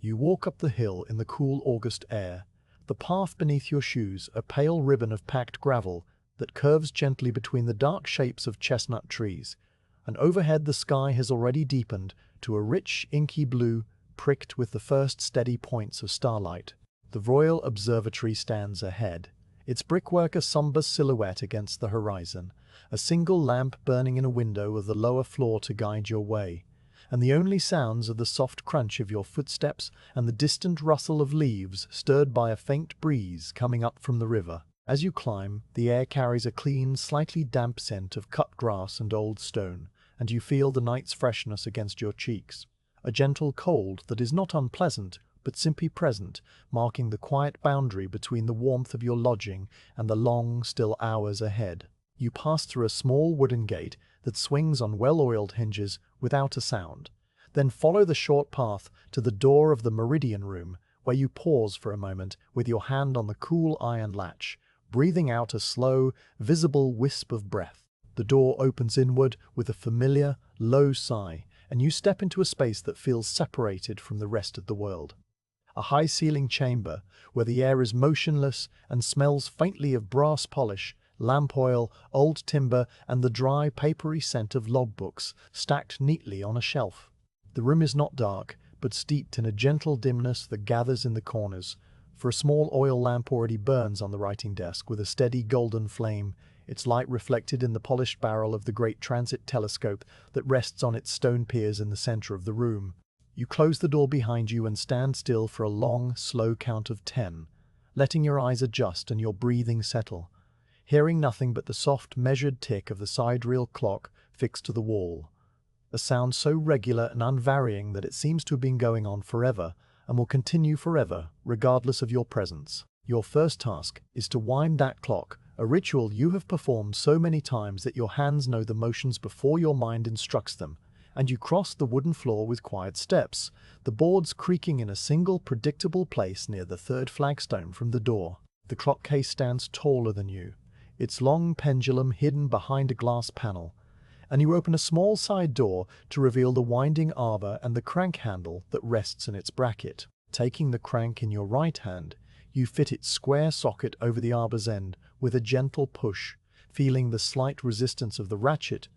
You walk up the hill in the cool August air. The path beneath your shoes, a pale ribbon of packed gravel that curves gently between the dark shapes of chestnut trees. And overhead the sky has already deepened to a rich, inky blue, pricked with the first steady points of starlight. The Royal Observatory stands ahead, its brickwork a somber silhouette against the horizon, a single lamp burning in a window of the lower floor to guide your way, and the only sounds are the soft crunch of your footsteps and the distant rustle of leaves stirred by a faint breeze coming up from the river. As you climb, the air carries a clean, slightly damp scent of cut grass and old stone, and you feel the night's freshness against your cheeks. A gentle cold that is not unpleasant, but simply present, marking the quiet boundary between the warmth of your lodging and the long, still hours ahead. You pass through a small wooden gate that swings on well-oiled hinges without a sound, then follow the short path to the door of the Meridian room, where you pause for a moment with your hand on the cool iron latch, breathing out a slow, visible wisp of breath. The door opens inward with a familiar, low sigh, and you step into a space that feels separated from the rest of the world. A high-ceilinged chamber where the air is motionless and smells faintly of brass polish, lamp oil, old timber, and the dry, papery scent of logbooks stacked neatly on a shelf. The room is not dark, but steeped in a gentle dimness that gathers in the corners, for a small oil lamp already burns on the writing desk with a steady golden flame, its light reflected in the polished barrel of the great transit telescope that rests on its stone piers in the center of the room. You close the door behind you and stand still for a long, slow count of 10, letting your eyes adjust and your breathing settle, hearing nothing but the soft, measured tick of the sidereal clock fixed to the wall, a sound so regular and unvarying that it seems to have been going on forever and will continue forever, regardless of your presence. Your first task is to wind that clock, a ritual you have performed so many times that your hands know the motions before your mind instructs them, and you cross the wooden floor with quiet steps, the boards creaking in a single predictable place near the third flagstone from the door. The clock case stands taller than you, its long pendulum hidden behind a glass panel, and you open a small side door to reveal the winding arbor and the crank handle that rests in its bracket. Taking the crank in your right hand, you fit its square socket over the arbor's end with a gentle push, feeling the slight resistance of the ratchet,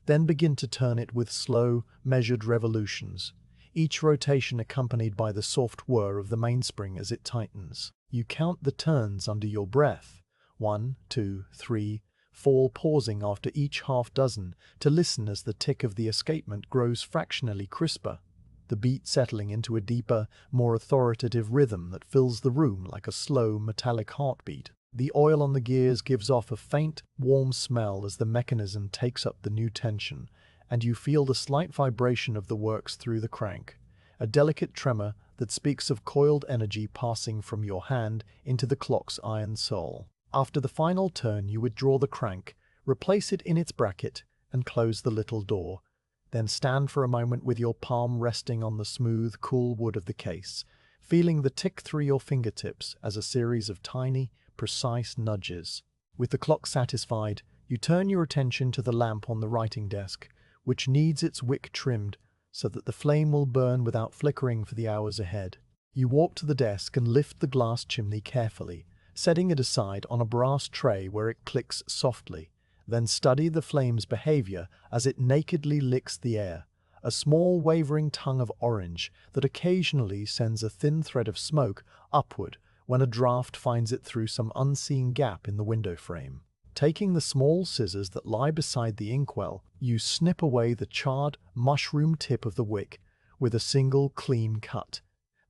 then begin to turn it with slow, measured revolutions, each rotation accompanied by the soft whir of the mainspring as it tightens. You count the turns under your breath, 1, 2, 3, 4, pausing after each half dozen to listen as the tick of the escapement grows fractionally crisper, the beat settling into a deeper, more authoritative rhythm that fills the room like a slow, metallic heartbeat. The oil on the gears gives off a faint, warm smell as the mechanism takes up the new tension, and you feel the slight vibration of the works through the crank, a delicate tremor that speaks of coiled energy passing from your hand into the clock's iron soul. After the final turn, you withdraw the crank, replace it in its bracket, and close the little door. Then stand for a moment with your palm resting on the smooth, cool wood of the case, feeling the tick through your fingertips as a series of tiny, precise nudges. With the clock satisfied, you turn your attention to the lamp on the writing desk, which needs its wick trimmed so that the flame will burn without flickering for the hours ahead. You walk to the desk and lift the glass chimney carefully, setting it aside on a brass tray where it clicks softly. Then study the flame's behavior as it nakedly licks the air, a small wavering tongue of orange that occasionally sends a thin thread of smoke upward when a draft finds it through some unseen gap in the window frame. Taking the small scissors that lie beside the inkwell, you snip away the charred, mushroom tip of the wick with a single clean cut.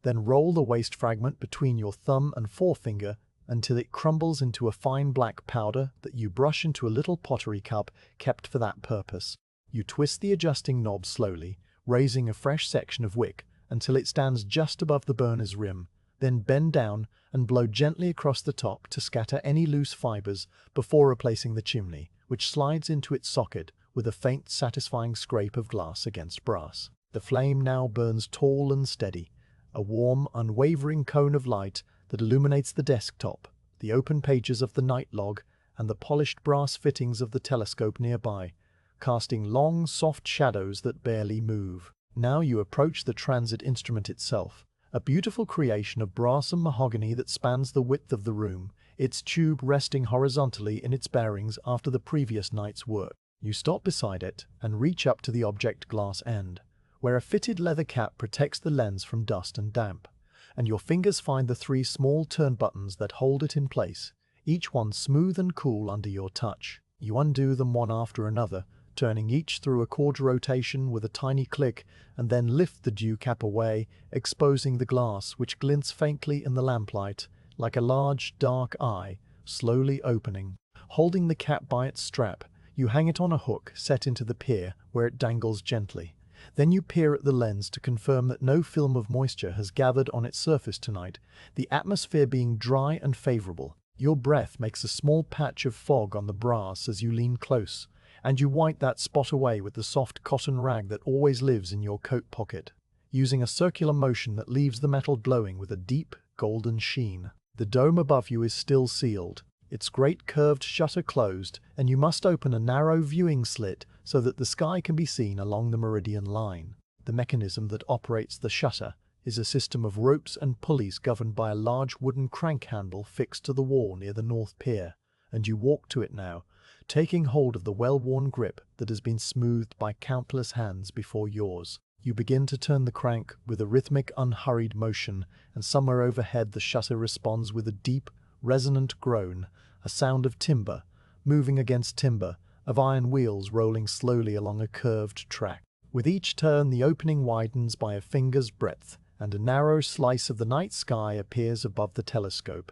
Then roll the waste fragment between your thumb and forefinger until it crumbles into a fine black powder that you brush into a little pottery cup kept for that purpose. You twist the adjusting knob slowly, raising a fresh section of wick until it stands just above the burner's rim, then bend down and blow gently across the top to scatter any loose fibers before replacing the chimney, which slides into its socket with a faint, satisfying scrape of glass against brass. The flame now burns tall and steady, a warm, unwavering cone of light that illuminates the desktop, the open pages of the night log, and the polished brass fittings of the telescope nearby, casting long, soft shadows that barely move. Now you approach the transit instrument itself, a beautiful creation of brass and mahogany that spans the width of the room, its tube resting horizontally in its bearings after the previous night's work. You stop beside it and reach up to the object glass end, where a fitted leather cap protects the lens from dust and damp, and your fingers find the 3 small turn buttons that hold it in place, each one smooth and cool under your touch. You undo them one after another, turning each through a quarter rotation with a tiny click, and then lift the dew cap away, exposing the glass, which glints faintly in the lamplight, like a large, dark eye, slowly opening. Holding the cap by its strap, you hang it on a hook set into the pier, where it dangles gently. Then you peer at the lens to confirm that no film of moisture has gathered on its surface tonight, the atmosphere being dry and favorable. Your breath makes a small patch of fog on the brass as you lean close, and you wipe that spot away with the soft cotton rag that always lives in your coat pocket, using a circular motion that leaves the metal glowing with a deep, golden sheen. The dome above you is still sealed, its great curved shutter closed, and you must open a narrow viewing slit so that the sky can be seen along the Meridian line. The mechanism that operates the shutter is a system of ropes and pulleys governed by a large wooden crank handle fixed to the wall near the north pier, and you walk to it now, taking hold of the well-worn grip that has been smoothed by countless hands before yours. You begin to turn the crank with a rhythmic, unhurried motion, and somewhere overhead the shutter responds with a deep, resonant groan, a sound of timber moving against timber, of iron wheels rolling slowly along a curved track. With each turn the opening widens by a finger's breadth, and a narrow slice of the night sky appears above the telescope,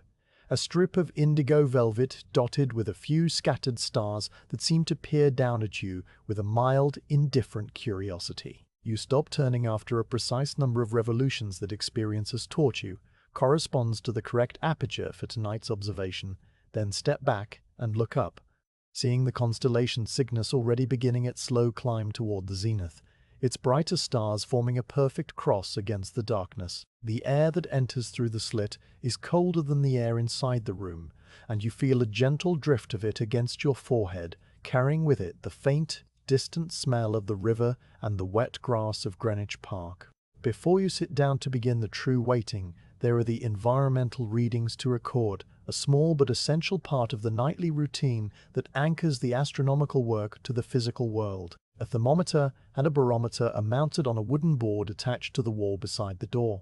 a strip of indigo velvet dotted with a few scattered stars that seem to peer down at you with a mild, indifferent curiosity. You stop turning after a precise number of revolutions that experience has taught you corresponds to the correct aperture for tonight's observation, then step back and look up, seeing the constellation Cygnus already beginning its slow climb toward the zenith, its brighter stars forming a perfect cross against the darkness. The air that enters through the slit is colder than the air inside the room, and you feel a gentle drift of it against your forehead, carrying with it the faint, distant smell of the river and the wet grass of Greenwich Park. Before you sit down to begin the true waiting, there are the environmental readings to record, a small but essential part of the nightly routine that anchors the astronomical work to the physical world. A thermometer and a barometer are mounted on a wooden board attached to the wall beside the door,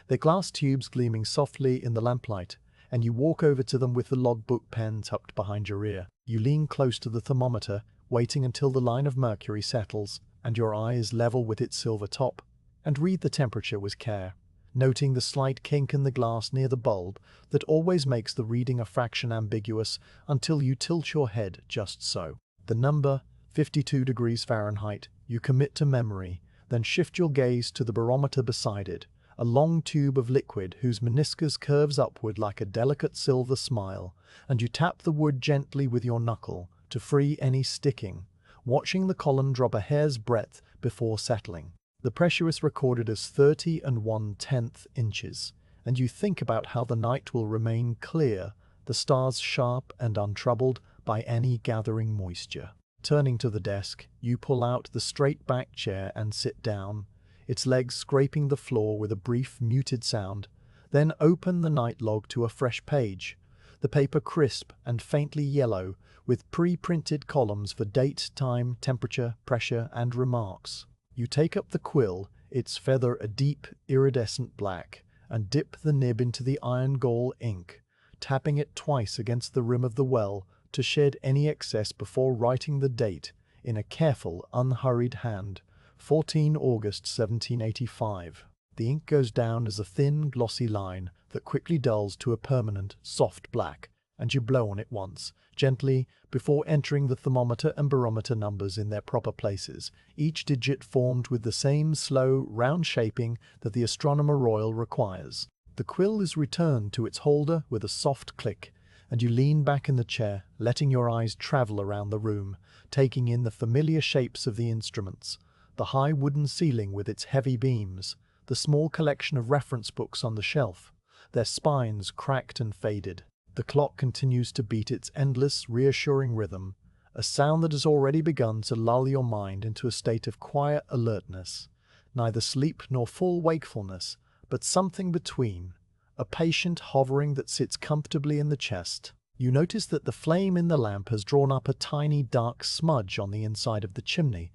their glass tubes gleaming softly in the lamplight, and you walk over to them with the logbook pen tucked behind your ear. You lean close to the thermometer, waiting until the line of mercury settles and your eye is level with its silver top, and read the temperature with care, noting the slight kink in the glass near the bulb that always makes the reading a fraction ambiguous until you tilt your head just so. The number, 52 degrees Fahrenheit, you commit to memory, then shift your gaze to the barometer beside it, a long tube of liquid whose meniscus curves upward like a delicate silver smile, and you tap the wood gently with your knuckle to free any sticking, watching the column drop a hair's breadth before settling. The pressure is recorded as 30 1/10 inches, and you think about how the night will remain clear, the stars sharp and untroubled by any gathering moisture. Turning to the desk, you pull out the straight-back chair and sit down, its legs scraping the floor with a brief, muted sound, then open the night log to a fresh page, the paper crisp and faintly yellow, with pre-printed columns for date, time, temperature, pressure, and remarks. You take up the quill, its feather a deep, iridescent black, and dip the nib into the iron gall ink, tapping it twice against the rim of the well to shed any excess before writing the date in a careful, unhurried hand, 14 August 1785. The ink goes down as a thin, glossy line that quickly dulls to a permanent, soft black, and you blow on it once, gently, before entering the thermometer and barometer numbers in their proper places, each digit formed with the same slow, round shaping that the Astronomer Royal requires. The quill is returned to its holder with a soft click, and you lean back in the chair, letting your eyes travel around the room, taking in the familiar shapes of the instruments, the high wooden ceiling with its heavy beams, the small collection of reference books on the shelf, their spines cracked and faded. The clock continues to beat its endless, reassuring rhythm, a sound that has already begun to lull your mind into a state of quiet alertness, neither sleep nor full wakefulness, but something between, a patient hovering that sits comfortably in the chest. You notice that the flame in the lamp has drawn up a tiny dark smudge on the inside of the chimney,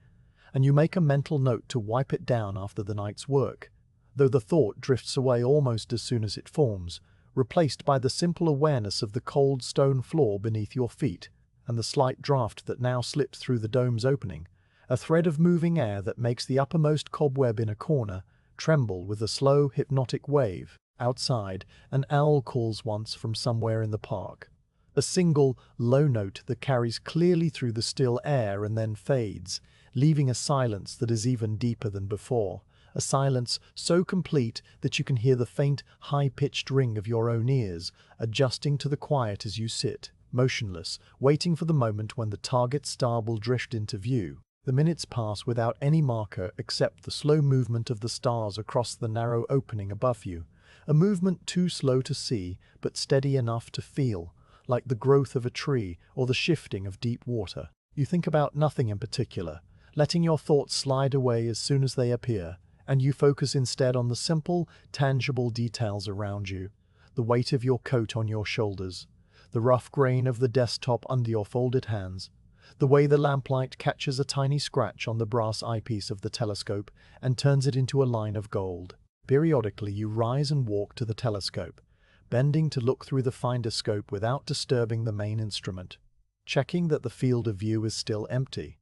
and you make a mental note to wipe it down after the night's work, though the thought drifts away almost as soon as it forms, replaced by the simple awareness of the cold stone floor beneath your feet and the slight draft that now slips through the dome's opening, a thread of moving air that makes the uppermost cobweb in a corner tremble with a slow, hypnotic wave. Outside, an owl calls once from somewhere in the park. A single, low note that carries clearly through the still air and then fades, leaving a silence that is even deeper than before, a silence so complete that you can hear the faint, high-pitched ring of your own ears, adjusting to the quiet as you sit, motionless, waiting for the moment when the target star will drift into view. The minutes pass without any marker except the slow movement of the stars across the narrow opening above you, a movement too slow to see, but steady enough to feel, like the growth of a tree or the shifting of deep water. You think about nothing in particular, letting your thoughts slide away as soon as they appear, and you focus instead on the simple, tangible details around you, the weight of your coat on your shoulders, the rough grain of the desktop under your folded hands, the way the lamplight catches a tiny scratch on the brass eyepiece of the telescope and turns it into a line of gold. Periodically you rise and walk to the telescope, bending to look through the finder scope without disturbing the main instrument, checking that the field of view is still empty,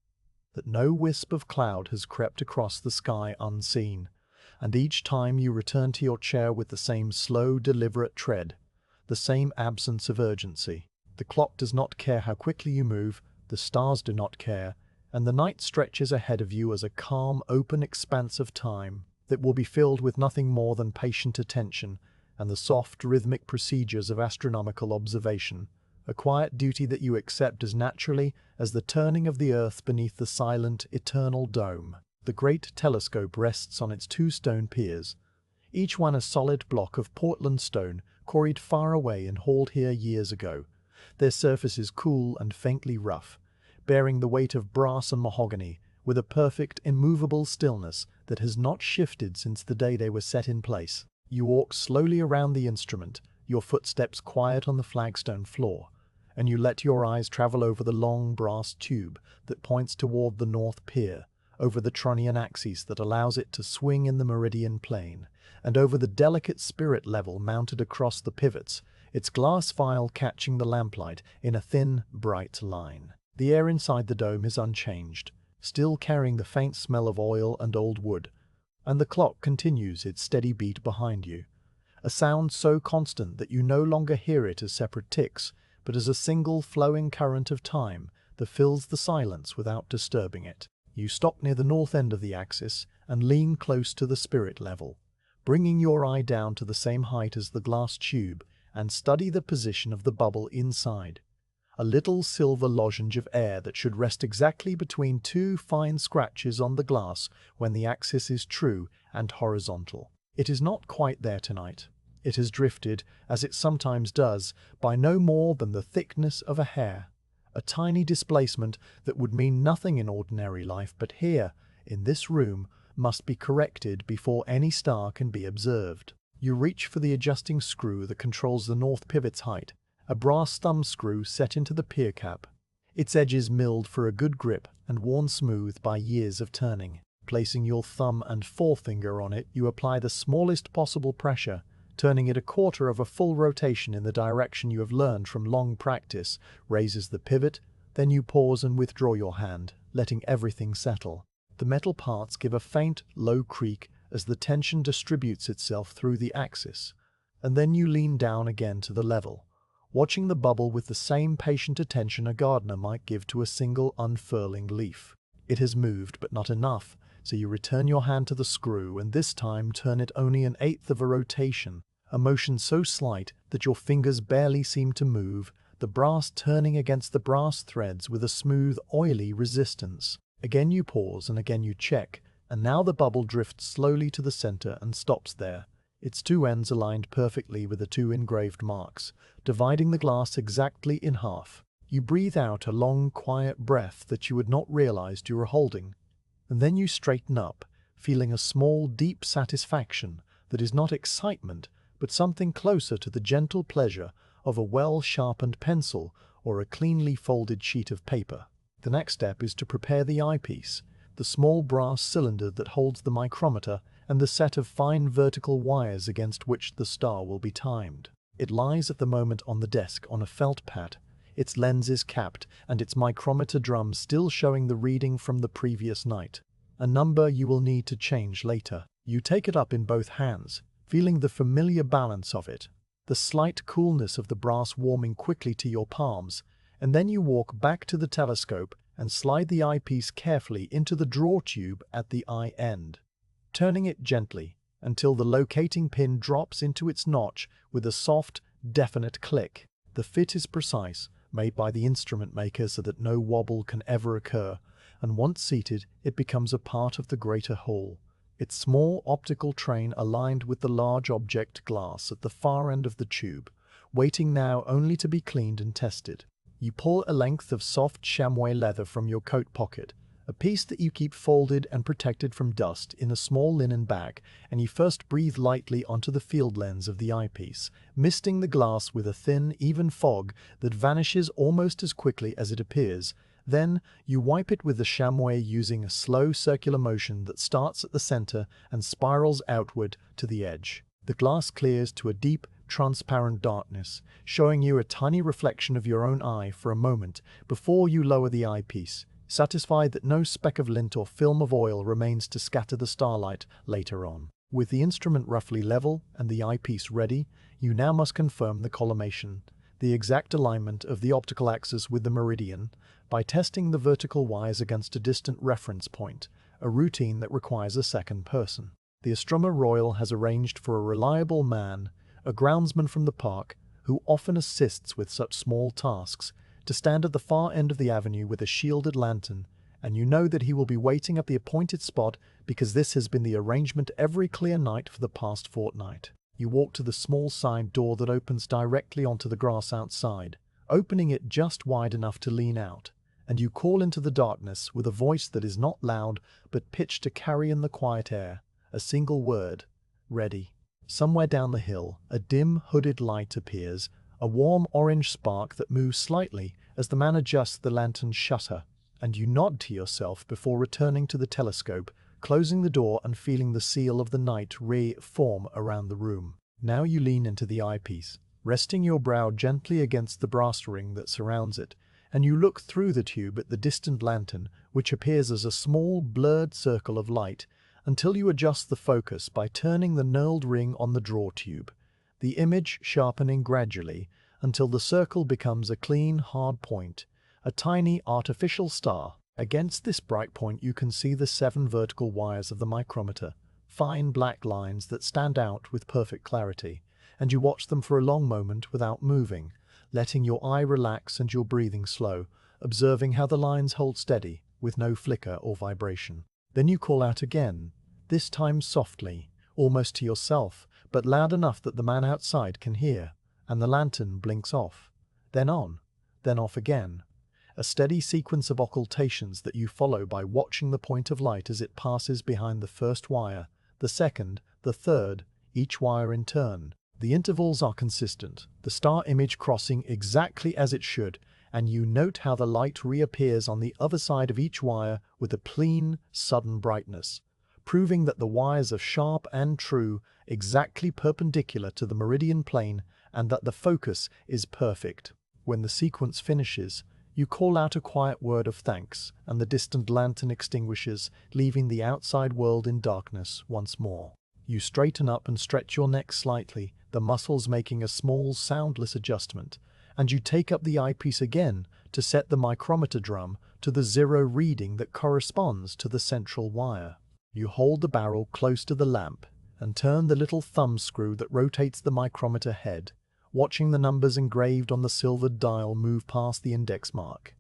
that no wisp of cloud has crept across the sky unseen, and each time you return to your chair with the same slow, deliberate tread, the same absence of urgency. The clock does not care how quickly you move, the stars do not care, and the night stretches ahead of you as a calm, open expanse of time that will be filled with nothing more than patient attention and the soft, rhythmic procedures of astronomical observation, a quiet duty that you accept as naturally as the turning of the earth beneath the silent, eternal dome. The great telescope rests on its two stone piers, each one a solid block of Portland stone quarried far away and hauled here years ago, their surfaces cool and faintly rough, bearing the weight of brass and mahogany with a perfect, immovable stillness that has not shifted since the day they were set in place. You walk slowly around the instrument, your footsteps quiet on the flagstone floor, and you let your eyes travel over the long brass tube that points toward the north pier, over the trunnion axis that allows it to swing in the meridian plane, and over the delicate spirit level mounted across the pivots, its glass vial catching the lamplight in a thin, bright line. The air inside the dome is unchanged, still carrying the faint smell of oil and old wood, and the clock continues its steady beat behind you, a sound so constant that you no longer hear it as separate ticks, but as a single flowing current of time that fills the silence without disturbing it. You stop near the north end of the axis and lean close to the spirit level, bringing your eye down to the same height as the glass tube and study the position of the bubble inside, a little silver lozenge of air that should rest exactly between two fine scratches on the glass when the axis is true and horizontal. It is not quite there tonight. It has drifted, as it sometimes does, by no more than the thickness of a hair, a tiny displacement that would mean nothing in ordinary life, but here, in this room, must be corrected before any star can be observed. You reach for the adjusting screw that controls the north pivot's height, a brass thumb screw set into the pier cap, its edges milled for a good grip and worn smooth by years of turning. Placing your thumb and forefinger on it, you apply the smallest possible pressure, turning it a quarter of a full rotation in the direction you have learned from long practice, raises the pivot, then you pause and withdraw your hand, letting everything settle. The metal parts give a faint, low creak as the tension distributes itself through the axis, and then you lean down again to the level, watching the bubble with the same patient attention a gardener might give to a single unfurling leaf. It has moved, but not enough, so you return your hand to the screw and this time turn it only an eighth of a rotation, a motion so slight that your fingers barely seem to move, the brass turning against the brass threads with a smooth, oily resistance. Again you pause and again you check, and now the bubble drifts slowly to the center and stops there, its two ends aligned perfectly with the two engraved marks, dividing the glass exactly in half. You breathe out a long, quiet breath that you had not realized you were holding, and then you straighten up, feeling a small, deep satisfaction that is not excitement, but something closer to the gentle pleasure of a well-sharpened pencil or a cleanly folded sheet of paper. The next step is to prepare the eyepiece, the small brass cylinder that holds the micrometer and the set of fine vertical wires against which the star will be timed. It lies at the moment on the desk on a felt pad, its lenses capped and its micrometer drum still showing the reading from the previous night, a number you will need to change later. You take it up in both hands, feeling the familiar balance of it, the slight coolness of the brass warming quickly to your palms, and then you walk back to the telescope and slide the eyepiece carefully into the draw tube at the eye end, turning it gently until the locating pin drops into its notch with a soft, definite click. The fit is precise, made by the instrument maker so that no wobble can ever occur, and once seated, it becomes a part of the greater whole. Its small optical train aligned with the large object glass at the far end of the tube, waiting now only to be cleaned and tested. You pull a length of soft chamois leather from your coat pocket, a piece that you keep folded and protected from dust in a small linen bag, and you first breathe lightly onto the field lens of the eyepiece, misting the glass with a thin, even fog that vanishes almost as quickly as it appears. Then, you wipe it with the chamois using a slow circular motion that starts at the center and spirals outward to the edge. The glass clears to a deep, transparent darkness, showing you a tiny reflection of your own eye for a moment before you lower the eyepiece, satisfied that no speck of lint or film of oil remains to scatter the starlight later on. With the instrument roughly level and the eyepiece ready, you now must confirm the collimation, the exact alignment of the optical axis with the meridian, by testing the vertical wires against a distant reference point, a routine that requires a second person. The Astronomer Royal has arranged for a reliable man, a groundsman from the park, who often assists with such small tasks, to stand at the far end of the avenue with a shielded lantern, and you know that he will be waiting at the appointed spot because this has been the arrangement every clear night for the past fortnight. You walk to the small side door that opens directly onto the grass outside, opening it just wide enough to lean out, and you call into the darkness with a voice that is not loud but pitched to carry in the quiet air a single word: ready. Somewhere down the hill, a dim, hooded light appears, a warm orange spark that moves slightly as the man adjusts the lantern's shutter, and you nod to yourself before returning to the telescope, closing the door and feeling the seal of the night ray form around the room. Now you lean into the eyepiece, resting your brow gently against the brass ring that surrounds it, and you look through the tube at the distant lantern, which appears as a small, blurred circle of light, until you adjust the focus by turning the knurled ring on the draw tube, the image sharpening gradually until the circle becomes a clean, hard point, a tiny artificial star. Against this bright point you can see the 7 vertical wires of the micrometer, fine black lines that stand out with perfect clarity, and you watch them for a long moment without moving, letting your eye relax and your breathing slow, observing how the lines hold steady, with no flicker or vibration. Then you call out again, this time softly, almost to yourself, but loud enough that the man outside can hear, and the lantern blinks off, then on, then off again. A steady sequence of occultations that you follow by watching the point of light as it passes behind the first wire, the second, the third, each wire in turn. The intervals are consistent, the star image crossing exactly as it should, and you note how the light reappears on the other side of each wire with a clean, sudden brightness, proving that the wires are sharp and true, exactly perpendicular to the meridian plane, and that the focus is perfect. When the sequence finishes, you call out a quiet word of thanks, and the distant lantern extinguishes, leaving the outside world in darkness once more. You straighten up and stretch your neck slightly, the muscles making a small, soundless adjustment, and you take up the eyepiece again to set the micrometer drum to the 0 reading that corresponds to the central wire. You hold the barrel close to the lamp and turn the little thumb screw that rotates the micrometer head, watching the numbers engraved on the silvered dial move past the index mark.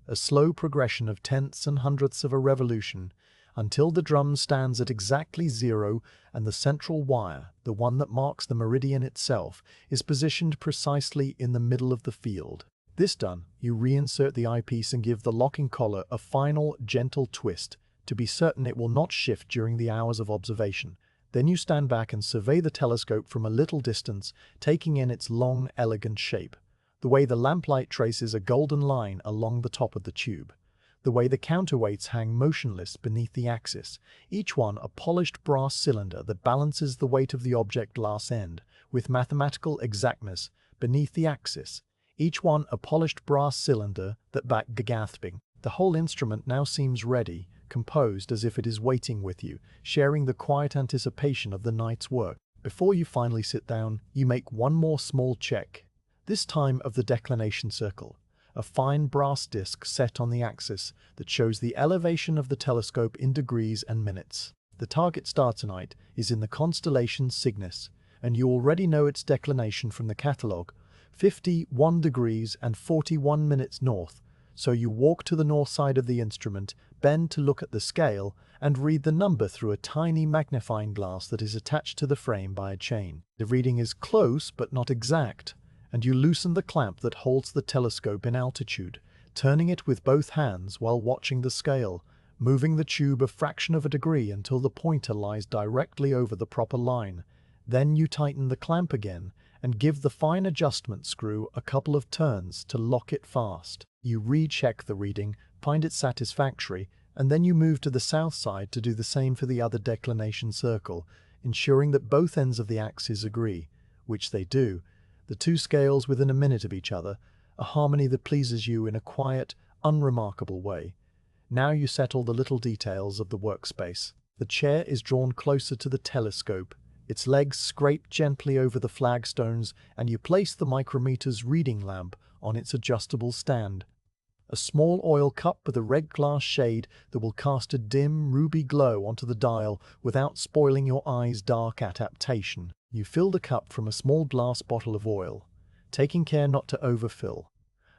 A slow progression of tenths and hundredths of a revolution until the drum stands at exactly 0 and the central wire, the one that marks the meridian itself, is positioned precisely in the middle of the field. This done, you reinsert the eyepiece and give the locking collar a final, gentle twist to be certain it will not shift during the hours of observation. Then you stand back and survey the telescope from a little distance, taking in its long, elegant shape. The way the lamplight traces a golden line along the top of the tube. The way the counterweights hang motionless beneath the axis, each one a polished brass cylinder that balances the weight of the object glass end, with mathematical exactness, beneath the axis. Each one a polished brass cylinder that back gasping. The whole instrument now seems ready, composed as if it is waiting with you, sharing the quiet anticipation of the night's work. Before you finally sit down, you make one more small check, this time of the declination circle, a fine brass disc set on the axis that shows the elevation of the telescope in degrees and minutes. The target star tonight is in the constellation Cygnus, and you already know its declination from the catalogue, 51 degrees and 41 minutes north. So you walk to the north side of the instrument, bend to look at the scale, and read the number through a tiny magnifying glass that is attached to the frame by a chain. The reading is close but not exact, and you loosen the clamp that holds the telescope in altitude, turning it with both hands while watching the scale, moving the tube a fraction of a degree until the pointer lies directly over the proper line. Then you tighten the clamp again and give the fine adjustment screw a couple of turns to lock it fast. You recheck the reading, find it satisfactory, and then you move to the south side to do the same for the other declination circle, ensuring that both ends of the axis agree, which they do, the two scales within a minute of each other, a harmony that pleases you in a quiet, unremarkable way. Now you settle the little details of the workspace. The chair is drawn closer to the telescope, its legs scrape gently over the flagstones, and you place the micrometer's reading lamp on its adjustable stand. A small oil cup with a red glass shade that will cast a dim, ruby glow onto the dial without spoiling your eye's dark adaptation. You fill the cup from a small glass bottle of oil, taking care not to overfill,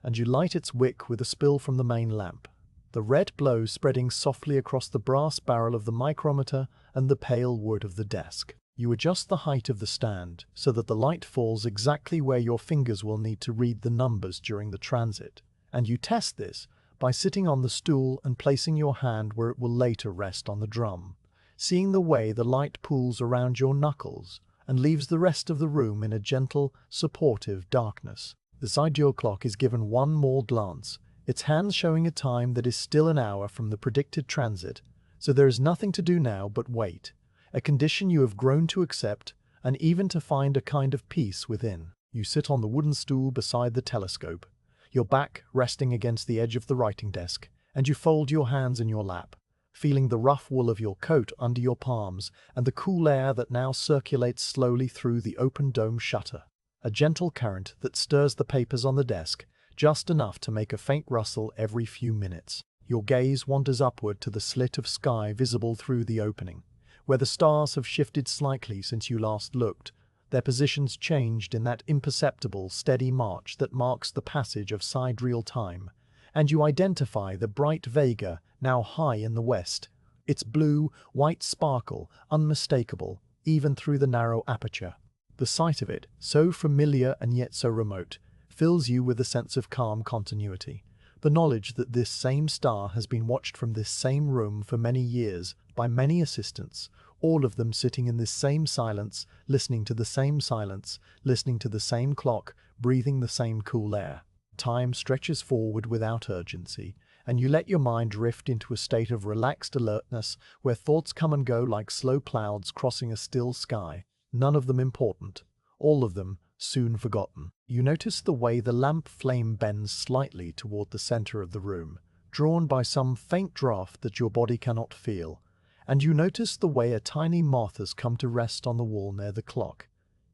and you light its wick with a spill from the main lamp, the red glow spreading softly across the brass barrel of the micrometer and the pale wood of the desk. You adjust the height of the stand so that the light falls exactly where your fingers will need to read the numbers during the transit, and you test this by sitting on the stool and placing your hand where it will later rest on the drum, seeing the way the light pools around your knuckles and leaves the rest of the room in a gentle, supportive darkness. The ideal clock is given one more glance, its hands showing a time that is still an hour from the predicted transit, so there is nothing to do now but wait, a condition you have grown to accept and even to find a kind of peace within. You sit on the wooden stool beside the telescope, your back resting against the edge of the writing desk, and you fold your hands in your lap, feeling the rough wool of your coat under your palms and the cool air that now circulates slowly through the open dome shutter. A gentle current that stirs the papers on the desk, just enough to make a faint rustle every few minutes. Your gaze wanders upward to the slit of sky visible through the opening, where the stars have shifted slightly since you last looked, their positions changed in that imperceptible, steady march that marks the passage of sidereal time, and you identify the bright Vega now high in the west, its blue, white sparkle unmistakable even through the narrow aperture. The sight of it, so familiar and yet so remote, fills you with a sense of calm continuity, the knowledge that this same star has been watched from this same room for many years by many assistants, all of them sitting in this same silence, listening to the same silence, listening to the same clock, breathing the same cool air. Time stretches forward without urgency, and you let your mind drift into a state of relaxed alertness where thoughts come and go like slow clouds crossing a still sky, none of them important, all of them soon forgotten. You notice the way the lamp flame bends slightly toward the center of the room, drawn by some faint draft that your body cannot feel, and you notice the way a tiny moth has come to rest on the wall near the clock,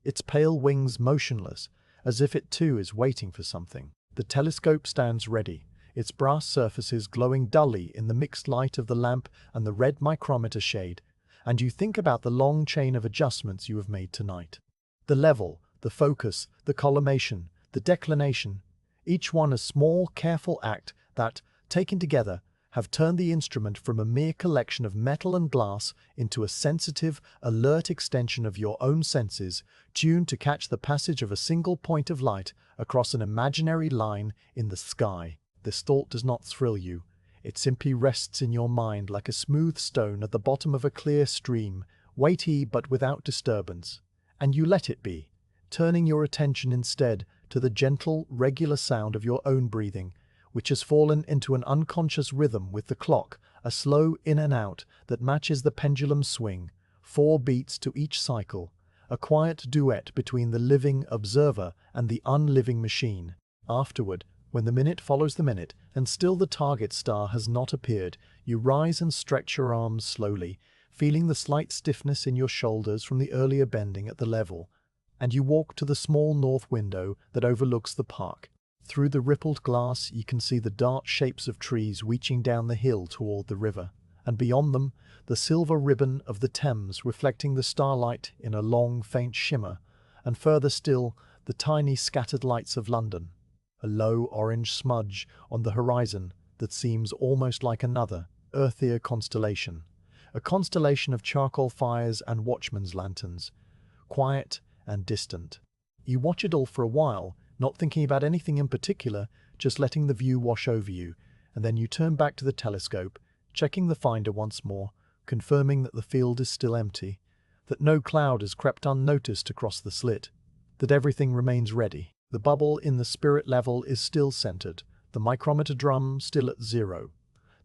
its pale wings motionless, as if it too is waiting for something. The telescope stands ready, its brass surfaces glowing dully in the mixed light of the lamp and the red micrometer shade, and you think about the long chain of adjustments you have made tonight. The level, the focus, the collimation, the declination, each one a small, careful act that, taken together, have turned the instrument from a mere collection of metal and glass into a sensitive, alert extension of your own senses, tuned to catch the passage of a single point of light across an imaginary line in the sky. This thought does not thrill you. It simply rests in your mind like a smooth stone at the bottom of a clear stream, weighty but without disturbance, and you let it be, turning your attention instead to the gentle, regular sound of your own breathing, which has fallen into an unconscious rhythm with the clock, a slow in and out that matches the pendulum's swing, 4 beats to each cycle, a quiet duet between the living observer and the unliving machine. Afterward, when the minute follows the minute and still the target star has not appeared, you rise and stretch your arms slowly, feeling the slight stiffness in your shoulders from the earlier bending at the level, and you walk to the small north window that overlooks the park. Through the rippled glass you can see the dark shapes of trees reaching down the hill toward the river, and beyond them, the silver ribbon of the Thames reflecting the starlight in a long, faint shimmer, and further still, the tiny scattered lights of London, a low orange smudge on the horizon that seems almost like another, earthier constellation, a constellation of charcoal fires and watchmen's lanterns, quiet and distant. You watch it all for a while, not thinking about anything in particular, just letting the view wash over you, and then you turn back to the telescope, checking the finder once more, confirming that the field is still empty, that no cloud has crept unnoticed across the slit, that everything remains ready. The bubble in the spirit level is still centered, the micrometer drum still at 0,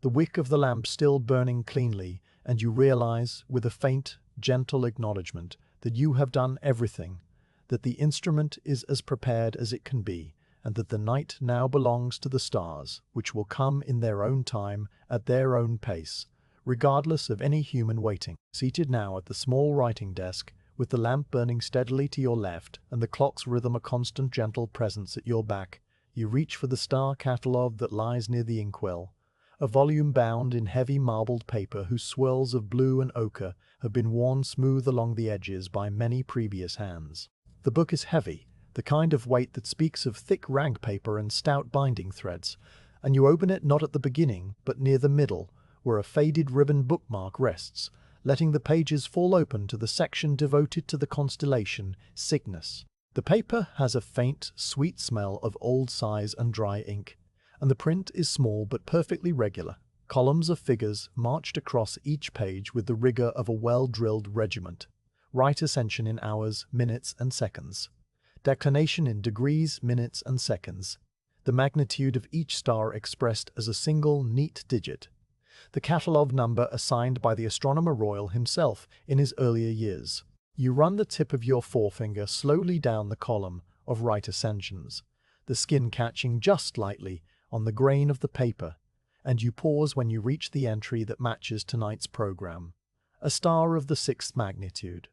the wick of the lamp still burning cleanly, and you realize, with a faint, gentle acknowledgement, that you have done everything, that the instrument is as prepared as it can be, and that the night now belongs to the stars, which will come in their own time, at their own pace, regardless of any human waiting. Seated now at the small writing desk, with the lamp burning steadily to your left and the clock's rhythm a constant gentle presence at your back, you reach for the star catalogue that lies near the inkwell, a volume bound in heavy marbled paper whose swirls of blue and ochre have been worn smooth along the edges by many previous hands. The book is heavy, the kind of weight that speaks of thick rag paper and stout binding threads, and you open it not at the beginning, but near the middle, where a faded ribbon bookmark rests, letting the pages fall open to the section devoted to the constellation Cygnus. The paper has a faint, sweet smell of old size and dry ink, and the print is small but perfectly regular. Columns of figures marched across each page with the rigor of a well-drilled regiment. Right ascension in hours, minutes, and seconds. Declination in degrees, minutes, and seconds. The magnitude of each star expressed as a single, neat digit. The catalogue number assigned by the Astronomer Royal himself in his earlier years. You run the tip of your forefinger slowly down the column of right ascensions, the skin catching just lightly on the grain of the paper, and you pause when you reach the entry that matches tonight's program. A star of the 6th magnitude.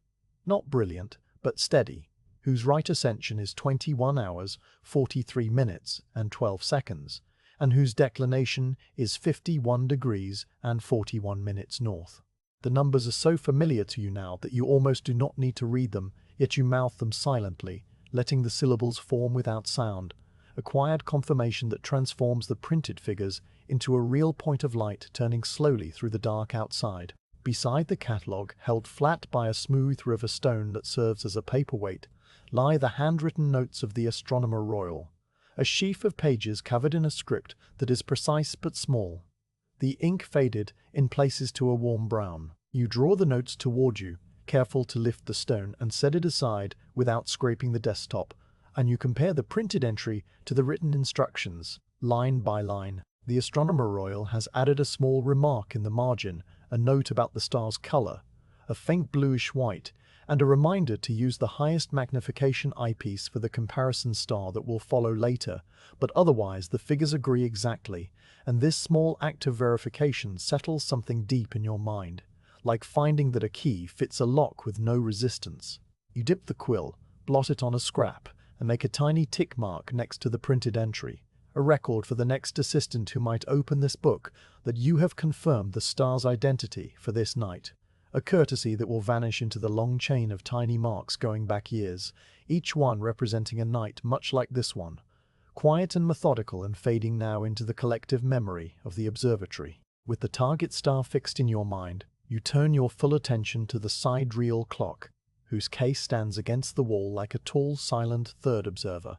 Not brilliant, but steady, whose right ascension is 21 hours, 43 minutes, and 12 seconds, and whose declination is 51 degrees and 41 minutes north. The numbers are so familiar to you now that you almost do not need to read them, yet you mouth them silently, letting the syllables form without sound, a quiet confirmation that transforms the printed figures into a real point of light turning slowly through the dark outside. Beside the catalogue, held flat by a smooth river stone that serves as a paperweight, lie the handwritten notes of the Astronomer Royal, a sheaf of pages covered in a script that is precise but small. The ink faded in places to a warm brown. You draw the notes toward you, careful to lift the stone and set it aside without scraping the desktop, and you compare the printed entry to the written instructions, line by line. The Astronomer Royal has added a small remark in the margin, a note about the star's color, a faint bluish white, and a reminder to use the highest magnification eyepiece for the comparison star that will follow later, but otherwise the figures agree exactly, and this small act of verification settles something deep in your mind, like finding that a key fits a lock with no resistance. You dip the quill, blot it on a scrap, and make a tiny tick mark next to the printed entry, a record for the next assistant who might open this book that you have confirmed the star's identity for this night, a courtesy that will vanish into the long chain of tiny marks going back years, each one representing a night much like this one, quiet and methodical and fading now into the collective memory of the observatory. With the target star fixed in your mind, you turn your full attention to the sidereal clock, whose case stands against the wall like a tall, silent third observer.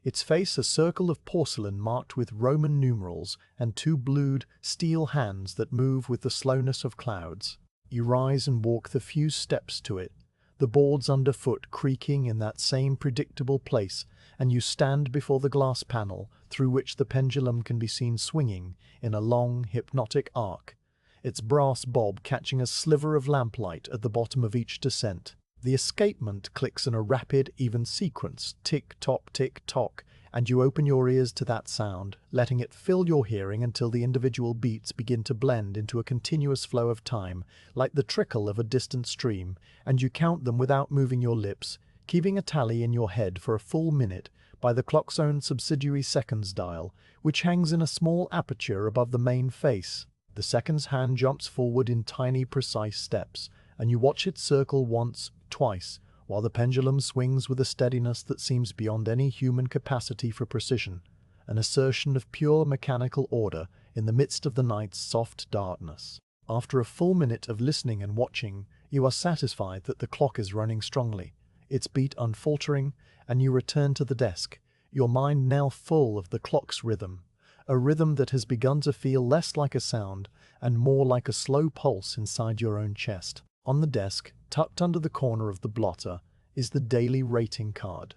Its face a circle of porcelain marked with Roman numerals and 2 blued, steel hands that move with the slowness of clouds. You rise and walk the few steps to it, the boards underfoot creaking in that same predictable place, and you stand before the glass panel through which the pendulum can be seen swinging in a long, hypnotic arc, its brass bob catching a sliver of lamplight at the bottom of each descent. The escapement clicks in a rapid, even sequence, tick-tock, and you open your ears to that sound, letting it fill your hearing until the individual beats begin to blend into a continuous flow of time, like the trickle of a distant stream, and you count them without moving your lips, keeping a tally in your head for a full minute by the clock's own subsidiary seconds dial, which hangs in a small aperture above the main face. The seconds hand jumps forward in tiny, precise steps, and you watch it circle once, twice, while the pendulum swings with a steadiness that seems beyond any human capacity for precision, an assertion of pure mechanical order in the midst of the night's soft darkness. After a full minute of listening and watching, you are satisfied that the clock is running strongly, its beat unfaltering, and you return to the desk, your mind now full of the clock's rhythm, a rhythm that has begun to feel less like a sound and more like a slow pulse inside your own chest. On the desk, tucked under the corner of the blotter, is the daily rating card,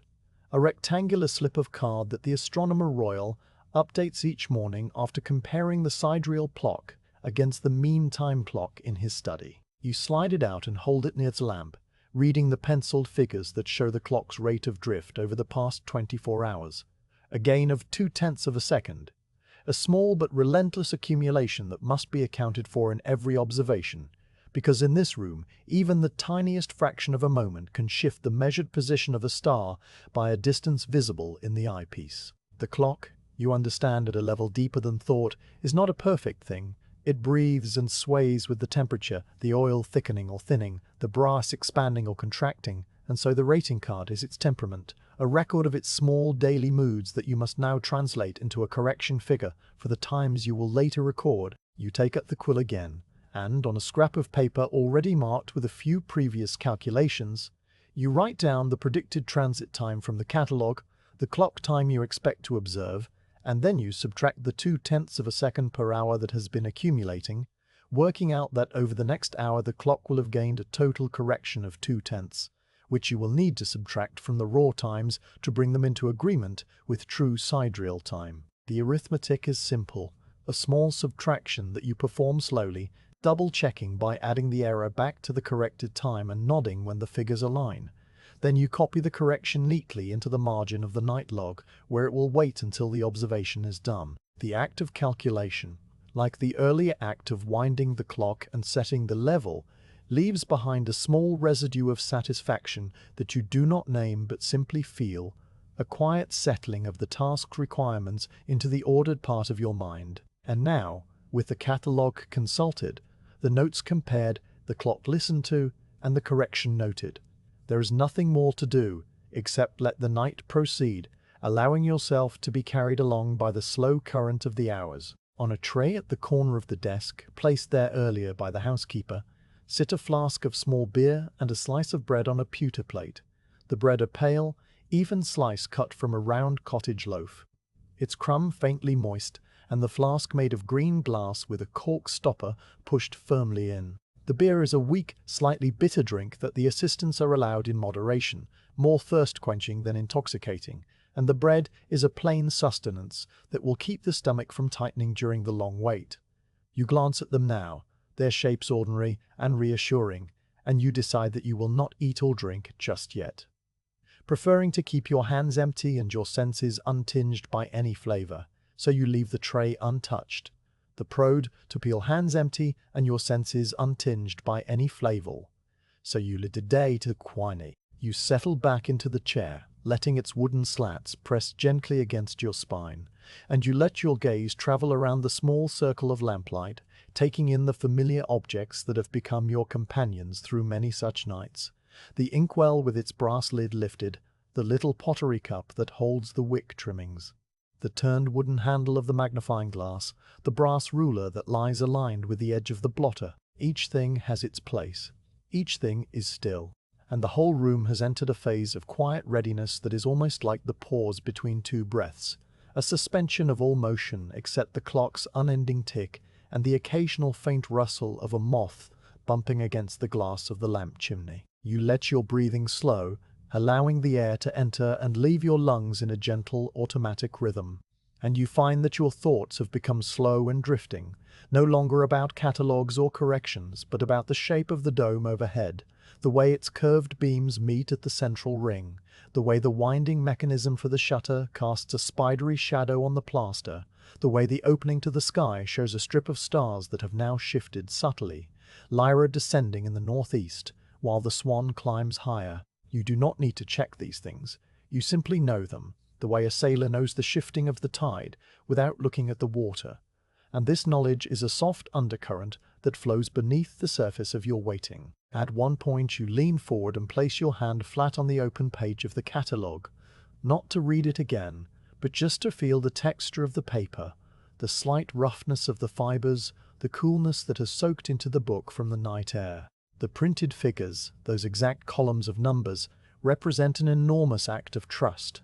a rectangular slip of card that the Astronomer Royal updates each morning after comparing the sidereal clock against the mean time clock in his study. You slide it out and hold it near its lamp, reading the penciled figures that show the clock's rate of drift over the past 24 hours, a gain of 0.2 of a second, a small but relentless accumulation that must be accounted for in every observation, because in this room, even the tiniest fraction of a moment can shift the measured position of a star by a distance visible in the eyepiece. The clock, you understand at a level deeper than thought, is not a perfect thing. It breathes and sways with the temperature, the oil thickening or thinning, the brass expanding or contracting, and so the rating card is its temperament, a record of its small daily moods that you must now translate into a correction figure for the times you will later record. You take up the quill again, and on a scrap of paper already marked with a few previous calculations, you write down the predicted transit time from the catalogue, the clock time you expect to observe, and then you subtract the 0.2 of a second per hour that has been accumulating, working out that over the next hour the clock will have gained a total correction of 0.2, which you will need to subtract from the raw times to bring them into agreement with true sidereal time. The arithmetic is simple, a small subtraction that you perform slowly, double-checking by adding the error back to the corrected time and nodding when the figures align. Then you copy the correction neatly into the margin of the night log, where it will wait until the observation is done. The act of calculation, like the earlier act of winding the clock and setting the level, leaves behind a small residue of satisfaction that you do not name but simply feel, a quiet settling of the task's requirements into the ordered part of your mind. And now, with the catalogue consulted, the notes compared, the clock listened to, and the correction noted, there is nothing more to do except let the night proceed, allowing yourself to be carried along by the slow current of the hours. On a tray at the corner of the desk, placed there earlier by the housekeeper, sit a flask of small beer and a slice of bread on a pewter plate, the bread a pale, even slice cut from a round cottage loaf, its crumb faintly moist, and the flask made of green glass with a cork stopper pushed firmly in. The beer is a weak, slightly bitter drink that the assistants are allowed in moderation, more thirst-quenching than intoxicating, and the bread is a plain sustenance that will keep the stomach from tightening during the long wait. You glance at them now, their shapes ordinary and reassuring, and you decide that you will not eat or drink just yet, preferring to keep your hands empty and your senses untinged by any flavor. So you leave the tray untouched, the prode to peel hands empty and your senses untinged by any flavor. So you let the day to quine. You settle back into the chair, letting its wooden slats press gently against your spine, and you let your gaze travel around the small circle of lamplight, taking in the familiar objects that have become your companions through many such nights. The inkwell with its brass lid lifted, the little pottery cup that holds the wick trimmings, the turned wooden handle of the magnifying glass, the brass ruler that lies aligned with the edge of the blotter. Each thing has its place. Each thing is still, and the whole room has entered a phase of quiet readiness that is almost like the pause between two breaths, a suspension of all motion except the clock's unending tick and the occasional faint rustle of a moth bumping against the glass of the lamp chimney. You let your breathing slow, allowing the air to enter and leave your lungs in a gentle, automatic rhythm. And you find that your thoughts have become slow and drifting, no longer about catalogues or corrections, but about the shape of the dome overhead, the way its curved beams meet at the central ring, the way the winding mechanism for the shutter casts a spidery shadow on the plaster, the way the opening to the sky shows a strip of stars that have now shifted subtly, Lyra descending in the northeast, while the swan climbs higher. You do not need to check these things. You simply know them, the way a sailor knows the shifting of the tide without looking at the water. And this knowledge is a soft undercurrent that flows beneath the surface of your waiting. At one point you lean forward and place your hand flat on the open page of the catalogue, not to read it again, but just to feel the texture of the paper, the slight roughness of the fibers, the coolness that has soaked into the book from the night air. The printed figures, those exact columns of numbers, represent an enormous act of trust.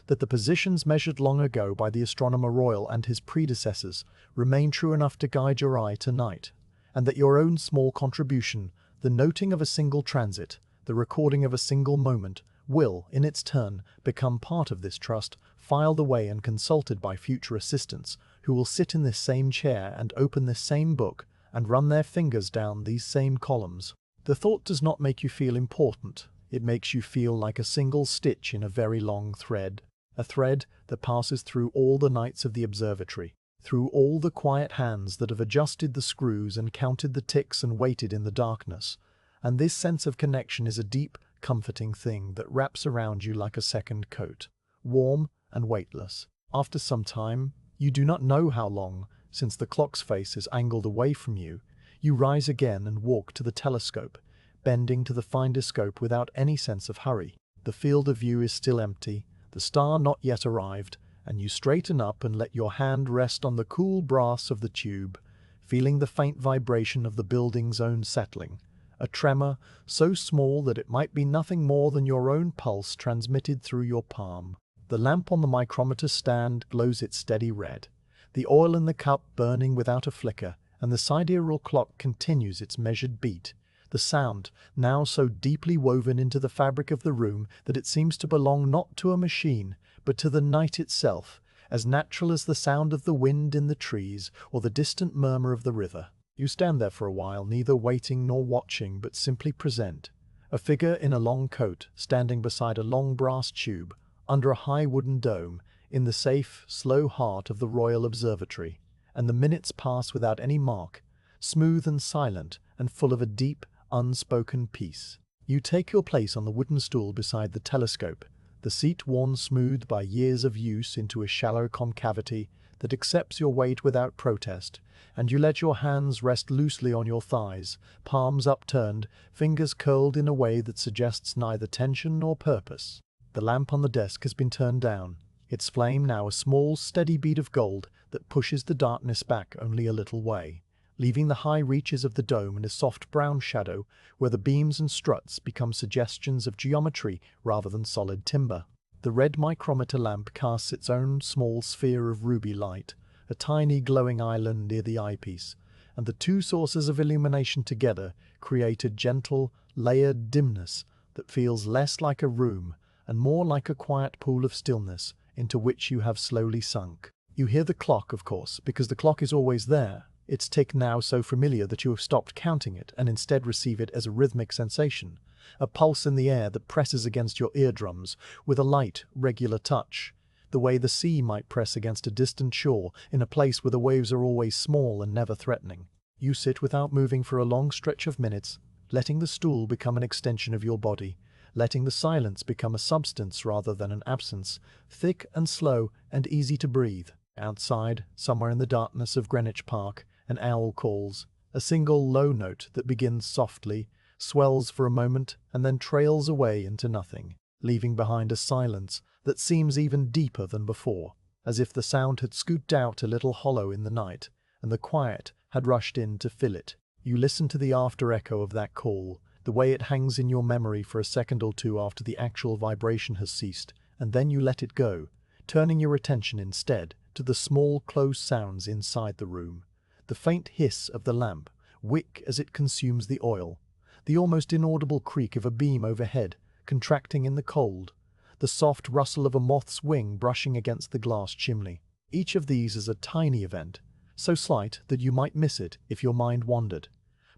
That the positions measured long ago by the Astronomer Royal and his predecessors remain true enough to guide your eye tonight, and that your own small contribution, the noting of a single transit, the recording of a single moment, will, in its turn, become part of this trust, filed away and consulted by future assistants, who will sit in this same chair and open this same book and run their fingers down these same columns. The thought does not make you feel important. It makes you feel like a single stitch in a very long thread. A thread that passes through all the nights of the observatory, through all the quiet hands that have adjusted the screws and counted the ticks and waited in the darkness. And this sense of connection is a deep, comforting thing that wraps around you like a second coat, warm and weightless. After some time, you do not know how long, since the clock's face is angled away from you, you rise again and walk to the telescope, bending to the findoscope without any sense of hurry. The field of view is still empty, the star not yet arrived, and you straighten up and let your hand rest on the cool brass of the tube, feeling the faint vibration of the building's own settling, a tremor so small that it might be nothing more than your own pulse transmitted through your palm. The lamp on the micrometer stand glows its steady red, the oil in the cup burning without a flicker, and the sidereal clock continues its measured beat, the sound now so deeply woven into the fabric of the room that it seems to belong not to a machine, but to the night itself, as natural as the sound of the wind in the trees or the distant murmur of the river. You stand there for a while, neither waiting nor watching, but simply present, a figure in a long coat standing beside a long brass tube under a high wooden dome in the safe, slow heart of the Royal Observatory, and the minutes pass without any mark, smooth and silent and full of a deep, unspoken peace. You take your place on the wooden stool beside the telescope, the seat worn smooth by years of use into a shallow concavity that accepts your weight without protest, and you let your hands rest loosely on your thighs, palms upturned, fingers curled in a way that suggests neither tension nor purpose. The lamp on the desk has been turned down, its flame now a small, steady bead of gold that pushes the darkness back only a little way, leaving the high reaches of the dome in a soft brown shadow where the beams and struts become suggestions of geometry rather than solid timber. The red micrometer lamp casts its own small sphere of ruby light, a tiny glowing island near the eyepiece, and the two sources of illumination together create a gentle, layered dimness that feels less like a room and more like a quiet pool of stillness into which you have slowly sunk. You hear the clock, of course, because the clock is always there, its tick now so familiar that you have stopped counting it and instead receive it as a rhythmic sensation, a pulse in the air that presses against your eardrums with a light, regular touch, the way the sea might press against a distant shore in a place where the waves are always small and never threatening. You sit without moving for a long stretch of minutes, letting the stool become an extension of your body, letting the silence become a substance rather than an absence, thick and slow and easy to breathe. Outside, somewhere in the darkness of Greenwich Park, an owl calls, a single low note that begins softly, swells for a moment, and then trails away into nothing, leaving behind a silence that seems even deeper than before, as if the sound had scooped out a little hollow in the night, and the quiet had rushed in to fill it. You listen to the after-echo of that call, the way it hangs in your memory for a second or two after the actual vibration has ceased, and then you let it go, turning your attention instead to the small, close sounds inside the room. The faint hiss of the lamp, wick as it consumes the oil, the almost inaudible creak of a beam overhead, contracting in the cold, the soft rustle of a moth's wing brushing against the glass chimney. Each of these is a tiny event, so slight that you might miss it if your mind wandered.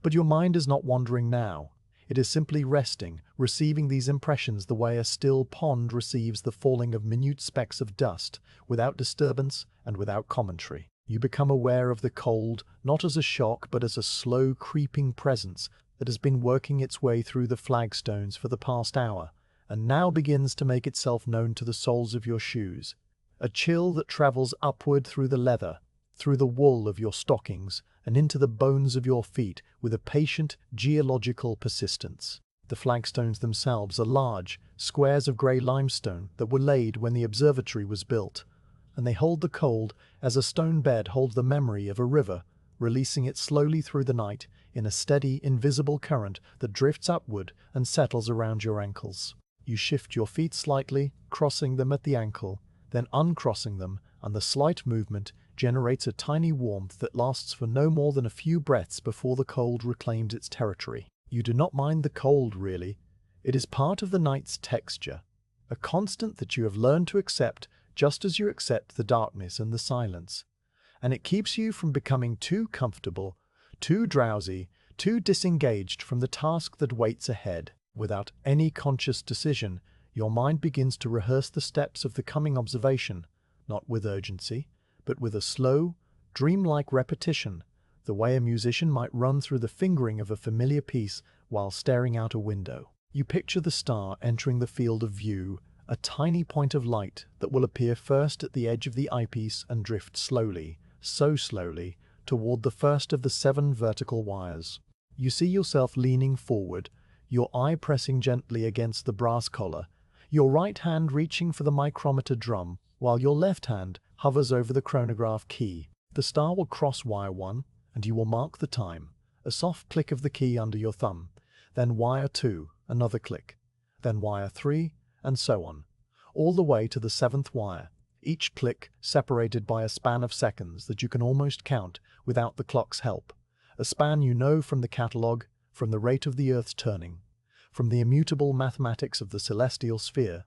But your mind is not wandering now. It is simply resting, receiving these impressions the way a still pond receives the falling of minute specks of dust, without disturbance and without commentary. You become aware of the cold, not as a shock but as a slow creeping presence that has been working its way through the flagstones for the past hour, and now begins to make itself known to the soles of your shoes. A chill that travels upward through the leather, through the wool of your stockings, and into the bones of your feet with a patient, geological persistence. The flagstones themselves are large, squares of grey limestone that were laid when the observatory was built, and they hold the cold as a stone bed holds the memory of a river, releasing it slowly through the night in a steady, invisible current that drifts upward and settles around your ankles. You shift your feet slightly, crossing them at the ankle, then uncrossing them, and the slight movement generates a tiny warmth that lasts for no more than a few breaths before the cold reclaims its territory. You do not mind the cold, really. It is part of the night's texture, a constant that you have learned to accept just as you accept the darkness and the silence. And it keeps you from becoming too comfortable, too drowsy, too disengaged from the task that waits ahead. Without any conscious decision, your mind begins to rehearse the steps of the coming observation, not with urgency, but with a slow, dreamlike repetition, the way a musician might run through the fingering of a familiar piece while staring out a window. You picture the star entering the field of view, a tiny point of light that will appear first at the edge of the eyepiece and drift slowly, so slowly, toward the first of the 7 vertical wires. You see yourself leaning forward, your eye pressing gently against the brass collar, your right hand reaching for the micrometer drum, while your left hand hovers over the chronograph key. The star will cross wire 1, and you will mark the time, a soft click of the key under your thumb, then wire 2, another click, then wire 3, and so on, all the way to the 7th wire, each click separated by a span of seconds that you can almost count without the clock's help, a span you know from the catalogue, from the rate of the Earth's turning, from the immutable mathematics of the celestial sphere.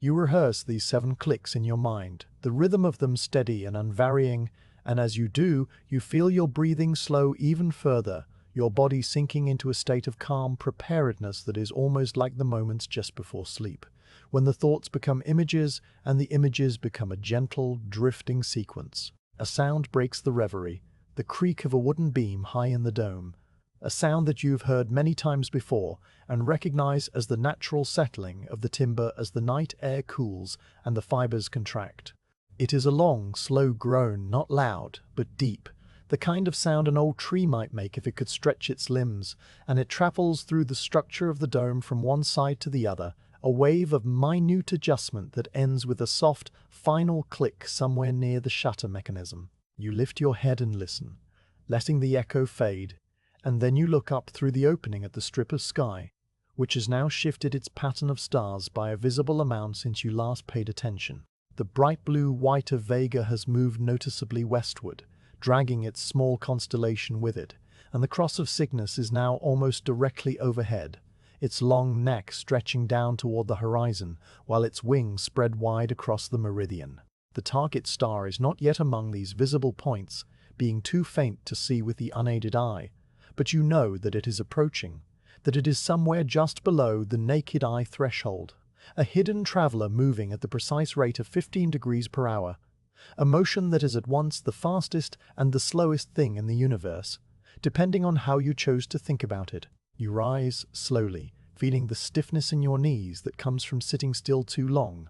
You rehearse these 7 clicks in your mind, the rhythm of them steady and unvarying, and as you do, you feel your breathing slow even further, your body sinking into a state of calm preparedness that is almost like the moments just before sleep, when the thoughts become images and the images become a gentle, drifting sequence. A sound breaks the reverie, the creak of a wooden beam high in the dome, a sound that you've heard many times before and recognize as the natural settling of the timber as the night air cools and the fibers contract. It is a long, slow groan, not loud, but deep, the kind of sound an old tree might make if it could stretch its limbs, and it travels through the structure of the dome from one side to the other, a wave of minute adjustment that ends with a soft, final click somewhere near the shutter mechanism. You lift your head and listen, letting the echo fade, and then you look up through the opening at the strip of sky, which has now shifted its pattern of stars by a visible amount since you last paid attention. The bright blue-white of Vega has moved noticeably westward, dragging its small constellation with it, and the Cross of Cygnus is now almost directly overhead, its long neck stretching down toward the horizon, while its wings spread wide across the meridian. The target star is not yet among these visible points, being too faint to see with the unaided eye, but you know that it is approaching, that it is somewhere just below the naked eye threshold, a hidden traveler moving at the precise rate of 15 degrees per hour, a motion that is at once the fastest and the slowest thing in the universe, depending on how you chose to think about it. You rise slowly, feeling the stiffness in your knees that comes from sitting still too long,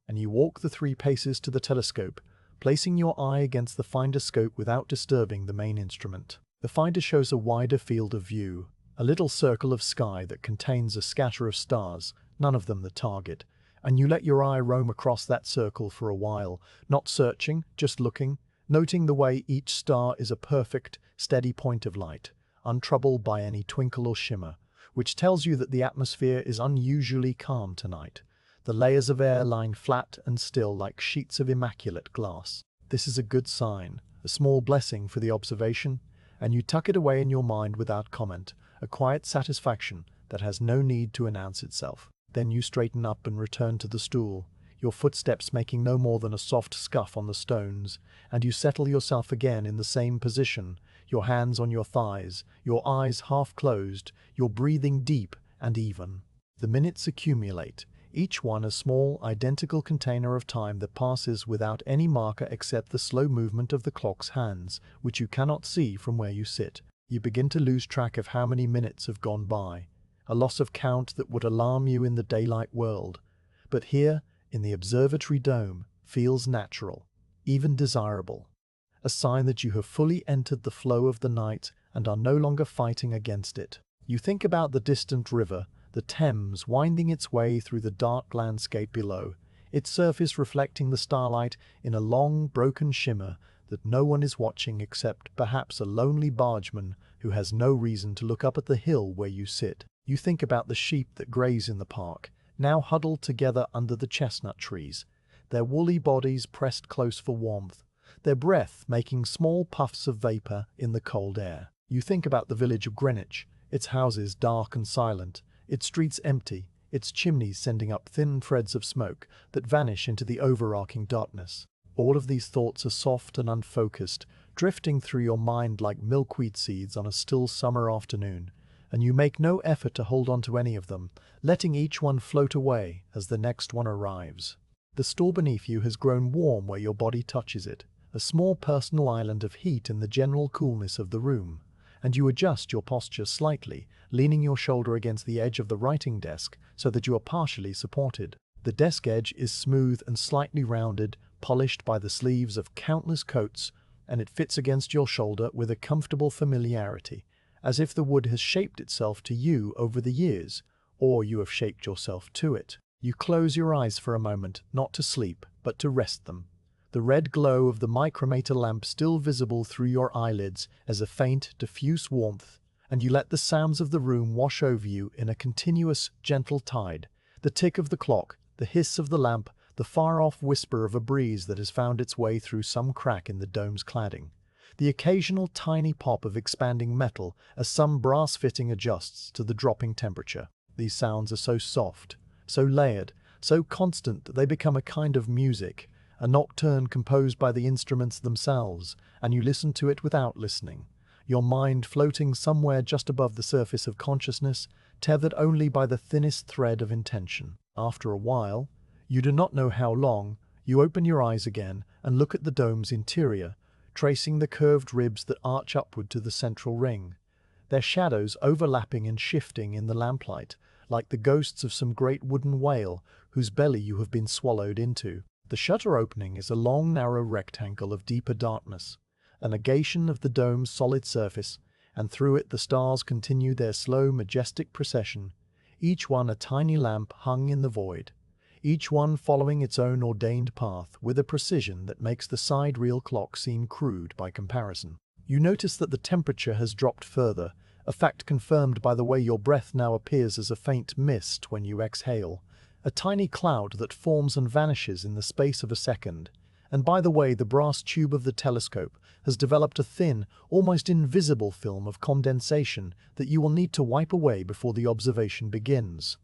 and you walk the 3 paces to the telescope, placing your eye against the finder scope without disturbing the main instrument. The finder shows a wider field of view, a little circle of sky that contains a scatter of stars, none of them the target, and you let your eye roam across that circle for a while, not searching, just looking, noting the way each star is a perfect, steady point of light, untroubled by any twinkle or shimmer, which tells you that the atmosphere is unusually calm tonight, the layers of air lying flat and still like sheets of immaculate glass. This is a good sign, a small blessing for the observation, and you tuck it away in your mind without comment, a quiet satisfaction that has no need to announce itself. Then you straighten up and return to the stool, your footsteps making no more than a soft scuff on the stones, and you settle yourself again in the same position, your hands on your thighs, your eyes half closed, your breathing deep and even. The minutes accumulate, each one a small, identical container of time that passes without any marker except the slow movement of the clock's hands, which you cannot see from where you sit. You begin to lose track of how many minutes have gone by, a loss of count that would alarm you in the daylight world, but here, in the observatory dome, feels natural, even desirable, a sign that you have fully entered the flow of the night and are no longer fighting against it. You think about the distant river, the Thames winding its way through the dark landscape below, its surface reflecting the starlight in a long, broken shimmer that no one is watching except perhaps a lonely bargeman who has no reason to look up at the hill where you sit. You think about the sheep that graze in the park, now huddled together under the chestnut trees, their woolly bodies pressed close for warmth, their breath making small puffs of vapor in the cold air. You think about the village of Greenwich, its houses dark and silent, its streets empty, its chimneys sending up thin threads of smoke that vanish into the overarching darkness. All of these thoughts are soft and unfocused, drifting through your mind like milkweed seeds on a still summer afternoon, and you make no effort to hold on to any of them, letting each one float away as the next one arrives. The stool beneath you has grown warm where your body touches it, a small personal island of heat in the general coolness of the room, and you adjust your posture slightly, leaning your shoulder against the edge of the writing desk so that you are partially supported. The desk edge is smooth and slightly rounded, polished by the sleeves of countless coats, and it fits against your shoulder with a comfortable familiarity, as if the wood has shaped itself to you over the years, or you have shaped yourself to it. You close your eyes for a moment, not to sleep, but to rest them. The red glow of the micrometer lamp still visible through your eyelids as a faint, diffuse warmth, and you let the sounds of the room wash over you in a continuous, gentle tide. The tick of the clock, the hiss of the lamp, the far-off whisper of a breeze that has found its way through some crack in the dome's cladding. The occasional tiny pop of expanding metal as some brass fitting adjusts to the dropping temperature. These sounds are so soft, so layered, so constant that they become a kind of music, a nocturne composed by the instruments themselves, and you listen to it without listening, your mind floating somewhere just above the surface of consciousness, tethered only by the thinnest thread of intention. After a while, you do not know how long, you open your eyes again and look at the dome's interior, tracing the curved ribs that arch upward to the central ring, their shadows overlapping and shifting in the lamplight, like the ghosts of some great wooden whale whose belly you have been swallowed into. The shutter opening is a long, narrow rectangle of deeper darkness, a negation of the dome's solid surface, and through it the stars continue their slow, majestic procession, each one a tiny lamp hung in the void, each one following its own ordained path with a precision that makes the sidereal clock seem crude by comparison. You notice that the temperature has dropped further, a fact confirmed by the way your breath now appears as a faint mist when you exhale, a tiny cloud that forms and vanishes in the space of a second, and by the way the brass tube of the telescope has developed a thin, almost invisible film of condensation that you will need to wipe away before the observation begins.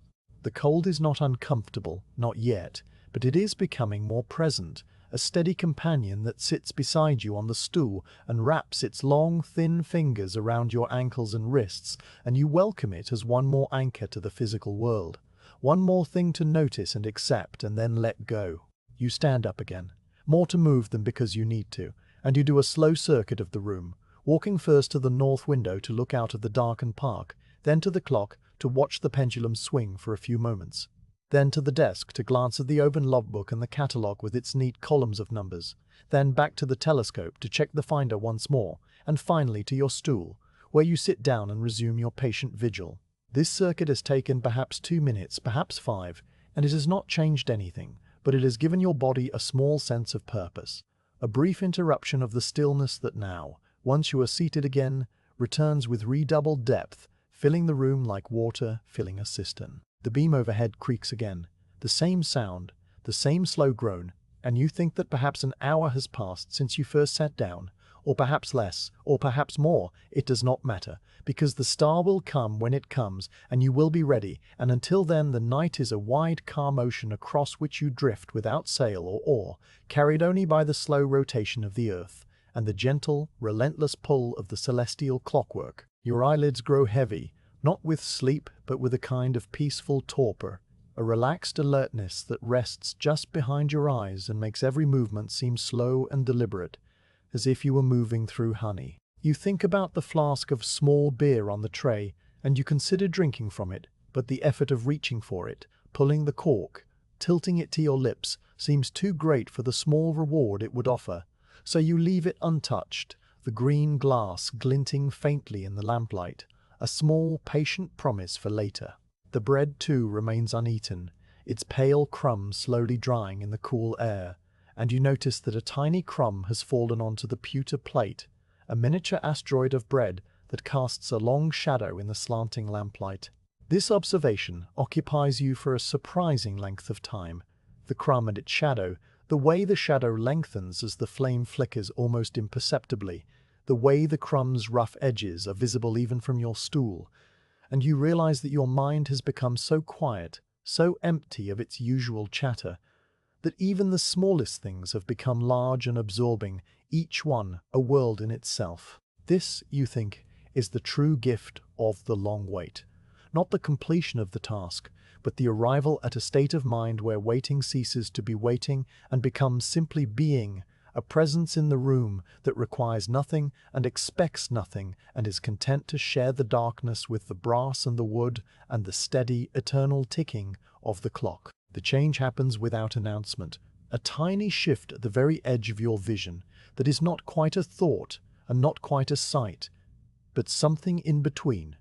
The cold is not uncomfortable, not yet, but it is becoming more present, a steady companion that sits beside you on the stool and wraps its long, thin fingers around your ankles and wrists, and you welcome it as one more anchor to the physical world, one more thing to notice and accept and then let go. You stand up again, more to move than because you need to, and you do a slow circuit of the room, walking first to the north window to look out at the darkened park, then to the clock to watch the pendulum swing for a few moments, then to the desk to glance at the open logbook and the catalogue with its neat columns of numbers, then back to the telescope to check the finder once more, and finally to your stool, where you sit down and resume your patient vigil. This circuit has taken perhaps 2 minutes, perhaps 5, and it has not changed anything, but it has given your body a small sense of purpose, a brief interruption of the stillness that now, once you are seated again, returns with redoubled depth, filling the room like water filling a cistern. The beam overhead creaks again, the same sound, the same slow groan, and you think that perhaps an hour has passed since you first sat down, or perhaps less, or perhaps more. It does not matter, because the star will come when it comes, and you will be ready, and until then the night is a wide calm ocean across which you drift without sail or oar, carried only by the slow rotation of the earth, and the gentle, relentless pull of the celestial clockwork. Your eyelids grow heavy, not with sleep, but with a kind of peaceful torpor, a relaxed alertness that rests just behind your eyes and makes every movement seem slow and deliberate, as if you were moving through honey. You think about the flask of small beer on the tray, and you consider drinking from it, but the effort of reaching for it, pulling the cork, tilting it to your lips, seems too great for the small reward it would offer, so you leave it untouched, the green glass glinting faintly in the lamplight, a small, patient promise for later. The bread, too, remains uneaten, its pale crumbs slowly drying in the cool air, and you notice that a tiny crumb has fallen onto the pewter plate, a miniature asteroid of bread that casts a long shadow in the slanting lamplight. This observation occupies you for a surprising length of time. The crumb and its shadow, the way the shadow lengthens as the flame flickers almost imperceptibly, the way the crumb's rough edges are visible even from your stool, and you realize that your mind has become so quiet, so empty of its usual chatter, that even the smallest things have become large and absorbing, each one a world in itself. This, you think, is the true gift of the long wait. Not the completion of the task, but the arrival at a state of mind where waiting ceases to be waiting and becomes simply being, a presence in the room that requires nothing and expects nothing and is content to share the darkness with the brass and the wood and the steady, eternal ticking of the clock. The change happens without announcement, a tiny shift at the very edge of your vision that is not quite a thought and not quite a sight, but something in between.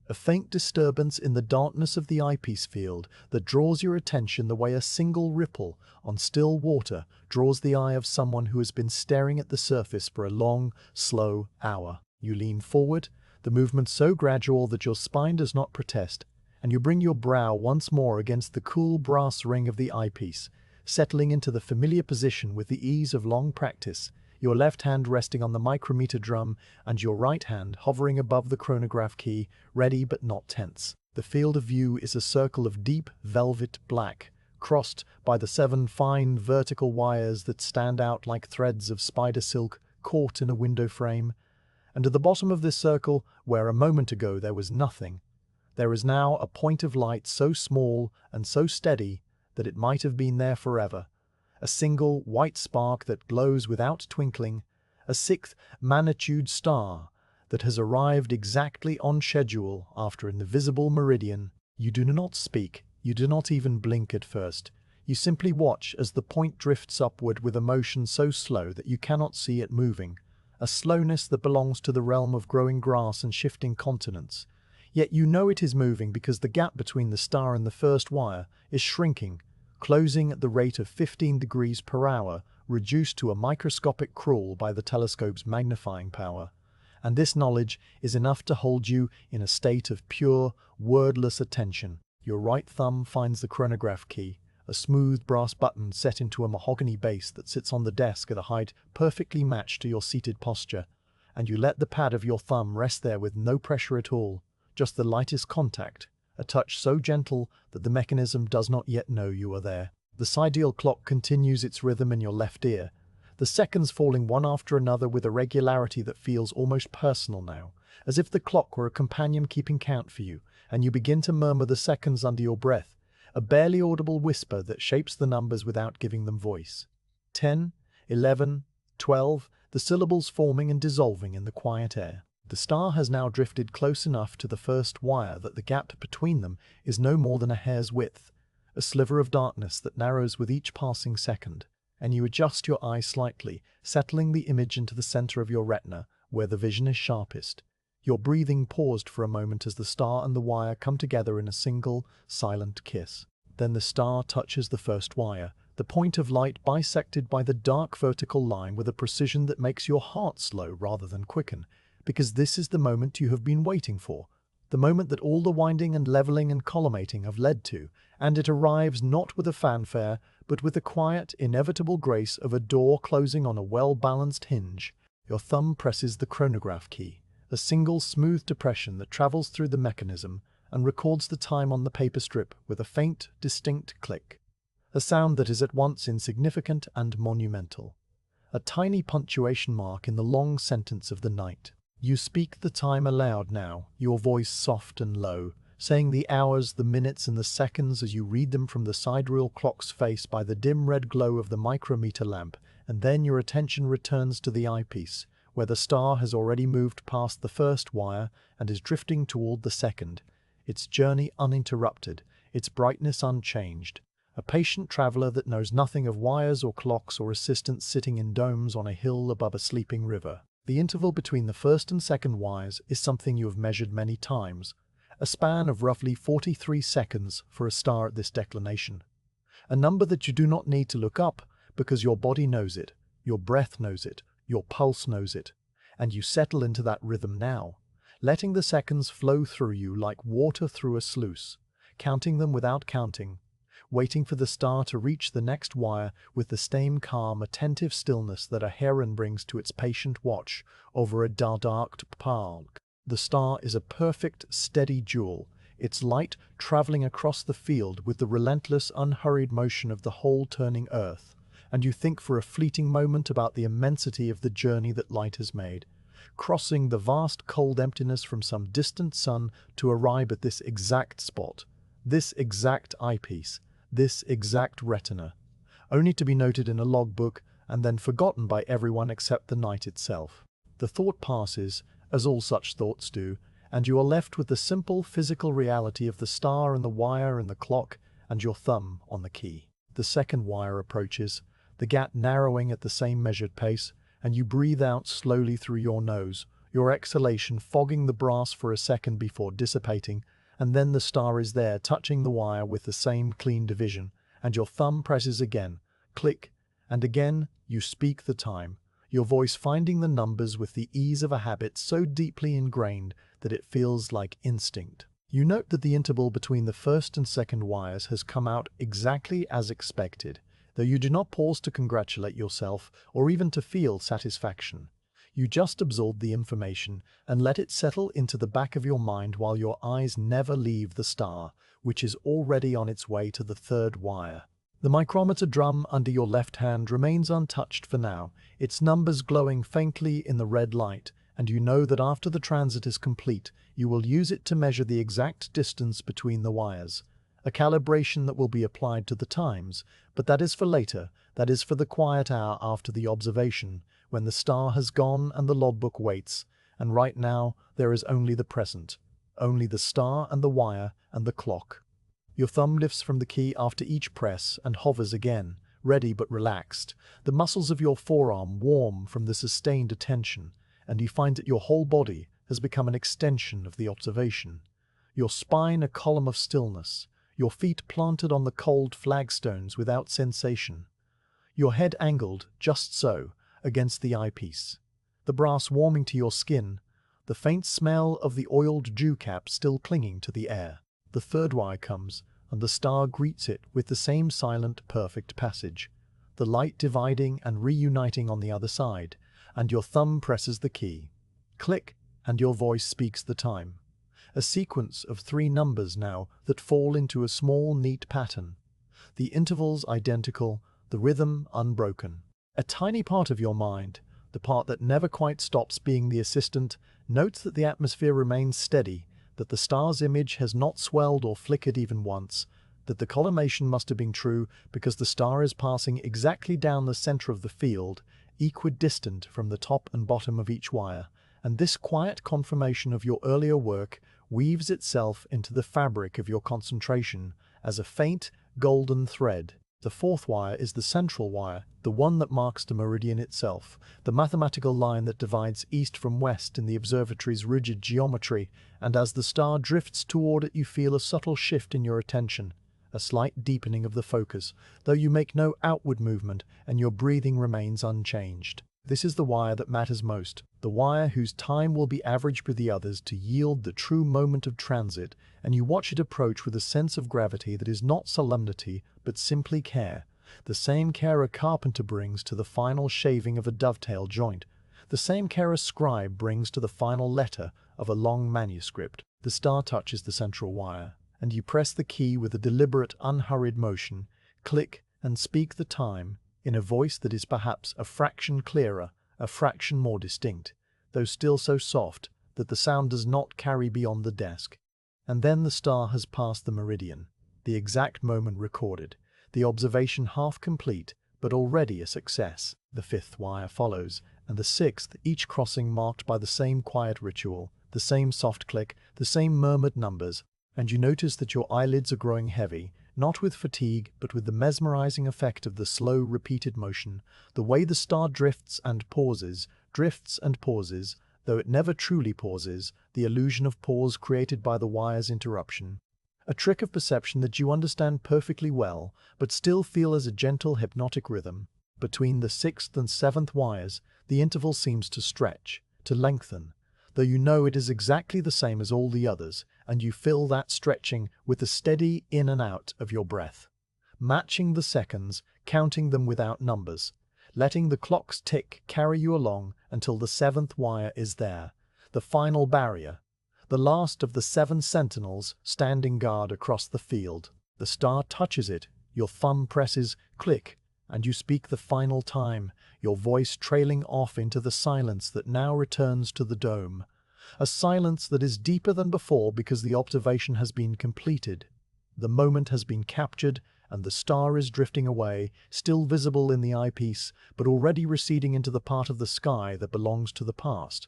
A faint disturbance in the darkness of the eyepiece field that draws your attention the way a single ripple on still water draws the eye of someone who has been staring at the surface for a long, slow hour. You lean forward, the movement so gradual that your spine does not protest, and you bring your brow once more against the cool brass ring of the eyepiece, settling into the familiar position with the ease of long practice, your left hand resting on the micrometer drum and your right hand hovering above the chronograph key, ready but not tense. The field of view is a circle of deep velvet black, crossed by the 7 fine vertical wires that stand out like threads of spider silk caught in a window frame. And at the bottom of this circle, where a moment ago there was nothing, there is now a point of light so small and so steady that it might have been there forever. A single white spark that glows without twinkling, a 6th magnitude star that has arrived exactly on schedule after an invisible meridian. You do not speak, you do not even blink at first. You simply watch as the point drifts upward with a motion so slow that you cannot see it moving, a slowness that belongs to the realm of growing grass and shifting continents. Yet you know it is moving because the gap between the star and the first wire is shrinking, closing at the rate of 15 degrees per hour, reduced to a microscopic crawl by the telescope's magnifying power. And this knowledge is enough to hold you in a state of pure, wordless attention. Your right thumb finds the chronograph key, a smooth brass button set into a mahogany base that sits on the desk at a height perfectly matched to your seated posture, and you let the pad of your thumb rest there with no pressure at all, just the lightest contact, a touch so gentle that the mechanism does not yet know you are there. The sidereal clock continues its rhythm in your left ear, the seconds falling one after another with a regularity that feels almost personal now, as if the clock were a companion keeping count for you, and you begin to murmur the seconds under your breath, a barely audible whisper that shapes the numbers without giving them voice. 10, 11, 12, the syllables forming and dissolving in the quiet air. The star has now drifted close enough to the first wire that the gap between them is no more than a hair's width, a sliver of darkness that narrows with each passing second, and you adjust your eye slightly, settling the image into the center of your retina, where the vision is sharpest. Your breathing paused for a moment as the star and the wire come together in a single, silent kiss. Then the star touches the first wire, the point of light bisected by the dark vertical line with a precision that makes your heart slow rather than quicken, because this is the moment you have been waiting for, the moment that all the winding and leveling and collimating have led to, and it arrives not with a fanfare, but with the quiet, inevitable grace of a door closing on a well-balanced hinge. Your thumb presses the chronograph key, a single smooth depression that travels through the mechanism and records the time on the paper strip with a faint, distinct click. A sound that is at once insignificant and monumental. A tiny punctuation mark in the long sentence of the night. You speak the time aloud now, your voice soft and low, saying the hours, the minutes and the seconds as you read them from the sidereal clock's face by the dim red glow of the micrometer lamp, and then your attention returns to the eyepiece, where the star has already moved past the first wire and is drifting toward the second, its journey uninterrupted, its brightness unchanged. A patient traveler that knows nothing of wires or clocks or assistants sitting in domes on a hill above a sleeping river. The interval between the first and second wires is something you have measured many times, a span of roughly 43 seconds for a star at this declination. A number that you do not need to look up because your body knows it, your breath knows it, your pulse knows it, and you settle into that rhythm now, letting the seconds flow through you like water through a sluice, counting them without counting, waiting for the star to reach the next wire with the same calm, attentive stillness that a heron brings to its patient watch over a dark park. The star is a perfect, steady jewel, its light traveling across the field with the relentless, unhurried motion of the whole turning Earth, and you think for a fleeting moment about the immensity of the journey that light has made, crossing the vast cold emptiness from some distant sun to arrive at this exact spot, this exact eyepiece, this exact retina, only to be noted in a logbook and then forgotten by everyone except the night itself. The thought passes, as all such thoughts do, and you are left with the simple physical reality of the star and the wire and the clock and your thumb on the key. The second wire approaches, the gap narrowing at the same measured pace, and you breathe out slowly through your nose, your exhalation fogging the brass for a second before dissipating, and then the star is there touching the wire with the same clean division, and your thumb presses again, click, and again you speak the time, your voice finding the numbers with the ease of a habit so deeply ingrained that it feels like instinct. You note that the interval between the first and second wires has come out exactly as expected, though you do not pause to congratulate yourself or even to feel satisfaction. You just absorb the information and let it settle into the back of your mind while your eyes never leave the star, which is already on its way to the third wire. The micrometer drum under your left hand remains untouched for now, its numbers glowing faintly in the red light, and you know that after the transit is complete, you will use it to measure the exact distance between the wires. A calibration that will be applied to the times, but that is for later, that is for the quiet hour after the observation, when the star has gone and the logbook waits, and right now there is only the present, only the star and the wire and the clock. Your thumb lifts from the key after each press and hovers again, ready but relaxed, the muscles of your forearm warm from the sustained attention, and you find that your whole body has become an extension of the observation. Your spine a column of stillness, your feet planted on the cold flagstones without sensation, your head angled, just so, against the eyepiece, the brass warming to your skin, the faint smell of the oiled dew cap still clinging to the air. The third wire comes, and the star greets it with the same silent, perfect passage, the light dividing and reuniting on the other side, and your thumb presses the key. Click, and your voice speaks the time. A sequence of 3 numbers now that fall into a small, neat pattern. The intervals identical, the rhythm unbroken. A tiny part of your mind, the part that never quite stops being the assistant, notes that the atmosphere remains steady, that the star's image has not swelled or flickered even once, that the collimation must have been true because the star is passing exactly down the center of the field, equidistant from the top and bottom of each wire, and this quiet confirmation of your earlier work weaves itself into the fabric of your concentration as a faint, golden thread. The fourth wire is the central wire, the one that marks the meridian itself, the mathematical line that divides east from west in the observatory's rigid geometry, and as the star drifts toward it you feel a subtle shift in your attention, a slight deepening of the focus, though you make no outward movement and your breathing remains unchanged. This is the wire that matters most, the wire whose time will be averaged with the others to yield the true moment of transit, and you watch it approach with a sense of gravity that is not solemnity, but simply care, the same care a carpenter brings to the final shaving of a dovetail joint, the same care a scribe brings to the final letter of a long manuscript. The star touches the central wire, and you press the key with a deliberate, unhurried motion, click and speak the time in a voice that is perhaps a fraction clearer, a fraction more distinct, though still so soft that the sound does not carry beyond the desk. And then the star has passed the meridian, the exact moment recorded, the observation half complete, but already a success. The fifth wire follows, and the sixth, each crossing marked by the same quiet ritual, the same soft click, the same murmured numbers, and you notice that your eyelids are growing heavy, not with fatigue, but with the mesmerizing effect of the slow, repeated motion, the way the star drifts and pauses, though it never truly pauses, the illusion of pause created by the wire's interruption. A trick of perception that you understand perfectly well, but still feel as a gentle hypnotic rhythm. Between the sixth and seventh wires, the interval seems to stretch, to lengthen, though you know it is exactly the same as all the others, and you fill that stretching with the steady in and out of your breath, matching the seconds, counting them without numbers, letting the clock's tick carry you along until the seventh wire is there, the final barrier, the last of the 7 sentinels standing guard across the field. The star touches it, your thumb presses click, and you speak the final time, your voice trailing off into the silence that now returns to the dome. A silence that is deeper than before because the observation has been completed. The moment has been captured, and the star is drifting away, still visible in the eyepiece, but already receding into the part of the sky that belongs to the past,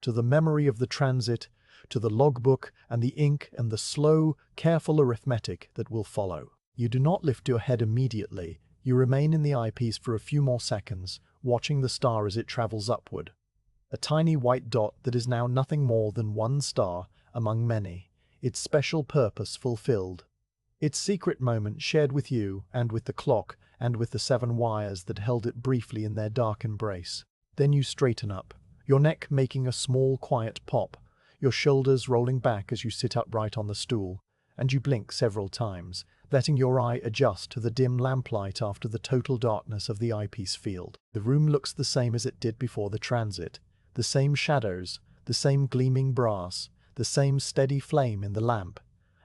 to the memory of the transit, to the logbook and the ink and the slow, careful arithmetic that will follow. You do not lift your head immediately. You remain in the eyepiece for a few more seconds, watching the star as it travels upward. A tiny white dot that is now nothing more than one star among many, its special purpose fulfilled. Its secret moment shared with you and with the clock and with the 7 wires that held it briefly in their dark embrace. Then you straighten up, your neck making a small quiet pop, your shoulders rolling back as you sit upright on the stool, and you blink several times, letting your eye adjust to the dim lamplight after the total darkness of the eyepiece field. The room looks the same as it did before the transit, the same shadows, the same gleaming brass, the same steady flame in the lamp,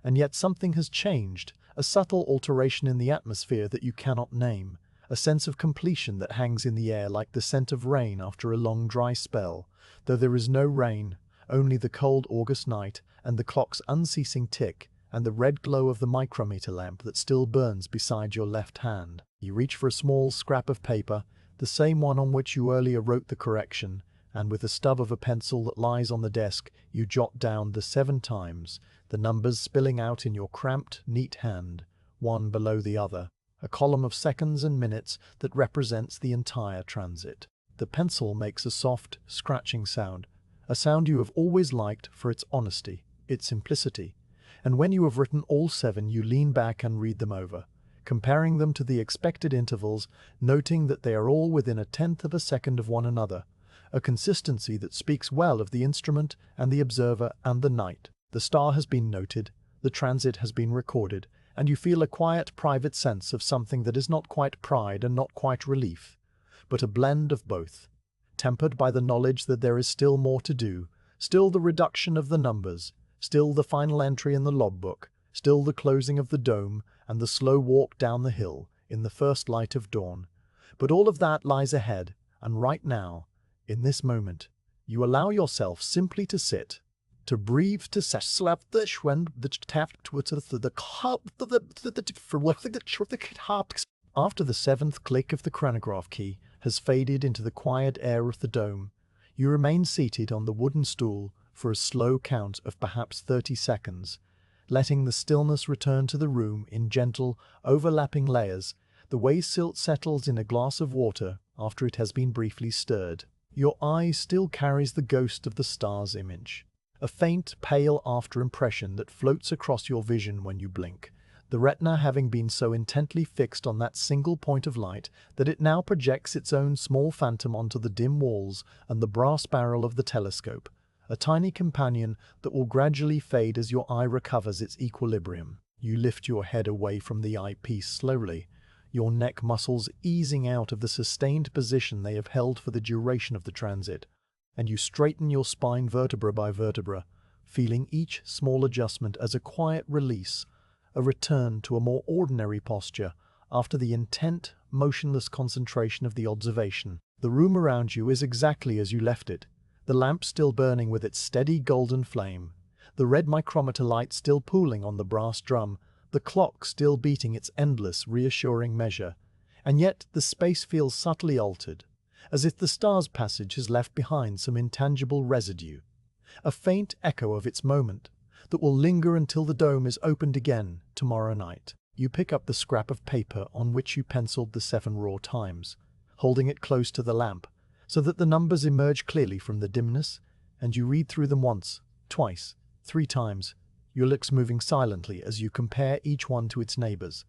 and yet something has changed, a subtle alteration in the atmosphere that you cannot name, a sense of completion that hangs in the air like the scent of rain after a long dry spell, though there is no rain, only the cold August night and the clock's unceasing tick, and the red glow of the micrometer lamp that still burns beside your left hand. You reach for a small scrap of paper, the same one on which you earlier wrote the correction, and with the stub of a pencil that lies on the desk, you jot down the 7 times, the numbers spilling out in your cramped, neat hand, one below the other, a column of seconds and minutes that represents the entire transit. The pencil makes a soft, scratching sound, a sound you have always liked for its honesty, its simplicity, and when you have written all 7, you lean back and read them over, comparing them to the expected intervals, noting that they are all within a tenth of a second of one another, a consistency that speaks well of the instrument and the observer and the night. The star has been noted, the transit has been recorded, and you feel a quiet, private sense of something that is not quite pride and not quite relief, but a blend of both, tempered by the knowledge that there is still more to do, still the reduction of the numbers, still the final entry in the logbook, still the closing of the dome and the slow walk down the hill in the first light of dawn. But all of that lies ahead, and right now, in this moment, you allow yourself simply to sit, to breathe, to slap the schwen, the tap to the cup, After the 7th click of the chronograph key has faded into the quiet air of the dome, you remain seated on the wooden stool for a slow count of perhaps 30 seconds, letting the stillness return to the room in gentle, overlapping layers, the way silt settles in a glass of water after it has been briefly stirred. Your eye still carries the ghost of the star's image, a faint, pale after-impression that floats across your vision when you blink, the retina having been so intently fixed on that single point of light that it now projects its own small phantom onto the dim walls and the brass barrel of the telescope, a tiny companion that will gradually fade as your eye recovers its equilibrium. You lift your head away from the eyepiece slowly, your neck muscles easing out of the sustained position they have held for the duration of the transit, and you straighten your spine vertebra by vertebra, feeling each small adjustment as a quiet release, a return to a more ordinary posture after the intent, motionless concentration of the observation. The room around you is exactly as you left it, the lamp still burning with its steady golden flame, the red micrometer light still pooling on the brass drum, the clock still beating its endless, reassuring measure, and yet the space feels subtly altered, as if the star's passage has left behind some intangible residue, a faint echo of its moment that will linger until the dome is opened again tomorrow night. You pick up the scrap of paper on which you penciled the 7 raw times, holding it close to the lamp so that the numbers emerge clearly from the dimness, and you read through them once, twice, 3 times, your lips moving silently as you compare each one to its neighbors,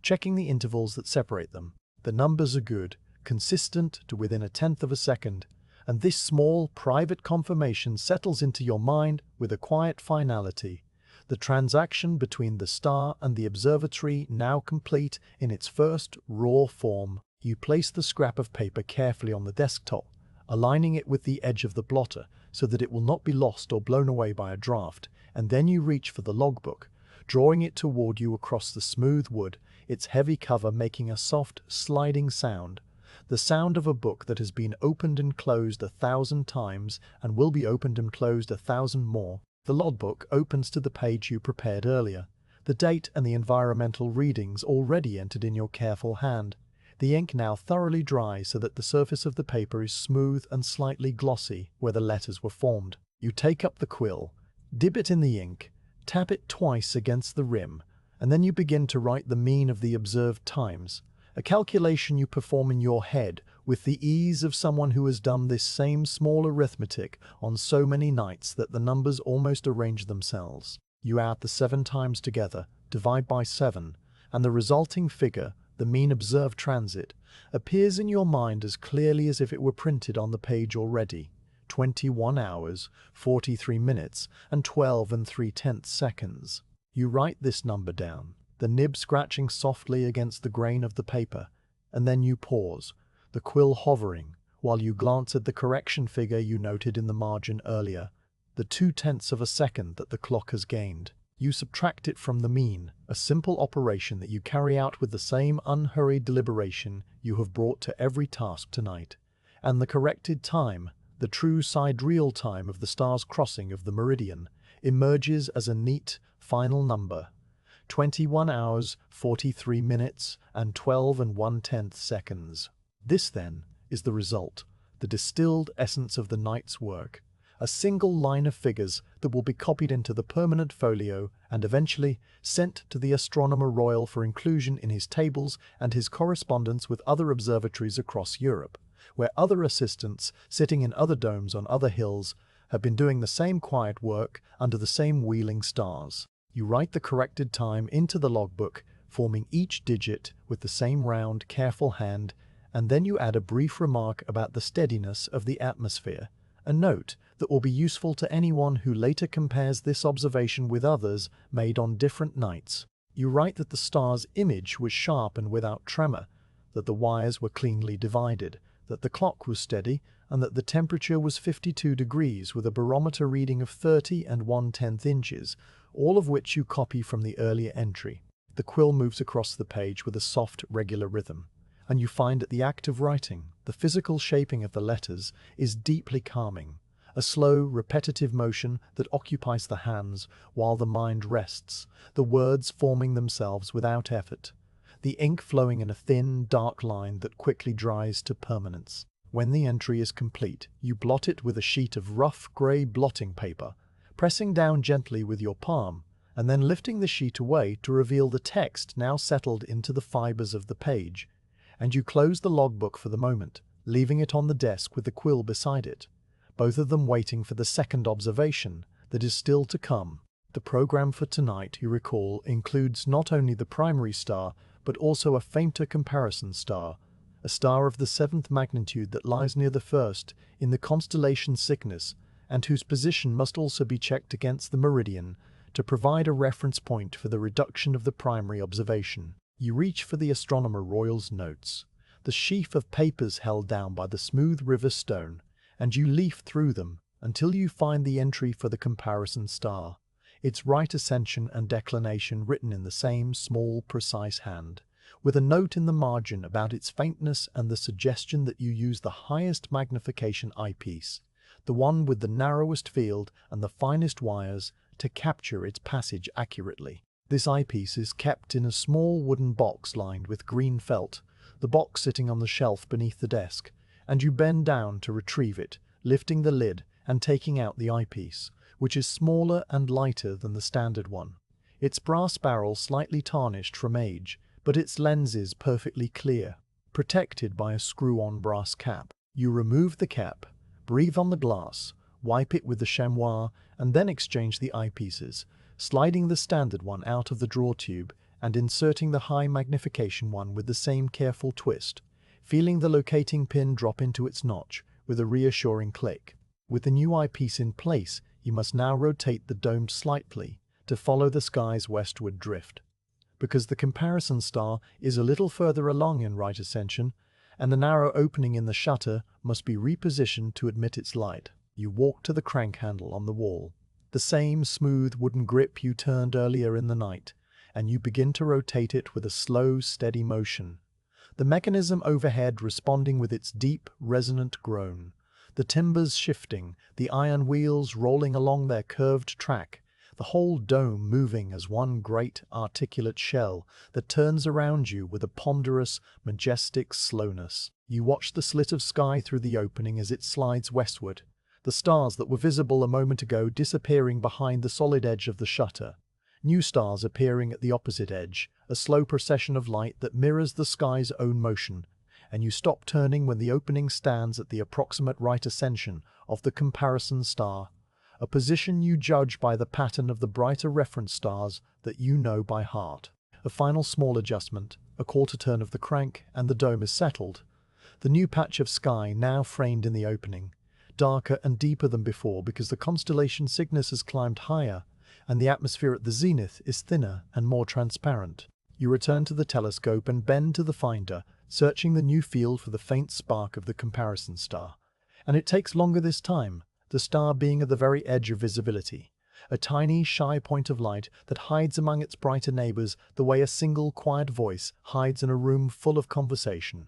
checking the intervals that separate them. The numbers are good, consistent to within 1/10 of a second, and this small, private confirmation settles into your mind with a quiet finality. The transaction between the star and the observatory now complete in its first raw form. You place the scrap of paper carefully on the desktop, aligning it with the edge of the blotter so that it will not be lost or blown away by a draft, and then you reach for the logbook, drawing it toward you across the smooth wood, its heavy cover making a soft, sliding sound, the sound of a book that has been opened and closed 1,000 times and will be opened and closed 1,000 more. The logbook opens to the page you prepared earlier, the date and the environmental readings already entered in your careful hand, the ink now thoroughly dry so that the surface of the paper is smooth and slightly glossy where the letters were formed. You take up the quill, dip it in the ink, tap it twice against the rim, and then you begin to write the mean of the observed times, a calculation you perform in your head with the ease of someone who has done this same small arithmetic on so many nights that the numbers almost arrange themselves. You add the 7 times together, divide by 7, and the resulting figure, the mean observed transit, appears in your mind as clearly as if it were printed on the page already. 21 hours, 43 minutes, and 12 3/10 seconds. You write this number down, the nib scratching softly against the grain of the paper, and then you pause, the quill hovering, while you glance at the correction figure you noted in the margin earlier, the 2/10 of a second that the clock has gained. You subtract it from the mean, a simple operation that you carry out with the same unhurried deliberation you have brought to every task tonight, and the corrected time, the true sidereal time of the star's crossing of the meridian, emerges as a neat, final number, 21 hours, 43 minutes, and 12 1/10 seconds. This, then, is the result, the distilled essence of the night's work, a single line of figures that will be copied into the permanent folio and eventually sent to the Astronomer Royal for inclusion in his tables and his correspondence with other observatories across Europe, where other assistants sitting in other domes on other hills have been doing the same quiet work under the same wheeling stars. You write the corrected time into the logbook, forming each digit with the same round, careful hand, and then you add a brief remark about the steadiness of the atmosphere, a note that will be useful to anyone who later compares this observation with others made on different nights. You write that the star's image was sharp and without tremor, that the wires were cleanly divided, that the clock was steady, and that the temperature was 52 degrees with a barometer reading of 30 1/10 inches, all of which you copy from the earlier entry. The quill moves across the page with a soft, regular rhythm, and you find that the act of writing, the physical shaping of the letters, is deeply calming, a slow, repetitive motion that occupies the hands while the mind rests, the words forming themselves without effort, the ink flowing in a thin, dark line that quickly dries to permanence. When the entry is complete, you blot it with a sheet of rough grey blotting paper, pressing down gently with your palm, and then lifting the sheet away to reveal the text now settled into the fibers of the page, and you close the logbook for the moment, leaving it on the desk with the quill beside it, both of them waiting for the second observation that is still to come. The program for tonight, you recall, includes not only the primary star, but also a fainter comparison star, a star of the 7th magnitude that lies near the first in the constellation Cygnus, and whose position must also be checked against the meridian to provide a reference point for the reduction of the primary observation. You reach for the astronomer Royal's notes, the sheaf of papers held down by the smooth river stone, and you leaf through them until you find the entry for the comparison star, its right ascension and declination written in the same small, precise hand, with a note in the margin about its faintness and the suggestion that you use the highest magnification eyepiece, the one with the narrowest field and the finest wires, to capture its passage accurately. This eyepiece is kept in a small wooden box lined with green felt, the box sitting on the shelf beneath the desk, and you bend down to retrieve it, lifting the lid and taking out the eyepiece, which is smaller and lighter than the standard one. Its brass barrel slightly tarnished from age, but its lenses perfectly clear, protected by a screw-on brass cap. You remove the cap, breathe on the glass, wipe it with the chamois, and then exchange the eyepieces, sliding the standard one out of the drawer tube and inserting the high magnification one with the same careful twist, feeling the locating pin drop into its notch with a reassuring click. With the new eyepiece in place, you must now rotate the dome slightly to follow the sky's westward drift. Because the comparison star is a little further along in right ascension, and the narrow opening in the shutter must be repositioned to admit its light. You walk to the crank handle on the wall, the same smooth wooden grip you turned earlier in the night, and you begin to rotate it with a slow, steady motion, the mechanism overhead responding with its deep, resonant groan, the timbers shifting, the iron wheels rolling along their curved track, the whole dome moving as one great, articulate shell that turns around you with a ponderous, majestic slowness. You watch the slit of sky through the opening as it slides westward, the stars that were visible a moment ago disappearing behind the solid edge of the shutter, new stars appearing at the opposite edge, a slow procession of light that mirrors the sky's own motion, and you stop turning when the opening stands at the approximate right ascension of the comparison star, a position you judge by the pattern of the brighter reference stars that you know by heart. A final small adjustment, a quarter turn of the crank, and the dome is settled. The new patch of sky now framed in the opening, darker and deeper than before because the constellation Cygnus has climbed higher, and the atmosphere at the zenith is thinner and more transparent. You return to the telescope and bend to the finder, searching the new field for the faint spark of the comparison star. And it takes longer this time, the star being at the very edge of visibility, a tiny, shy point of light that hides among its brighter neighbors the way a single, quiet voice hides in a room full of conversation.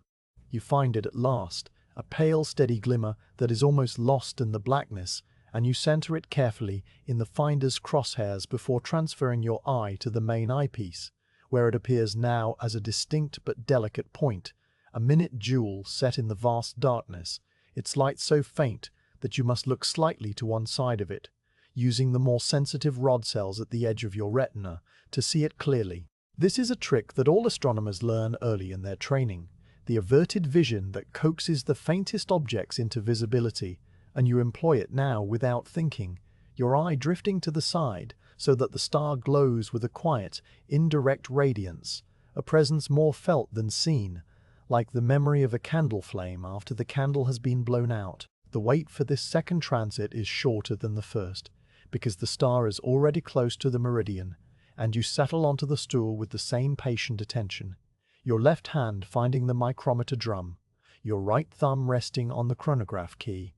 You find it at last, a pale, steady glimmer that is almost lost in the blackness, and you center it carefully in the finder's crosshairs before transferring your eye to the main eyepiece, where it appears now as a distinct but delicate point, a minute jewel set in the vast darkness, its light so faint that you must look slightly to one side of it, using the more sensitive rod cells at the edge of your retina to see it clearly. This is a trick that all astronomers learn early in their training, the averted vision that coaxes the faintest objects into visibility, and you employ it now without thinking, your eye drifting to the side so that the star glows with a quiet, indirect radiance, a presence more felt than seen, like the memory of a candle flame after the candle has been blown out. The wait for this second transit is shorter than the first, because the star is already close to the meridian, and you settle onto the stool with the same patient attention, your left hand finding the micrometer drum, your right thumb resting on the chronograph key,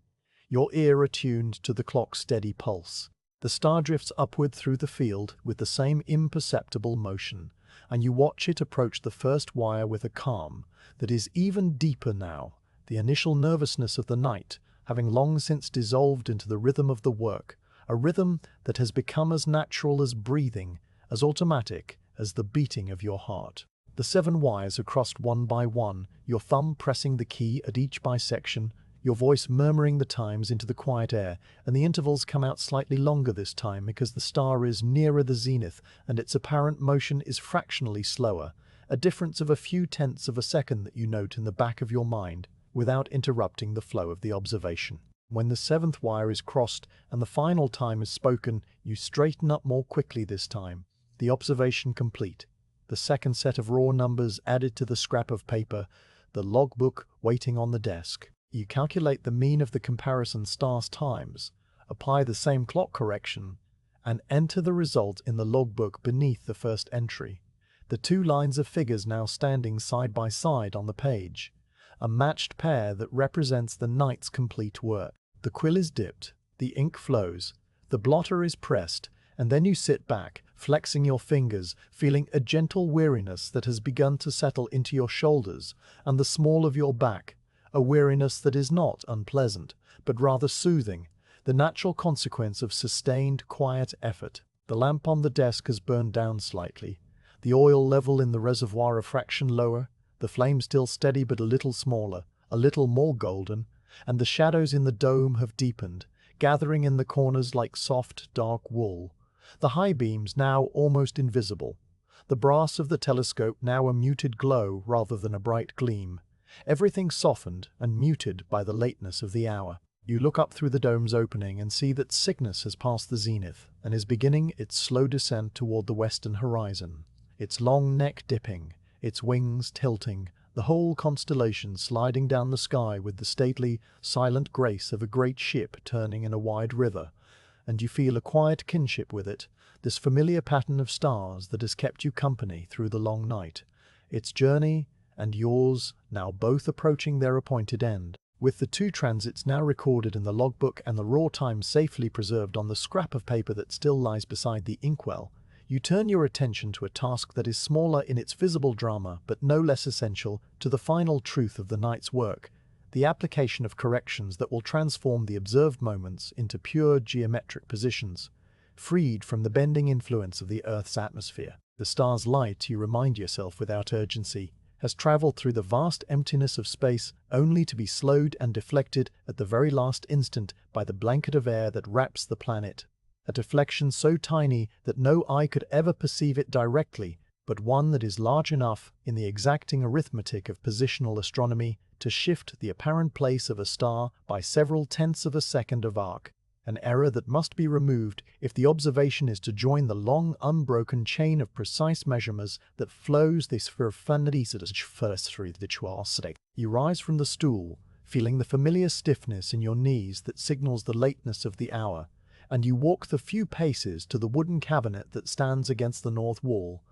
your ear attuned to the clock's steady pulse. The star drifts upward through the field with the same imperceptible motion, and you watch it approach the first wire with a calm that is even deeper now, the initial nervousness of the night having long since dissolved into the rhythm of the work, a rhythm that has become as natural as breathing, as automatic as the beating of your heart. The 7 wires are crossed one by one, your thumb pressing the key at each bisection, your voice murmuring the times into the quiet air, and the intervals come out slightly longer this time because the star is nearer the zenith and its apparent motion is fractionally slower, a difference of a few tenths of a second that you note in the back of your mind without interrupting the flow of the observation. When the 7th wire is crossed and the final time is spoken, you straighten up more quickly this time, the observation complete, the second set of raw numbers added to the scrap of paper, the logbook waiting on the desk. You calculate the mean of the comparison star's times, apply the same clock correction, and enter the result in the logbook beneath the first entry. the two lines of figures now standing side by side on the page, a matched pair that represents the night's complete work. The quill is dipped, the ink flows, the blotter is pressed, and then you sit back, flexing your fingers, feeling a gentle weariness that has begun to settle into your shoulders and the small of your back, a weariness that is not unpleasant, but rather soothing, the natural consequence of sustained, quiet effort. The lamp on the desk has burned down slightly, the oil level in the reservoir a fraction lower, the flame still steady but a little smaller, a little more golden, and the shadows in the dome have deepened, gathering in the corners like soft, dark wool. The high beams now almost invisible, the brass of the telescope now a muted glow rather than a bright gleam, everything softened and muted by the lateness of the hour. You look up through the dome's opening and see that Cygnus has passed the zenith and is beginning its slow descent toward the western horizon, its long neck dipping, its wings tilting, the whole constellation sliding down the sky with the stately, silent grace of a great ship turning in a wide river, and you feel a quiet kinship with it, this familiar pattern of stars that has kept you company through the long night, its journey and yours now both approaching their appointed end. With the two transits now recorded in the logbook and the raw time safely preserved on the scrap of paper that still lies beside the inkwell, you turn your attention to a task that is smaller in its visible drama but no less essential to the final truth of the night's work, the application of corrections that will transform the observed moments into pure geometric positions, freed from the bending influence of the Earth's atmosphere. The star's light, you remind yourself without urgency, has traveled through the vast emptiness of space only to be slowed and deflected at the very last instant by the blanket of air that wraps the planet. A deflection so tiny that no eye could ever perceive it directly, but one that is large enough in the exacting arithmetic of positional astronomy to shift the apparent place of a star by several tenths of a second of arc, an error that must be removed if the observation is to join the long, unbroken chain of precise measurements that flows this first. You rise from the stool, feeling the familiar stiffness in your knees that signals the lateness of the hour, and you walk the few paces to the wooden cabinet that stands against the north wall,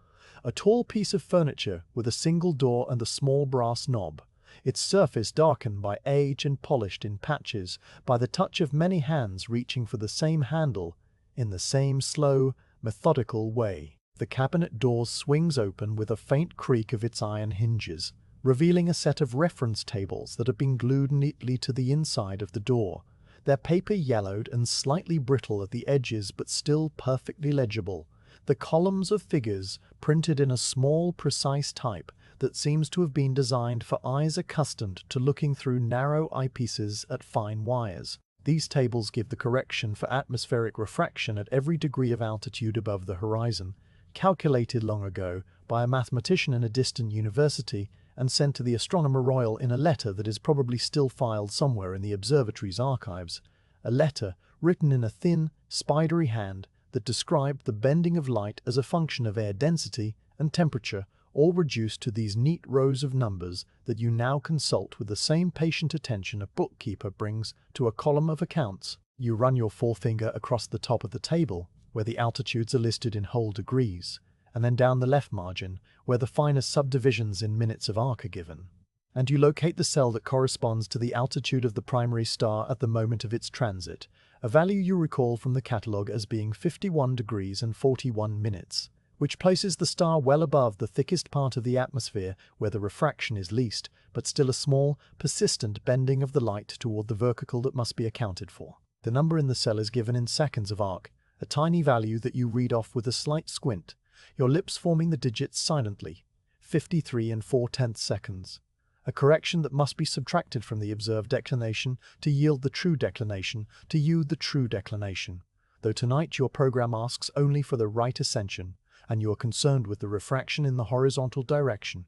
a tall piece of furniture with a single door and a small brass knob, its surface darkened by age and polished in patches by the touch of many hands reaching for the same handle in the same slow, methodical way. The cabinet door swings open with a faint creak of its iron hinges, revealing a set of reference tables that have been glued neatly to the inside of the door, their paper yellowed and slightly brittle at the edges but still perfectly legible, the columns of figures printed in a small, precise type that seems to have been designed for eyes accustomed to looking through narrow eyepieces at fine wires. These tables give the correction for atmospheric refraction at every degree of altitude above the horizon, calculated long ago by a mathematician in a distant university and sent to the Astronomer Royal in a letter that is probably still filed somewhere in the observatory's archives, a letter written in a thin, spidery hand that described the bending of light as a function of air density and temperature, all reduced to these neat rows of numbers that you now consult with the same patient attention a bookkeeper brings to a column of accounts. You run your forefinger across the top of the table, where the altitudes are listed in whole degrees, and then down the left margin, where the finest subdivisions in minutes of arc are given. And you locate the cell that corresponds to the altitude of the primary star at the moment of its transit, a value you recall from the catalogue as being 51 degrees and 41 minutes, which places the star well above the thickest part of the atmosphere where the refraction is least, but still a small, persistent bending of the light toward the vertical that must be accounted for. The number in the cell is given in seconds of arc, a tiny value that you read off with a slight squint, your lips forming the digits silently, 53 and 4/10 seconds. A correction that must be subtracted from the observed declination to yield the true declination, to yield the true declination. Though tonight your program asks only for the right ascension, and you are concerned with the refraction in the horizontal direction,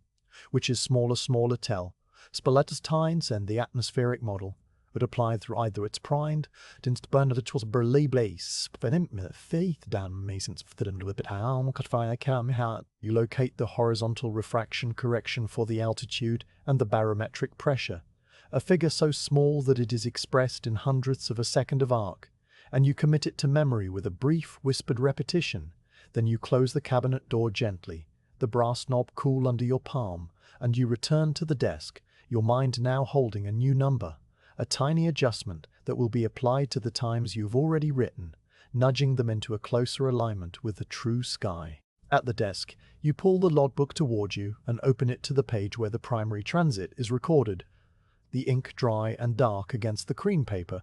which is smaller tell, Spoletus Tines and the atmospheric model, but applied through either its primed, dinst burned it was burly blaze, faith down masons you locate the horizontal refraction correction for the altitude and the barometric pressure, a figure so small that it is expressed in hundredths of a second of arc, and you commit it to memory with a brief, whispered repetition. Then you close the cabinet door gently, the brass knob cool under your palm, and you return to the desk, your mind now holding a new number, a tiny adjustment that will be applied to the times you've already written, nudging them into a closer alignment with the true sky. At the desk, you pull the logbook toward you and open it to the page where the primary transit is recorded. The ink dry and dark against the cream paper,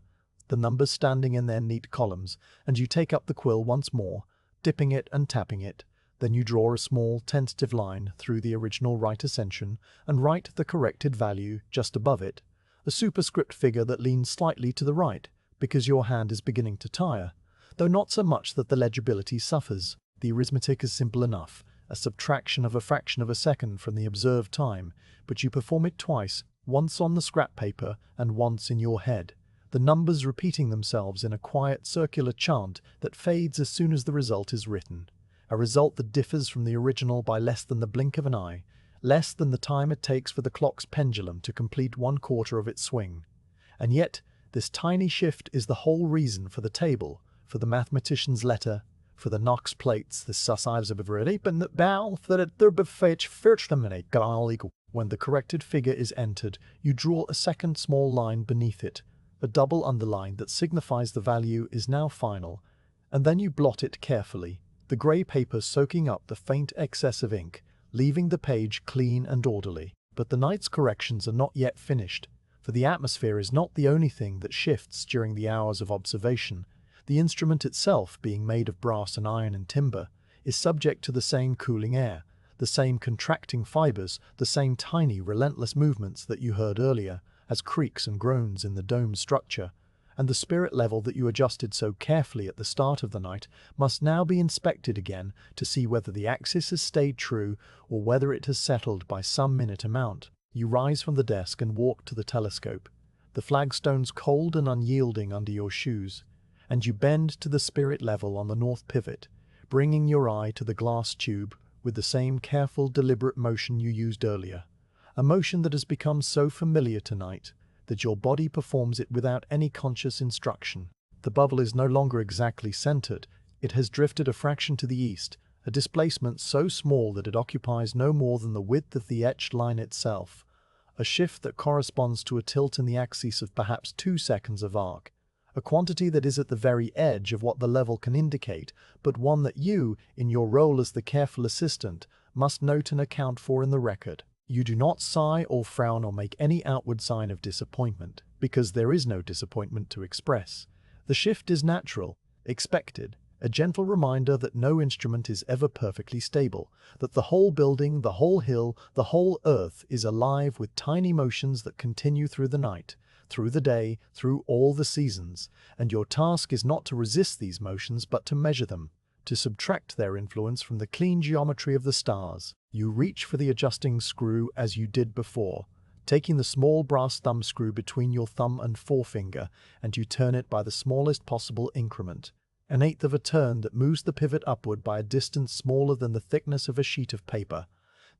the numbers standing in their neat columns, and you take up the quill once more, dipping it and tapping it. Then you draw a small, tentative line through the original right ascension and write the corrected value just above it, a superscript figure that leans slightly to the right, because your hand is beginning to tire, though not so much that the legibility suffers. The arithmetic is simple enough, a subtraction of a fraction of a second from the observed time, but you perform it twice, once on the scrap paper and once in your head, the numbers repeating themselves in a quiet circular chant that fades as soon as the result is written. A result that differs from the original by less than the blink of an eye, less than the time it takes for the clock's pendulum to complete 1/4 of its swing. And yet, this tiny shift is the whole reason for the table, for the mathematician's letter, for the Knox plates, the sussives of every and the bow that there befetch first them in a equal. When the corrected figure is entered, you draw a second small line beneath it, a double underline that signifies the value is now final, and then you blot it carefully, the grey paper soaking up the faint excess of ink, leaving the page clean and orderly. But the night's corrections are not yet finished, for the atmosphere is not the only thing that shifts during the hours of observation. The instrument itself, being made of brass and iron and timber, is subject to the same cooling air, the same contracting fibers, the same tiny, relentless movements that you heard earlier, as creaks and groans in the dome structure, and the spirit level that you adjusted so carefully at the start of the night must now be inspected again to see whether the axis has stayed true or whether it has settled by some minute amount. You rise from the desk and walk to the telescope, the flagstones cold and unyielding under your shoes, and you bend to the spirit level on the north pivot, bringing your eye to the glass tube with the same careful, deliberate motion you used earlier, a motion that has become so familiar tonight that your body performs it without any conscious instruction. The bubble is no longer exactly centered, it has drifted a fraction to the east, a displacement so small that it occupies no more than the width of the etched line itself, a shift that corresponds to a tilt in the axis of perhaps 2 seconds of arc, a quantity that is at the very edge of what the level can indicate, but one that you, in your role as the careful assistant, must note and account for in the record. You do not sigh or frown or make any outward sign of disappointment, because there is no disappointment to express. The shift is natural, expected, a gentle reminder that no instrument is ever perfectly stable, that the whole building, the whole hill, the whole earth is alive with tiny motions that continue through the night, through the day, through all the seasons, and your task is not to resist these motions but to measure them, to subtract their influence from the clean geometry of the stars. You reach for the adjusting screw as you did before, taking the small brass thumb screw between your thumb and forefinger, and you turn it by the smallest possible increment, an eighth of a turn that moves the pivot upward by a distance smaller than the thickness of a sheet of paper.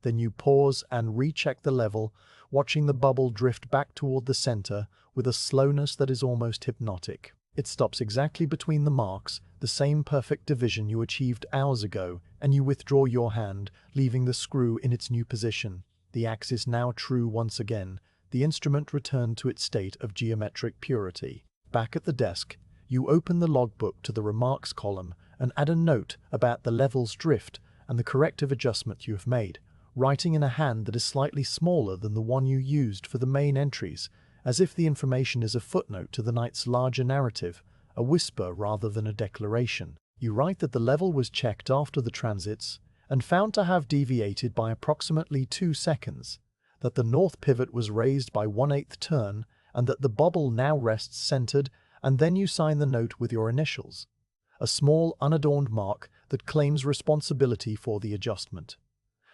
Then you pause and recheck the level, watching the bubble drift back toward the center with a slowness that is almost hypnotic. It stops exactly between the marks, the same perfect division you achieved hours ago, and you withdraw your hand, leaving the screw in its new position. The axis now true once again, the instrument returned to its state of geometric purity. Back at the desk, you open the logbook to the remarks column and add a note about the level's drift and the corrective adjustment you have made, writing in a hand that is slightly smaller than the one you used for the main entries, as if the information is a footnote to the night's larger narrative, a whisper rather than a declaration. You write that the level was checked after the transits and found to have deviated by approximately 2 seconds, that the north pivot was raised by 1/8 turn, and that the bubble now rests centered, and then you sign the note with your initials, a small unadorned mark that claims responsibility for the adjustment.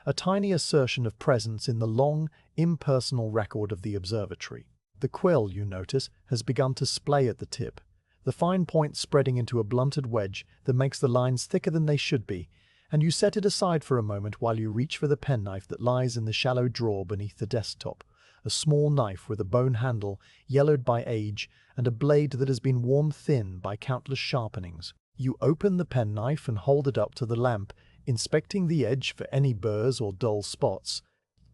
A tiny assertion of presence in the long, impersonal record of the observatory. The quill, you notice, has begun to splay at the tip, the fine point spreading into a blunted wedge that makes the lines thicker than they should be, and you set it aside for a moment while you reach for the penknife that lies in the shallow drawer beneath the desktop, a small knife with a bone handle, yellowed by age, and a blade that has been worn thin by countless sharpenings. You open the penknife and hold it up to the lamp, inspecting the edge for any burrs or dull spots.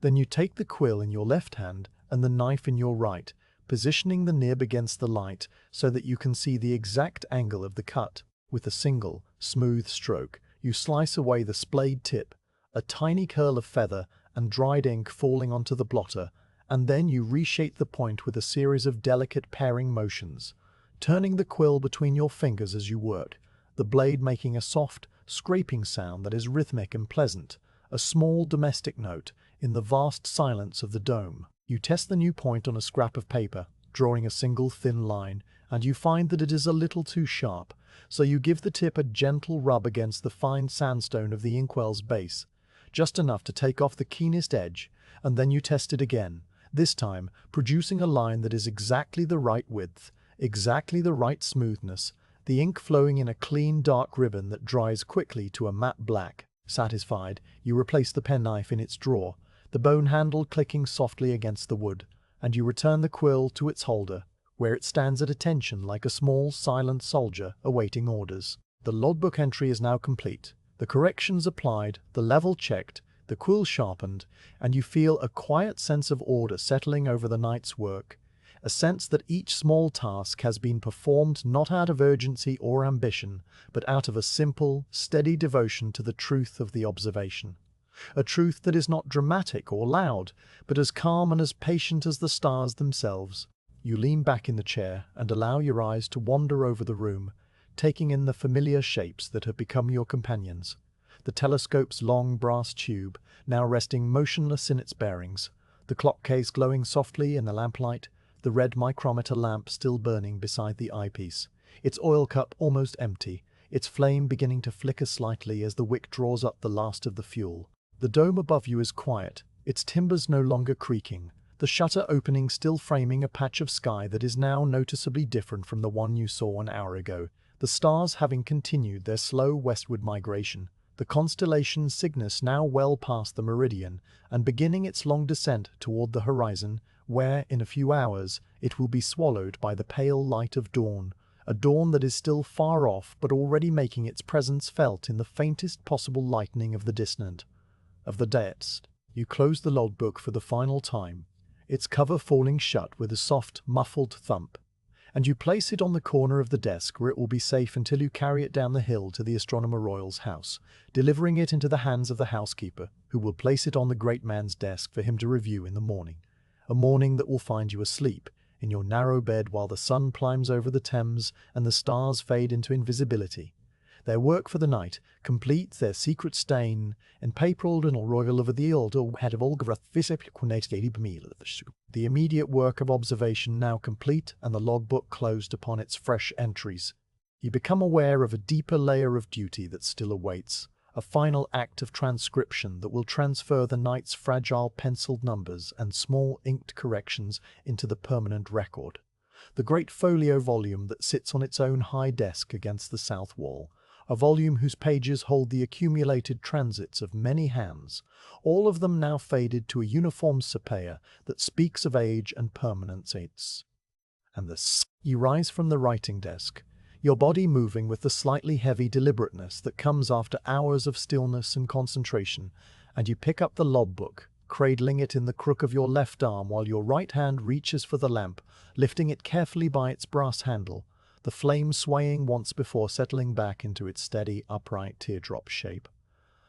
Then you take the quill in your left hand and the knife in your right, positioning the nib against the light so that you can see the exact angle of the cut. With a single, smooth stroke, you slice away the splayed tip, a tiny curl of feather and dried ink falling onto the blotter, and then you reshape the point with a series of delicate paring motions, turning the quill between your fingers as you work, the blade making a soft, scraping sound that is rhythmic and pleasant, a small domestic note in the vast silence of the dome. You test the new point on a scrap of paper, drawing a single thin line, and you find that it is a little too sharp, so you give the tip a gentle rub against the fine sandstone of the inkwell's base, just enough to take off the keenest edge, and then you test it again, this time producing a line that is exactly the right width, exactly the right smoothness, the ink flowing in a clean dark ribbon that dries quickly to a matte black. Satisfied, you replace the penknife in its drawer, the bone handle clicking softly against the wood, and you return the quill to its holder, where it stands at attention like a small, silent soldier awaiting orders. The logbook entry is now complete, the corrections applied, the level checked, the quill sharpened, and you feel a quiet sense of order settling over the night's work, a sense that each small task has been performed not out of urgency or ambition, but out of a simple, steady devotion to the truth of the observation. A truth that is not dramatic or loud, but as calm and as patient as the stars themselves. You lean back in the chair and allow your eyes to wander over the room, taking in the familiar shapes that have become your companions. The telescope's long brass tube, now resting motionless in its bearings, the clock case glowing softly in the lamplight, the red micrometer lamp still burning beside the eyepiece, its oil cup almost empty, its flame beginning to flicker slightly as the wick draws up the last of the fuel. The dome above you is quiet, its timbers no longer creaking, the shutter opening still framing a patch of sky that is now noticeably different from the one you saw an hour ago, the stars having continued their slow westward migration, the constellation Cygnus now well past the Meridian and beginning its long descent toward the horizon, where, in a few hours, it will be swallowed by the pale light of dawn, a dawn that is still far off but already making its presence felt in the faintest possible lightening of the distant. Of the depths, you close the logbook for the final time, its cover falling shut with a soft, muffled thump, and you place it on the corner of the desk where it will be safe until you carry it down the hill to the Astronomer Royal's house, delivering it into the hands of the housekeeper, who will place it on the great man's desk for him to review in the morning. A morning that will find you asleep in your narrow bed while the sun climbs over the Thames and the stars fade into invisibility. Their work for the night, complete their secret stain, and papered in Royal over the old head of the immediate work of observation now complete and the logbook closed upon its fresh entries. You become aware of a deeper layer of duty that still awaits, a final act of transcription that will transfer the night's fragile penciled numbers and small inked corrections into the permanent record. The great folio volume that sits on its own high desk against the south wall, a volume whose pages hold the accumulated transits of many hands, all of them now faded to a uniform sepia that speaks of age and permanence. And you rise from the writing desk, your body moving with the slightly heavy deliberateness that comes after hours of stillness and concentration, and you pick up the logbook, cradling it in the crook of your left arm while your right hand reaches for the lamp, lifting it carefully by its brass handle, the flame swaying once before settling back into its steady, upright teardrop shape.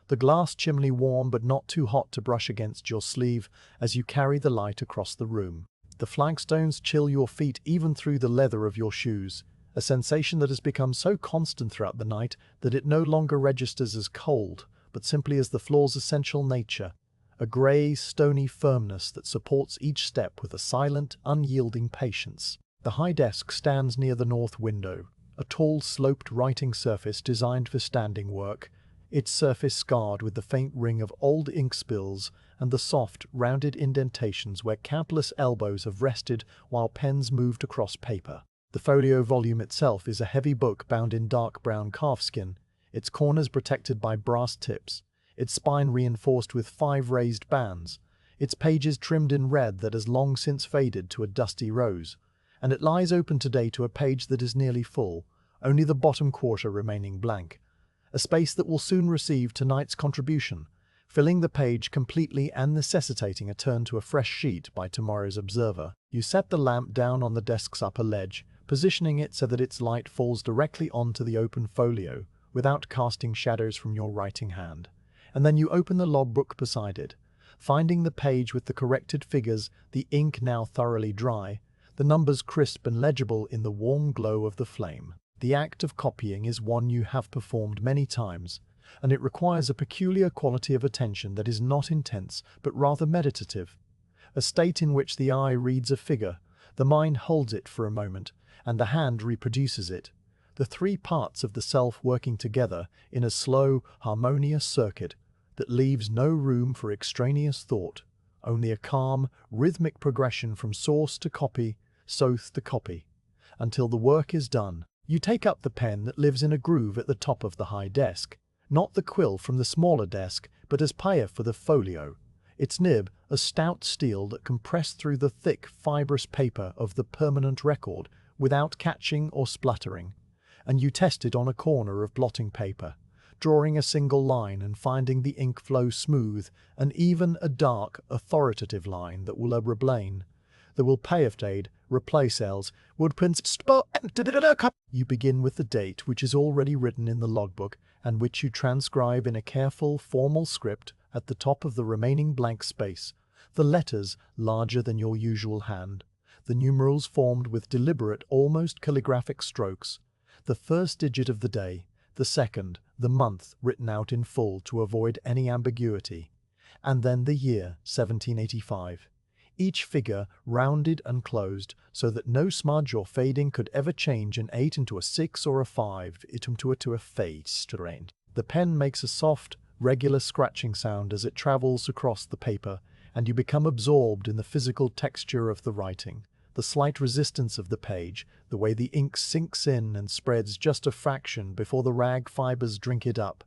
The glass chimney warm but not too hot to brush against your sleeve as you carry the light across the room. The flagstones chill your feet even through the leather of your shoes, a sensation that has become so constant throughout the night that it no longer registers as cold, but simply as the floor's essential nature, a grey, stony firmness that supports each step with a silent, unyielding patience. The high desk stands near the north window, a tall, sloped writing surface designed for standing work, its surface scarred with the faint ring of old ink spills and the soft, rounded indentations where countless elbows have rested while pens moved across paper. The folio volume itself is a heavy book bound in dark brown calfskin, its corners protected by brass tips, its spine reinforced with 5 raised bands, its pages trimmed in red that has long since faded to a dusty rose, and it lies open today to a page that is nearly full, only the bottom quarter remaining blank. a space that will soon receive tonight's contribution, filling the page completely and necessitating a turn to a fresh sheet by tomorrow's observer. You set the lamp down on the desk's upper ledge, positioning it so that its light falls directly onto the open folio without casting shadows from your writing hand. And then you open the logbook beside it, finding the page with the corrected figures, the ink now thoroughly dry, the numbers crisp and legible in the warm glow of the flame. The act of copying is one you have performed many times, and it requires a peculiar quality of attention that is not intense but rather meditative, a state in which the eye reads a figure, the mind holds it for a moment, and the hand reproduces it, the three parts of the self working together in a slow, harmonious circuit that leaves no room for extraneous thought, only a calm, rhythmic progression from source to copy, source to copy, until the work is done. You take up the pen that lives in a groove at the top of the high desk, not the quill from the smaller desk, but as pair for the folio, its nib a stout steel that can press through the thick, fibrous paper of the permanent record without catching or spluttering, and you test it on a corner of blotting paper, drawing a single line and finding the ink flow smooth, and even a dark, authoritative line that will replace cells, would You begin with the date which is already written in the logbook and which you transcribe in a careful, formal script at the top of the remaining blank space, the letters larger than your usual hand, the numerals formed with deliberate, almost calligraphic strokes, the first digit of the day, the second, the month written out in full to avoid any ambiguity, and then the year, 1785. Each figure rounded and closed so that no smudge or fading could ever change an 8 into a 6 or a 5 into a face strain. The pen makes a soft, regular scratching sound as it travels across the paper, and you become absorbed in the physical texture of the writing, the slight resistance of the page, the way the ink sinks in and spreads just a fraction before the rag fibers drink it up,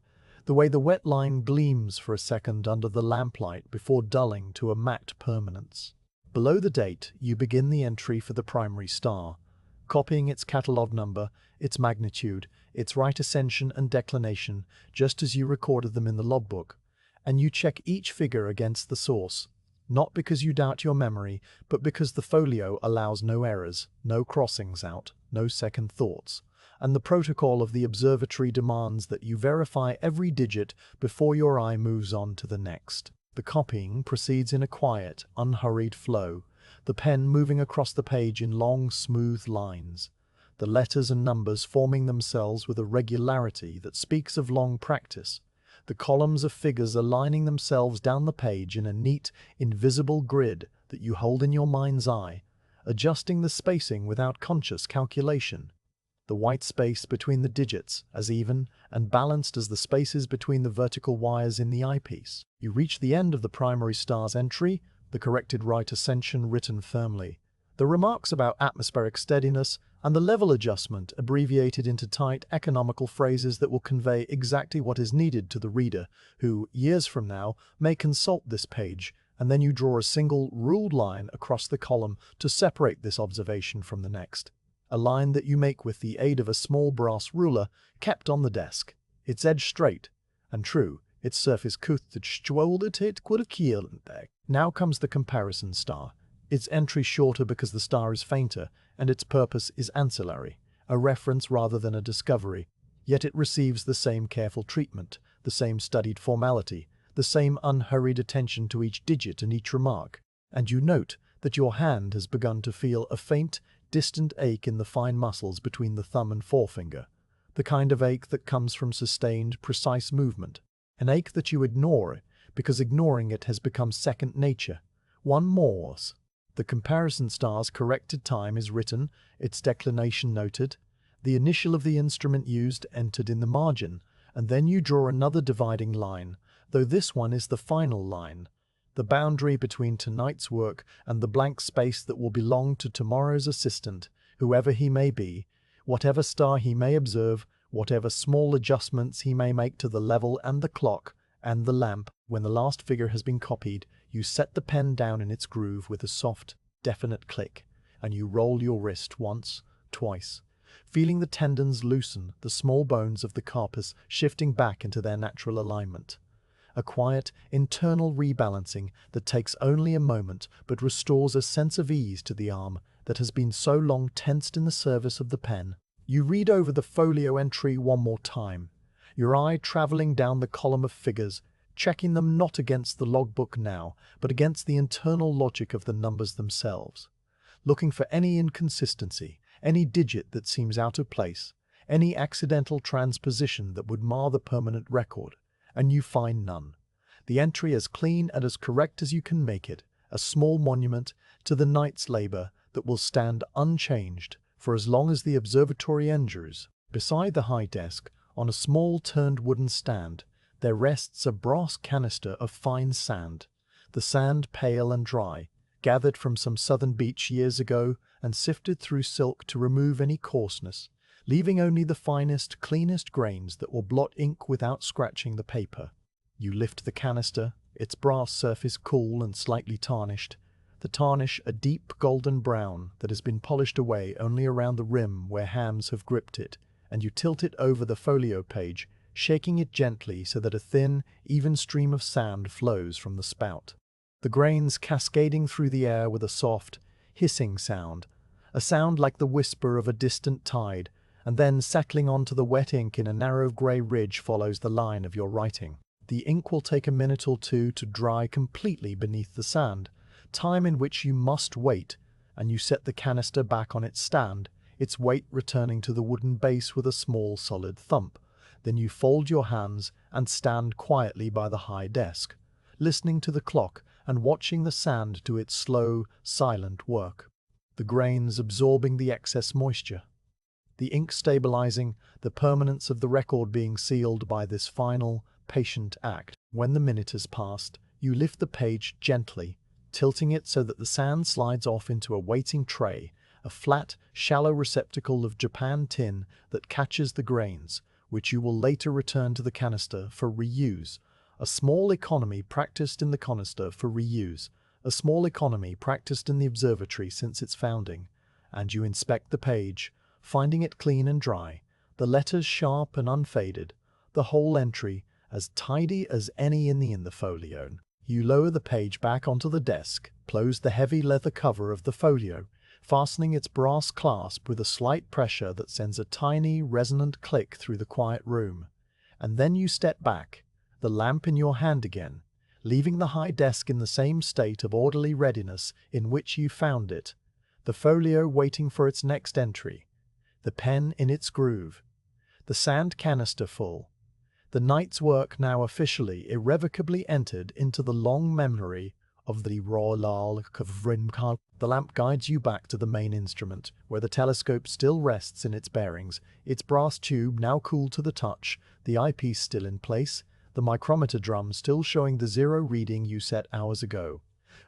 the way the wet line gleams for a second under the lamplight before dulling to a matte permanence. Below the date, you begin the entry for the primary star, copying its catalogue number, its magnitude, its right ascension and declination, just as you recorded them in the logbook, and you check each figure against the source, not because you doubt your memory, but because the folio allows no errors, no crossings out, no second thoughts, and the protocol of the observatory demands that you verify every digit before your eye moves on to the next. The copying proceeds in a quiet, unhurried flow, the pen moving across the page in long, smooth lines, the letters and numbers forming themselves with a regularity that speaks of long practice, the columns of figures aligning themselves down the page in a neat, invisible grid that you hold in your mind's eye, adjusting the spacing without conscious calculation, the white space between the digits as even and balanced as the spaces between the vertical wires in the eyepiece. You reach the end of the primary star's entry, the corrected right ascension written firmly, the remarks about atmospheric steadiness, and the level adjustment abbreviated into tight, economical phrases that will convey exactly what is needed to the reader who, years from now, may consult this page, and then you draw a single, ruled line across the column to separate this observation from the next. A line that you make with the aid of a small brass ruler kept on the desk, its edge straight and true, its surface Now comes the comparison star, its entry shorter because the star is fainter and its purpose is ancillary, a reference rather than a discovery, yet it receives the same careful treatment, the same studied formality, the same unhurried attention to each digit and each remark, and you note that your hand has begun to feel a faint, distant ache in the fine muscles between the thumb and forefinger, the kind of ache that comes from sustained, precise movement, an ache that you ignore because ignoring it has become second nature. One more. The comparison star's corrected time is written, its declination noted, the initial of the instrument used entered in the margin, and then you draw another dividing line, though this one is the final line, the boundary between tonight's work and the blank space that will belong to tomorrow's assistant, whoever he may be, whatever star he may observe, whatever small adjustments he may make to the level and the clock and the lamp. When the last figure has been copied, you set the pen down in its groove with a soft, definite click, and you roll your wrist once, twice, feeling the tendons loosen, the small bones of the carpus shifting back into their natural alignment. A quiet, internal rebalancing that takes only a moment but restores a sense of ease to the arm that has been so long tensed in the service of the pen. You read over the folio entry one more time, your eye traveling down the column of figures, checking them not against the logbook now, but against the internal logic of the numbers themselves, looking for any inconsistency, any digit that seems out of place, any accidental transposition that would mar the permanent record, and you find none. The entry as clean and as correct as you can make it, a small monument to the night's labor that will stand unchanged for as long as the observatory endures. Beside the high desk, on a small turned wooden stand, there rests a brass canister of fine sand, the sand pale and dry, gathered from some southern beach years ago and sifted through silk to remove any coarseness, leaving only the finest, cleanest grains that will blot ink without scratching the paper. You lift the canister, its brass surface cool and slightly tarnished, the tarnish a deep golden brown that has been polished away only around the rim where hands have gripped it, and you tilt it over the folio page, shaking it gently so that a thin, even stream of sand flows from the spout. The grains cascading through the air with a soft, hissing sound, a sound like the whisper of a distant tide, and then settling onto the wet ink in a narrow grey ridge follows the line of your writing. The ink will take a minute or two to dry completely beneath the sand, time in which you must wait, and you set the canister back on its stand, its weight returning to the wooden base with a small solid thump. Then you fold your hands and stand quietly by the high desk, listening to the clock and watching the sand do its slow, silent work, the grains absorbing the excess moisture, the ink stabilizing, the permanence of the record being sealed by this final, patient act. When the minute has passed, you lift the page gently, tilting it so that the sand slides off into a waiting tray, a flat, shallow receptacle of Japan tin that catches the grains, which you will later return to the canister for reuse. A small economy practiced in the canister for reuse, a small economy practiced in the observatory since its founding, and you inspect the page, finding it clean and dry, the letters sharp and unfaded, the whole entry as tidy as any in the folio. You lower the page back onto the desk, close the heavy leather cover of the folio, fastening its brass clasp with a slight pressure that sends a tiny, resonant click through the quiet room, and then you step back, the lamp in your hand again, leaving the high desk in the same state of orderly readiness in which you found it, the folio waiting for its next entry, the pen in its groove, the sand canister full. The night's work now officially, irrevocably entered into the long memory of the Royal Observatory. The lamp guides you back to the main instrument, where the telescope still rests in its bearings, its brass tube now cool to the touch, the eyepiece still in place, the micrometer drum still showing the 0 reading you set hours ago,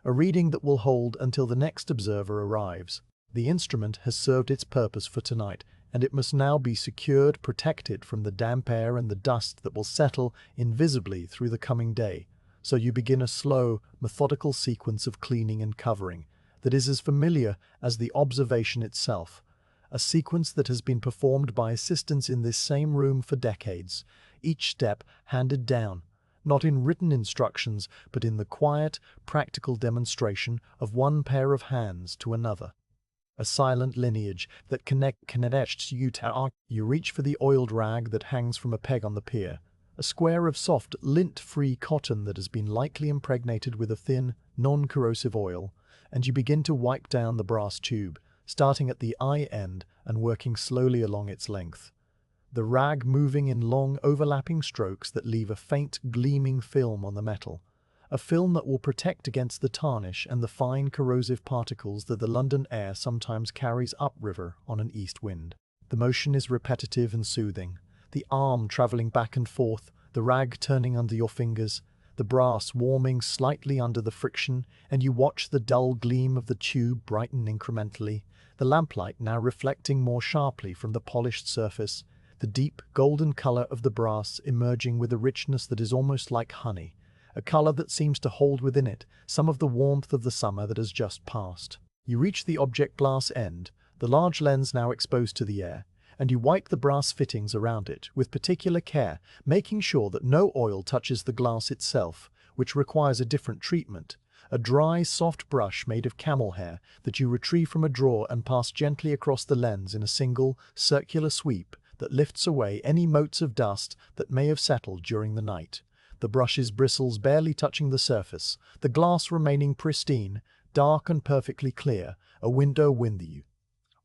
a reading that will hold until the next observer arrives. The instrument has served its purpose for tonight, and it must now be secured, protected from the damp air and the dust that will settle invisibly through the coming day. So you begin a slow, methodical sequence of cleaning and covering that is as familiar as the observation itself, a sequence that has been performed by assistants in this same room for decades, each step handed down, not in written instructions, but in the quiet, practical demonstration of one pair of hands to another. A silent lineage that connects you to art. You reach for the oiled rag that hangs from a peg on the pier, a square of soft, lint-free cotton that has been lightly impregnated with a thin, non-corrosive oil, and you begin to wipe down the brass tube, starting at the eye end and working slowly along its length, the rag moving in long, overlapping strokes that leave a faint, gleaming film on the metal, a film that will protect against the tarnish and the fine corrosive particles that the London air sometimes carries upriver on an east wind. The motion is repetitive and soothing, the arm travelling back and forth, the rag turning under your fingers, the brass warming slightly under the friction, and you watch the dull gleam of the tube brighten incrementally, the lamplight now reflecting more sharply from the polished surface, the deep golden colour of the brass emerging with a richness that is almost like honey, a colour that seems to hold within it some of the warmth of the summer that has just passed. You reach the object glass end, the large lens now exposed to the air, and you wipe the brass fittings around it with particular care, making sure that no oil touches the glass itself, which requires a different treatment. A dry, soft brush made of camel hair that you retrieve from a drawer and pass gently across the lens in a single, circular sweep that lifts away any motes of dust that may have settled during the night. The brush's bristles barely touching the surface, the glass remaining pristine, dark and perfectly clear, a window with you.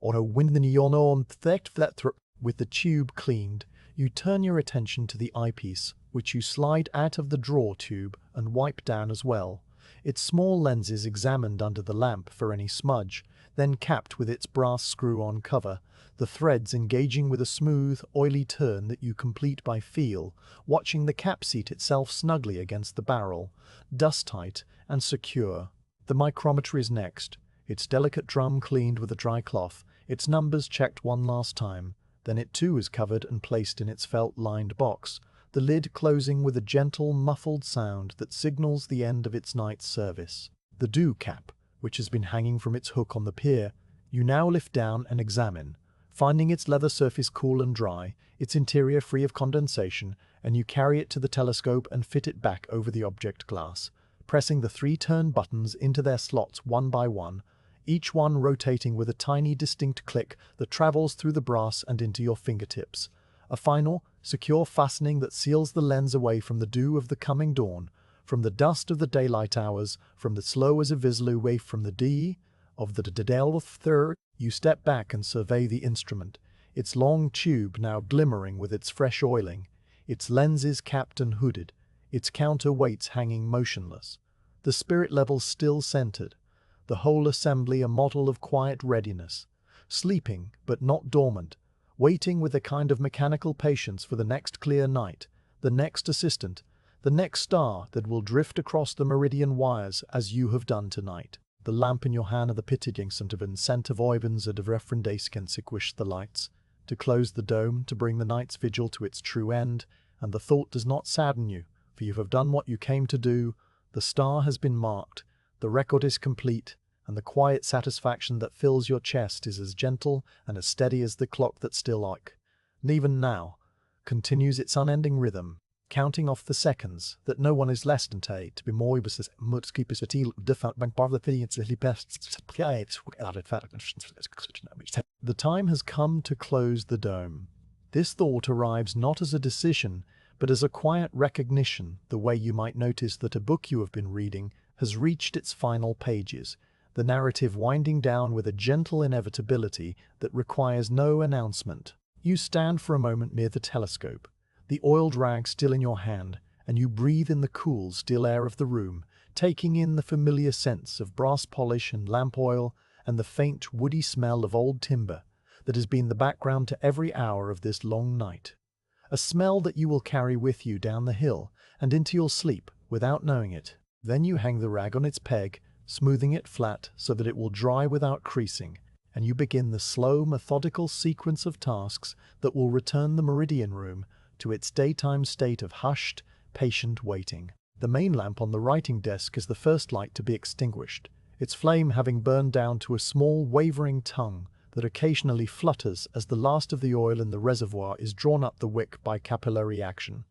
Or a window on thick flat with the tube cleaned, you turn your attention to the eyepiece, which you slide out of the drawer tube and wipe down as well. Its small lenses examined under the lamp for any smudge, then capped with its brass screw-on cover, the threads engaging with a smooth, oily turn that you complete by feel, watching the cap seat itself snugly against the barrel, dust-tight and secure. The micrometer is next, its delicate drum cleaned with a dry cloth, its numbers checked one last time, then it too is covered and placed in its felt-lined box, the lid closing with a gentle, muffled sound that signals the end of its night's service. The dew cap, which has been hanging from its hook on the pier, you now lift down and examine, finding its leather surface cool and dry, its interior free of condensation, and you carry it to the telescope and fit it back over the object glass, pressing the 3 turn buttons into their slots one by one, each one rotating with a tiny distinct click that travels through the brass and into your fingertips. A final, secure fastening that seals the lens away from the dew of the coming dawn, from the dust of the daylight hours, from the slow as a visual away from the D of the Del third. You step back and survey the instrument, its long tube now glimmering with its fresh oiling, its lenses capped and hooded, its counterweights hanging motionless, the spirit levels still centered, the whole assembly a model of quiet readiness, sleeping but not dormant, waiting with a kind of mechanical patience for the next clear night, the next assistant, the next star that will drift across the meridian wires as you have done tonight. The lamp in your hand of the pittingsent of incentive oivens and of referendaskensiquish the lights, to close the dome, to bring the night's vigil to its true end, and the thought does not sadden you, for you have done what you came to do, the star has been marked, the record is complete, and the quiet satisfaction that fills your chest is as gentle and as steady as the clock that still and even now, continues its unending rhythm, counting off the seconds that no one is less than to be more the time has come to close the dome. This thought arrives not as a decision, but as a quiet recognition, the way you might notice that a book you have been reading has reached its final pages, the narrative winding down with a gentle inevitability that requires no announcement. You stand for a moment near the telescope, the oiled rag still in your hand, and you breathe in the cool, still air of the room, taking in the familiar scents of brass polish and lamp oil and the faint, woody smell of old timber that has been the background to every hour of this long night. A smell that you will carry with you down the hill and into your sleep without knowing it. Then you hang the rag on its peg, smoothing it flat so that it will dry without creasing, and you begin the slow, methodical sequence of tasks that will return the Meridian room to its daytime state of hushed, patient waiting. The main lamp on the writing desk is the first light to be extinguished, its flame having burned down to a small, wavering tongue that occasionally flutters as the last of the oil in the reservoir is drawn up the wick by capillary action,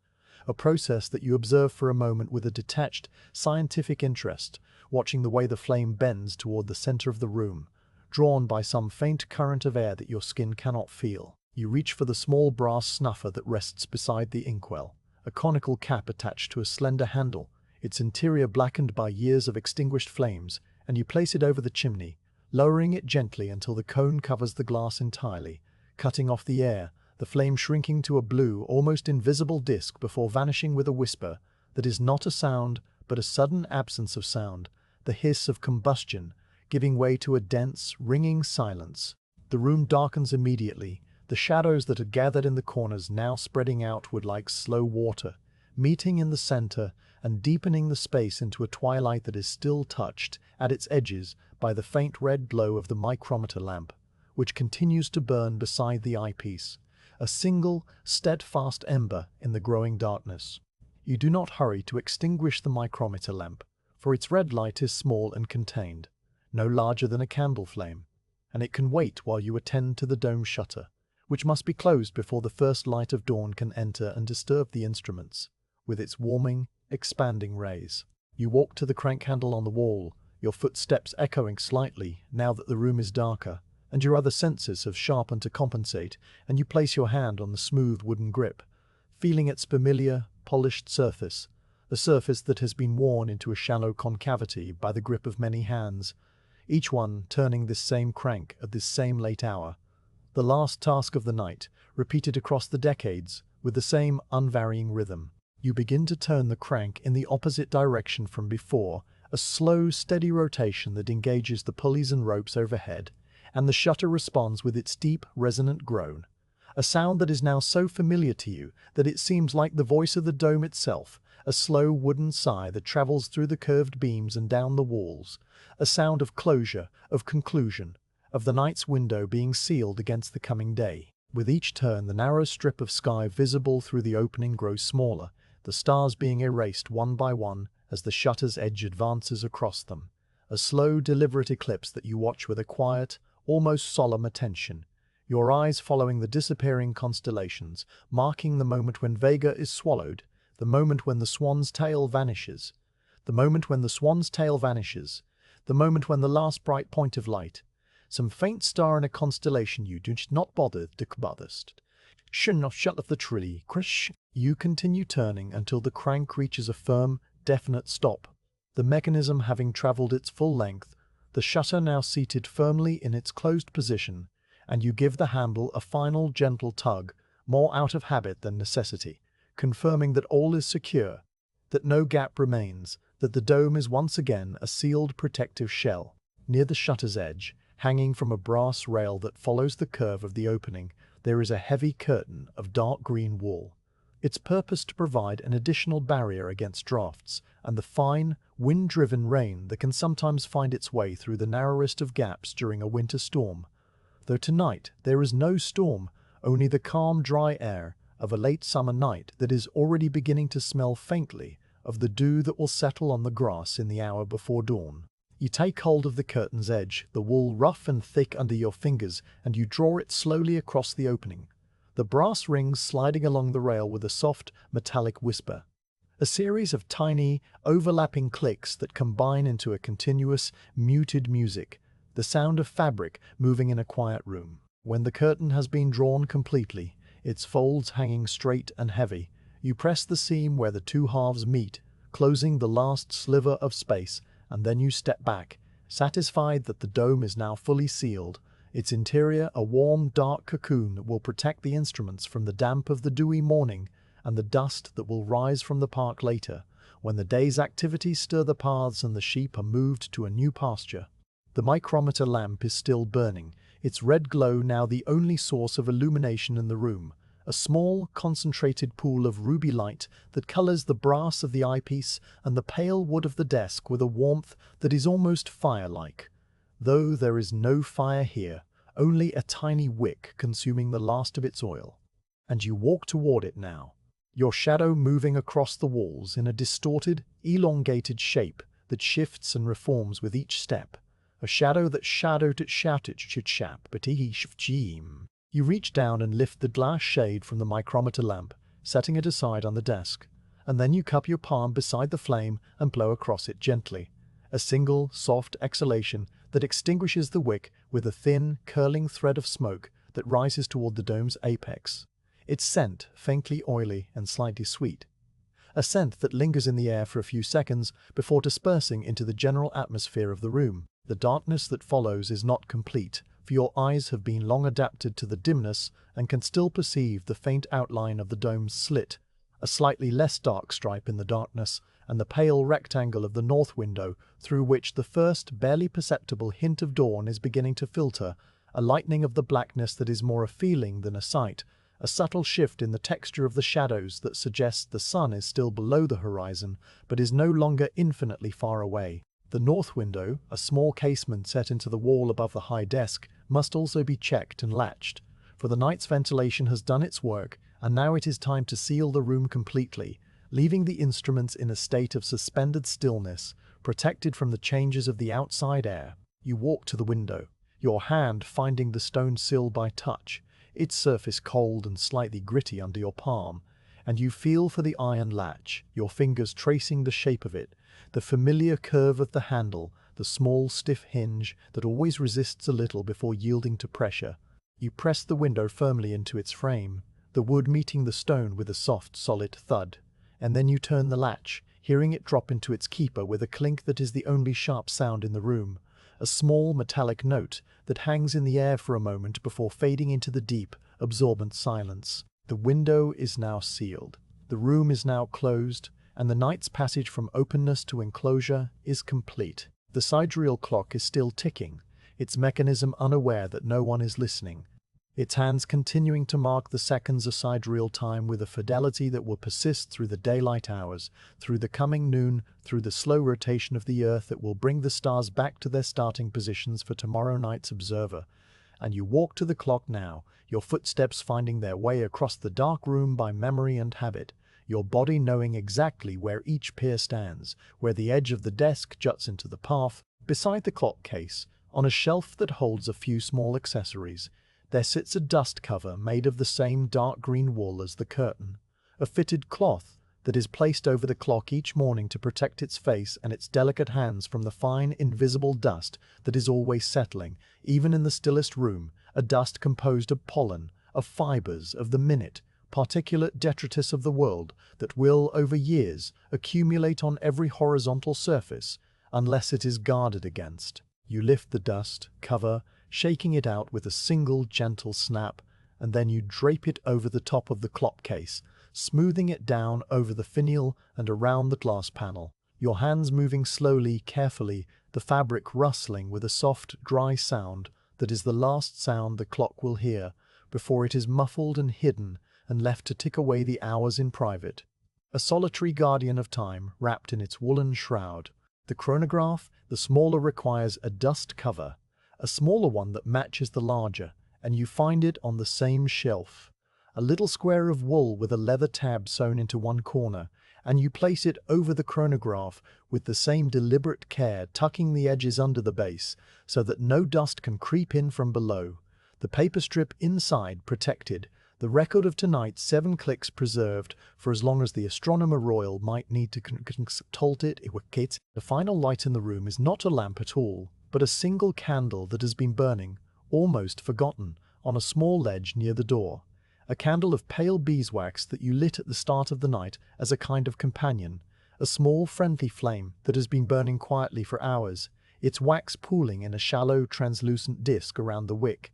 a process that you observe for a moment with a detached, scientific interest, watching the way the flame bends toward the center of the room, drawn by some faint current of air that your skin cannot feel. You reach for the small brass snuffer that rests beside the inkwell, a conical cap attached to a slender handle, its interior blackened by years of extinguished flames, and you place it over the chimney, lowering it gently until the cone covers the glass entirely, cutting off the air, the flame shrinking to a blue, almost invisible disk before vanishing with a whisper that is not a sound, but a sudden absence of sound, the hiss of combustion, giving way to a dense, ringing silence. The room darkens immediately, the shadows that had gathered in the corners now spreading outward like slow water, meeting in the center and deepening the space into a twilight that is still touched, at its edges, by the faint red glow of the micrometer lamp, which continues to burn beside the eyepiece, a single, steadfast ember in the growing darkness. You do not hurry to extinguish the micrometer lamp, for its red light is small and contained, no larger than a candle flame, and it can wait while you attend to the dome shutter, which must be closed before the first light of dawn can enter and disturb the instruments with its warming, expanding rays. You walk to the crank handle on the wall, your footsteps echoing slightly now that the room is darker, and your other senses have sharpened to compensate, and you place your hand on the smooth wooden grip, feeling its familiar, polished surface, a surface that has been worn into a shallow concavity by the grip of many hands, each one turning this same crank at this same late hour. The last task of the night, repeated across the decades with the same unvarying rhythm. You begin to turn the crank in the opposite direction from before, a slow, steady rotation that engages the pulleys and ropes overhead, and the shutter responds with its deep, resonant groan, a sound that is now so familiar to you that it seems like the voice of the dome itself, a slow wooden sigh that travels through the curved beams and down the walls, a sound of closure, of conclusion, of the night's window being sealed against the coming day. With each turn, the narrow strip of sky visible through the opening grows smaller, the stars being erased one by one as the shutter's edge advances across them, a slow, deliberate eclipse that you watch with a quiet, almost solemn attention, your eyes following the disappearing constellations, marking the moment when Vega is swallowed, the moment when the swan's tail vanishes, the moment when the swan's tail vanishes, the moment when the last bright point of light, some faint star in a constellation you do not bother to botherst. Shut off the trilly, krish. You continue turning until the crank reaches a firm, definite stop, the mechanism having traveled its full length, the shutter now seated firmly in its closed position, and you give the handle a final gentle tug, more out of habit than necessity, confirming that all is secure, that no gap remains, that the dome is once again a sealed protective shell. Near the shutter's edge, hanging from a brass rail that follows the curve of the opening, there is a heavy curtain of dark green wool, its purpose to provide an additional barrier against drafts and the fine, wind-driven rain that can sometimes find its way through the narrowest of gaps during a winter storm. Though tonight there is no storm, only the calm, dry air of a late summer night that is already beginning to smell faintly of the dew that will settle on the grass in the hour before dawn. You take hold of the curtain's edge, the wool rough and thick under your fingers, and you draw it slowly across the opening, the brass rings sliding along the rail with a soft, metallic whisper. A series of tiny, overlapping clicks that combine into a continuous, muted music, the sound of fabric moving in a quiet room. When the curtain has been drawn completely, its folds hanging straight and heavy, you press the seam where the two halves meet, closing the last sliver of space, and then you step back, satisfied that the dome is now fully sealed, its interior a warm, dark cocoon that will protect the instruments from the damp of the dewy morning and the dust that will rise from the park later, when the day's activities stir the paths and the sheep are moved to a new pasture. The micrometer lamp is still burning, its red glow now the only source of illumination in the room, a small, concentrated pool of ruby light that colors the brass of the eyepiece and the pale wood of the desk with a warmth that is almost fire-like. Though there is no fire here, only a tiny wick consuming the last of its oil. And you walk toward it now, your shadow moving across the walls in a distorted, elongated shape that shifts and reforms with each step, a shadow that shadowed it shouted chit-chap but jeem. You reach down and lift the glass shade from the micrometer lamp, setting it aside on the desk, and then you cup your palm beside the flame and blow across it gently, a single, soft exhalation that extinguishes the wick with a thin, curling thread of smoke that rises toward the dome's apex, its scent faintly oily and slightly sweet, a scent that lingers in the air for a few seconds before dispersing into the general atmosphere of the room. The darkness that follows is not complete, for your eyes have been long adapted to the dimness and can still perceive the faint outline of the dome's slit, a slightly less dark stripe in the darkness, and the pale rectangle of the north window through which the first barely perceptible hint of dawn is beginning to filter, a lightening of the blackness that is more a feeling than a sight, a subtle shift in the texture of the shadows that suggests the sun is still below the horizon but is no longer infinitely far away. The north window, a small casement set into the wall above the high desk, must also be checked and latched, for the night's ventilation has done its work, and now it is time to seal the room completely, leaving the instruments in a state of suspended stillness, protected from the changes of the outside air. You walk to the window, your hand finding the stone sill by touch, its surface cold and slightly gritty under your palm, and you feel for the iron latch, your fingers tracing the shape of it, the familiar curve of the handle, the small stiff hinge that always resists a little before yielding to pressure. You press the window firmly into its frame, the wood meeting the stone with a soft, solid thud, and then you turn the latch, hearing it drop into its keeper with a clink that is the only sharp sound in the room, a small metallic note that hangs in the air for a moment before fading into the deep, absorbent silence. The window is now sealed, the room is now closed, and the night's passage from openness to enclosure is complete. The sidereal clock is still ticking, its mechanism unaware that no one is listening, its hands continuing to mark the seconds of sidereal time with a fidelity that will persist through the daylight hours, through the coming noon, through the slow rotation of the earth that will bring the stars back to their starting positions for tomorrow night's observer. And you walk to the clock now, your footsteps finding their way across the dark room by memory and habit, your body knowing exactly where each pier stands, where the edge of the desk juts into the path. Beside the clock case, on a shelf that holds a few small accessories, there sits a dust cover made of the same dark green wool as the curtain, a fitted cloth that is placed over the clock each morning to protect its face and its delicate hands from the fine, invisible dust that is always settling, even in the stillest room, a dust composed of pollen, of fibers, of the minute, particulate detritus of the world that will, over years, accumulate on every horizontal surface, unless it is guarded against. You lift the dust cover, shaking it out with a single gentle snap, and then you drape it over the top of the clock case, smoothing it down over the finial and around the glass panel, your hands moving slowly, carefully, the fabric rustling with a soft, dry sound that is the last sound the clock will hear before it is muffled and hidden and left to tick away the hours in private. A solitary guardian of time wrapped in its woolen shroud. The chronograph, the smaller, requires a dust cover, a smaller one that matches the larger, and you find it on the same shelf. A little square of wool with a leather tab sewn into one corner, and you place it over the chronograph with the same deliberate care, tucking the edges under the base so that no dust can creep in from below. The paper strip inside protected, the record of tonight's 7 clicks preserved for as long as the astronomer royal might need to consult it. The final light in the room is not a lamp at all, but a single candle that has been burning, almost forgotten, on a small ledge near the door. A candle of pale beeswax that you lit at the start of the night as a kind of companion, a small friendly flame that has been burning quietly for hours, its wax pooling in a shallow translucent disc around the wick,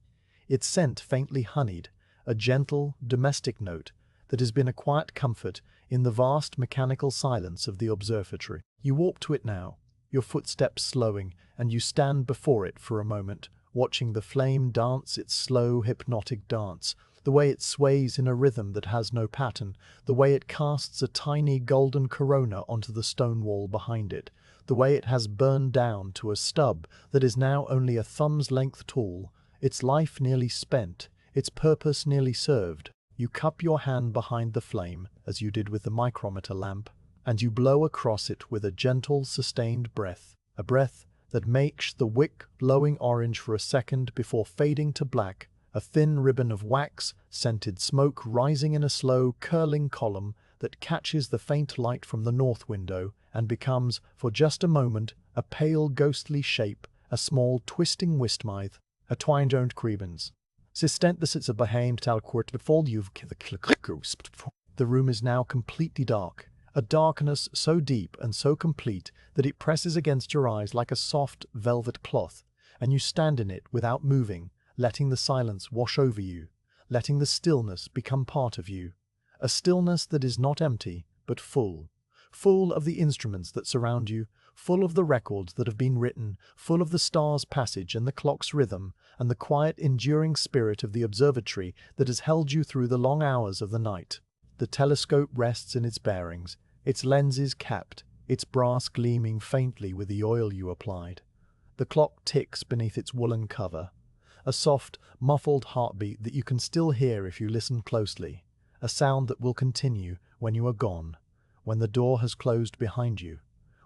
its scent faintly honeyed, a gentle, domestic note that has been a quiet comfort in the vast mechanical silence of the observatory. You walk to it now, your footsteps slowing, and you stand before it for a moment, watching the flame dance its slow, hypnotic dance, the way it sways in a rhythm that has no pattern, the way it casts a tiny golden corona onto the stone wall behind it, the way it has burned down to a stub that is now only a thumb's length tall, its life nearly spent, its purpose nearly served. You cup your hand behind the flame, as you did with the micrometer lamp, and you blow across it with a gentle, sustained breath, a breath that makes the wick glowing orange for a second before fading to black, a thin ribbon of wax-scented smoke rising in a slow, curling column that catches the faint light from the north window and becomes, for just a moment, a pale, ghostly shape, a small, twisting wistmythe, a twined crebens. Sistent the sits of behind talcourt before you've the room is now completely dark, a darkness so deep and so complete that it presses against your eyes like a soft velvet cloth, and you stand in it without moving, letting the silence wash over you, letting the stillness become part of you, a stillness that is not empty, but full, full of the instruments that surround you, full of the records that have been written, full of the star's passage and the clock's rhythm, and the quiet, enduring spirit of the observatory that has held you through the long hours of the night. The telescope rests in its bearings, its lenses capped, its brass gleaming faintly with the oil you applied. The clock ticks beneath its woolen cover, a soft, muffled heartbeat that you can still hear if you listen closely, a sound that will continue when you are gone, when the door has closed behind you,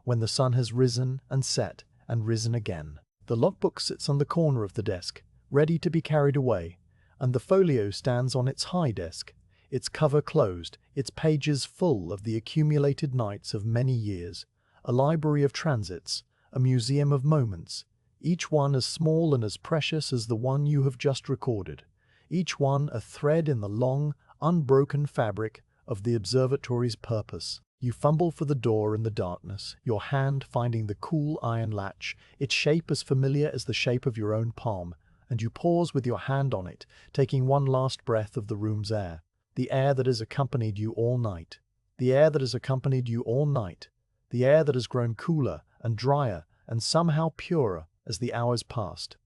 when the sun has risen and set and risen again. The logbook sits on the corner of the desk, ready to be carried away, and the folio stands on its high desk, its cover closed, its pages full of the accumulated nights of many years, a library of transits, a museum of moments, each one as small and as precious as the one you have just recorded, each one a thread in the long, unbroken fabric of the observatory's purpose. You fumble for the door in the darkness, your hand finding the cool iron latch, its shape as familiar as the shape of your own palm, and you pause with your hand on it, taking one last breath of the room's air, the air that has accompanied you all night, the air that has accompanied you all night, the air that has grown cooler and drier and somehow purer as the hours passed,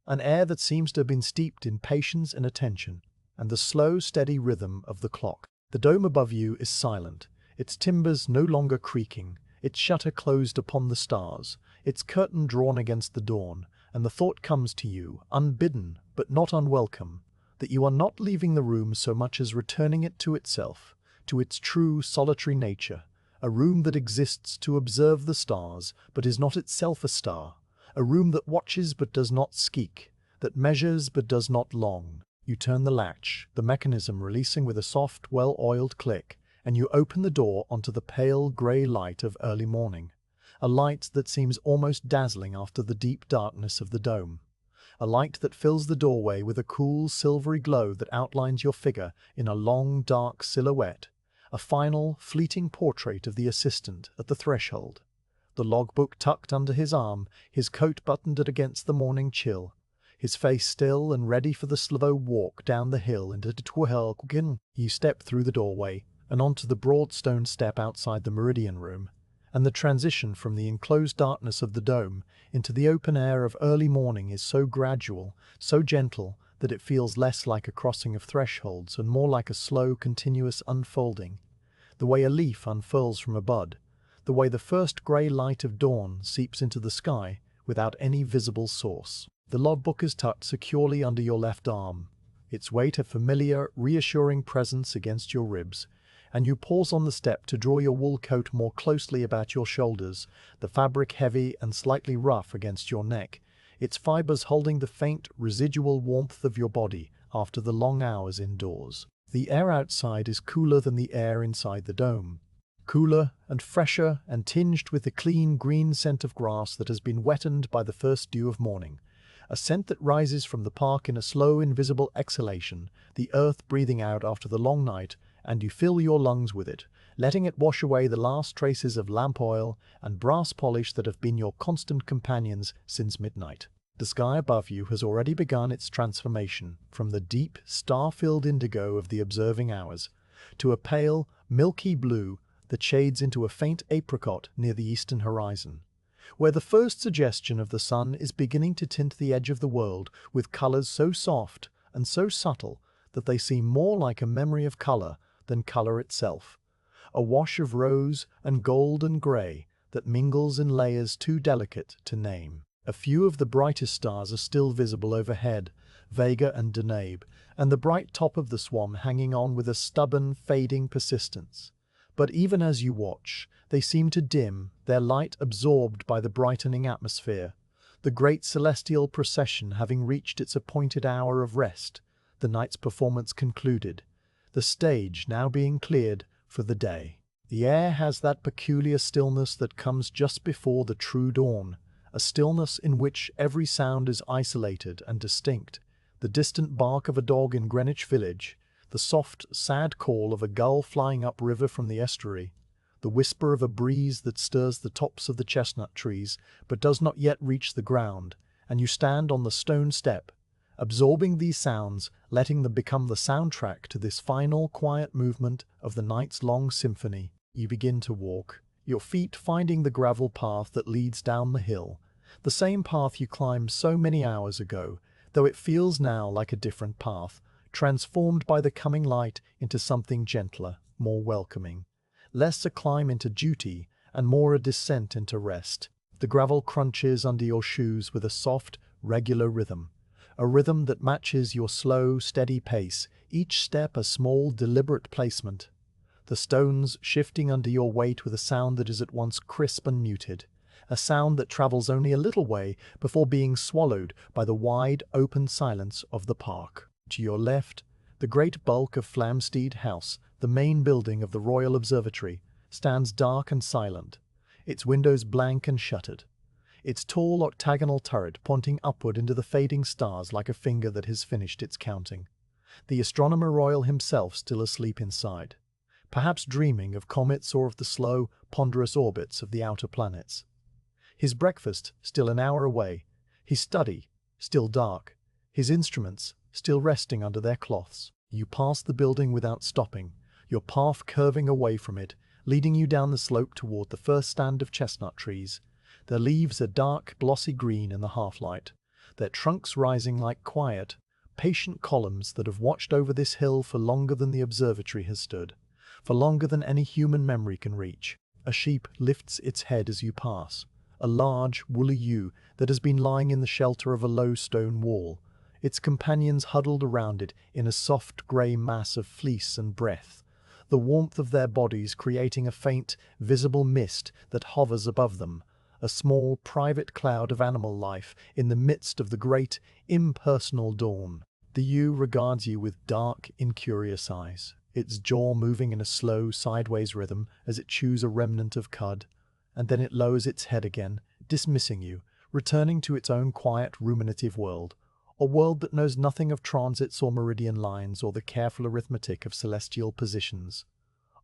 an air that seems to have been steeped in patience and attention, and the slow, steady rhythm of the clock. The dome above you is silent, its timbers no longer creaking, its shutter closed upon the stars, its curtain drawn against the dawn, and the thought comes to you, unbidden but not unwelcome, that you are not leaving the room so much as returning it to itself, to its true solitary nature, a room that exists to observe the stars but is not itself a star, a room that watches but does not speak, that measures but does not long. You turn the latch, the mechanism releasing with a soft, well-oiled click, and you open the door onto the pale grey light of early morning, a light that seems almost dazzling after the deep darkness of the dome, a light that fills the doorway with a cool, silvery glow that outlines your figure in a long, dark silhouette, a final, fleeting portrait of the assistant at the threshold, the logbook tucked under his arm, his coat buttoned against the morning chill, his face still and ready for the slow walk down the hill into Twelgin. You step through the doorway and onto the broad stone step outside the Meridian room, and the transition from the enclosed darkness of the dome into the open air of early morning is so gradual, so gentle, that it feels less like a crossing of thresholds and more like a slow, continuous unfolding, the way a leaf unfurls from a bud, the way the first grey light of dawn seeps into the sky without any visible source. The logbook is tucked securely under your left arm, its weight a familiar, reassuring presence against your ribs, and you pause on the step to draw your wool coat more closely about your shoulders, the fabric heavy and slightly rough against your neck, its fibers holding the faint, residual warmth of your body after the long hours indoors. The air outside is cooler than the air inside the dome, cooler and fresher and tinged with the clean green scent of grass that has been wetted by the first dew of morning, a scent that rises from the park in a slow, invisible exhalation, the earth breathing out after the long night, and you fill your lungs with it, letting it wash away the last traces of lamp oil and brass polish that have been your constant companions since midnight. The sky above you has already begun its transformation from the deep, star-filled indigo of the observing hours to a pale, milky blue that shades into a faint apricot near the eastern horizon, where the first suggestion of the sun is beginning to tint the edge of the world with colors so soft and so subtle that they seem more like a memory of color than color itself, a wash of rose and gold and gray that mingles in layers too delicate to name. A few of the brightest stars are still visible overhead, Vega and Deneb, and the bright top of the Swan hanging on with a stubborn, fading persistence. But even as you watch, they seem to dim, their light absorbed by the brightening atmosphere, the great celestial procession having reached its appointed hour of rest, the night's performance concluded, the stage now being cleared for the day. The air has that peculiar stillness that comes just before the true dawn, a stillness in which every sound is isolated and distinct, the distant bark of a dog in Greenwich Village, the soft, sad call of a gull flying upriver from the estuary, the whisper of a breeze that stirs the tops of the chestnut trees but does not yet reach the ground, and you stand on the stone step, absorbing these sounds, letting them become the soundtrack to this final, quiet movement of the night's long symphony. You begin to walk, your feet finding the gravel path that leads down the hill, the same path you climbed so many hours ago, though it feels now like a different path, transformed by the coming light into something gentler, more welcoming, less a climb into duty and more a descent into rest. The gravel crunches under your shoes with a soft, regular rhythm, a rhythm that matches your slow, steady pace, each step a small, deliberate placement, the stones shifting under your weight with a sound that is at once crisp and muted, a sound that travels only a little way before being swallowed by the wide, open silence of the park. To your left, the great bulk of Flamsteed House, the main building of the Royal Observatory, stands dark and silent, its windows blank and shuttered, its tall octagonal turret pointing upward into the fading stars like a finger that has finished its counting. The astronomer royal himself still asleep inside, perhaps dreaming of comets or of the slow, ponderous orbits of the outer planets. His breakfast still an hour away, his study still dark, his instruments still resting under their cloths. You pass the building without stopping, your path curving away from it, leading you down the slope toward the first stand of chestnut trees. Their leaves are dark, glossy green in the half-light, their trunks rising like quiet, patient columns that have watched over this hill for longer than the observatory has stood, for longer than any human memory can reach. A sheep lifts its head as you pass, a large, woolly ewe that has been lying in the shelter of a low stone wall, its companions huddled around it in a soft grey mass of fleece and breath, the warmth of their bodies creating a faint, visible mist that hovers above them, a small, private cloud of animal life in the midst of the great, impersonal dawn. The ewe regards you with dark, incurious eyes, its jaw moving in a slow, sideways rhythm as it chews a remnant of cud, and then it lowers its head again, dismissing you, returning to its own quiet, ruminative world, a world that knows nothing of transits or meridian lines or the careful arithmetic of celestial positions,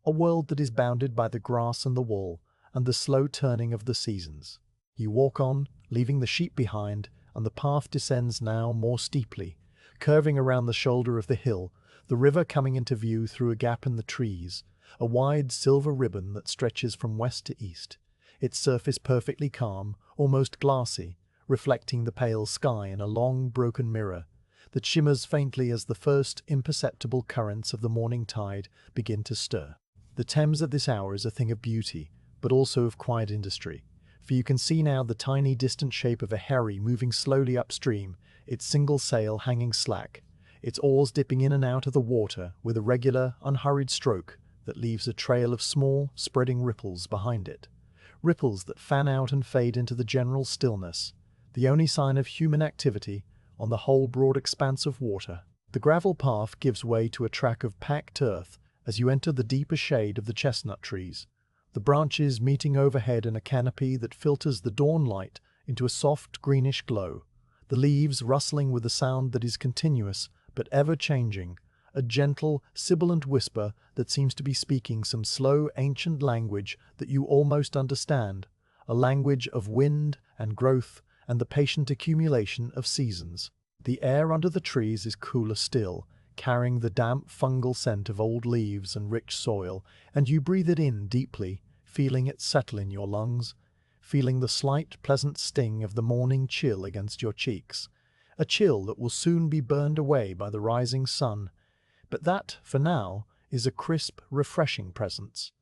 a world that is bounded by the grass and the wall, and the slow turning of the seasons. You walk on, leaving the sheep behind, and the path descends now more steeply, curving around the shoulder of the hill, the river coming into view through a gap in the trees, a wide silver ribbon that stretches from west to east, its surface perfectly calm, almost glassy, reflecting the pale sky in a long, broken mirror that shimmers faintly as the first imperceptible currents of the morning tide begin to stir. The Thames at this hour is a thing of beauty, but also of quiet industry, for you can see now the tiny distant shape of a wherry moving slowly upstream, its single sail hanging slack, its oars dipping in and out of the water with a regular, unhurried stroke that leaves a trail of small, spreading ripples behind it, ripples that fan out and fade into the general stillness, the only sign of human activity on the whole broad expanse of water. The gravel path gives way to a track of packed earth as you enter the deeper shade of the chestnut trees, the branches meeting overhead in a canopy that filters the dawn light into a soft greenish glow, the leaves rustling with a sound that is continuous but ever-changing, a gentle, sibilant whisper that seems to be speaking some slow, ancient language that you almost understand, a language of wind and growth and the patient accumulation of seasons. The air under the trees is cooler still, carrying the damp fungal scent of old leaves and rich soil, and you breathe it in deeply, feeling it settle in your lungs, feeling the slight, pleasant sting of the morning chill against your cheeks, a chill that will soon be burned away by the rising sun, but that, for now, is a crisp, refreshing presence.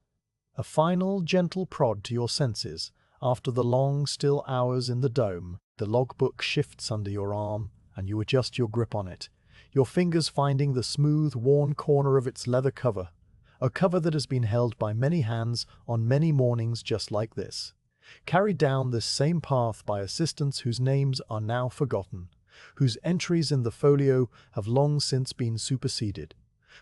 A final, gentle prod to your senses after the long, still hours in the dome. The logbook shifts under your arm, and you adjust your grip on it, your fingers finding the smooth, worn corner of its leather cover, a cover that has been held by many hands on many mornings just like this, carried down this same path by assistants whose names are now forgotten, whose entries in the folio have long since been superseded,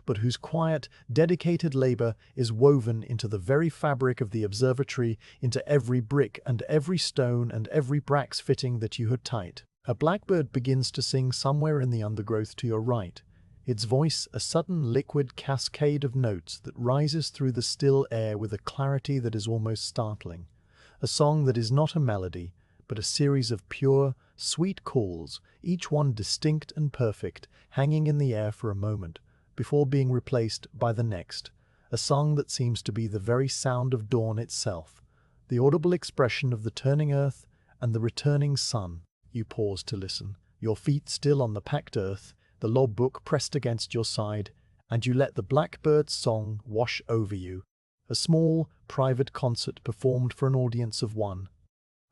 but whose quiet, dedicated labor is woven into the very fabric of the observatory, into every brick and every stone and every brass fitting that you had tight. A blackbird begins to sing somewhere in the undergrowth to your right, its voice a sudden liquid cascade of notes that rises through the still air with a clarity that is almost startling, a song that is not a melody, but a series of pure, sweet calls, each one distinct and perfect, hanging in the air for a moment, before being replaced by the next, a song that seems to be the very sound of dawn itself, the audible expression of the turning earth and the returning sun. You pause to listen, your feet still on the packed earth, the logbook pressed against your side, and you let the blackbird's song wash over you, a small, private concert performed for an audience of one,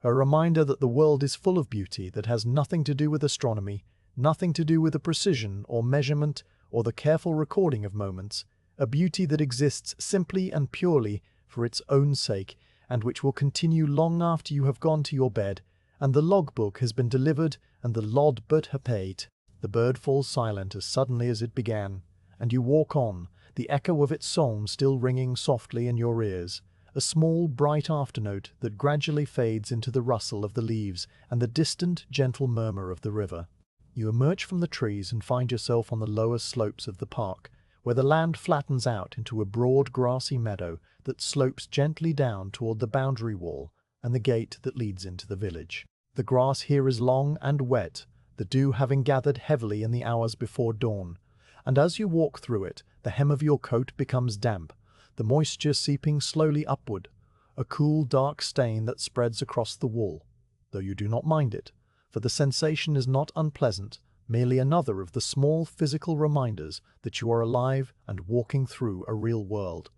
a reminder that the world is full of beauty that has nothing to do with astronomy, nothing to do with the precision or measurement or the careful recording of moments, a beauty that exists simply and purely for its own sake, and which will continue long after you have gone to your bed, and the logbook has been delivered and the lodbert paid. The bird falls silent as suddenly as it began, and you walk on, the echo of its song still ringing softly in your ears, a small, bright afternote that gradually fades into the rustle of the leaves and the distant, gentle murmur of the river. You emerge from the trees and find yourself on the lower slopes of the park, where the land flattens out into a broad, grassy meadow that slopes gently down toward the boundary wall and the gate that leads into the village. The grass here is long and wet, the dew having gathered heavily in the hours before dawn, and as you walk through it, the hem of your coat becomes damp, the moisture seeping slowly upward, a cool, dark stain that spreads across the wool, though you do not mind it, for the sensation is not unpleasant, merely another of the small physical reminders that you are alive and walking through a real world.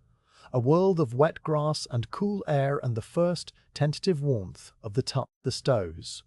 A world of wet grass and cool air and the first tentative warmth of the stoves.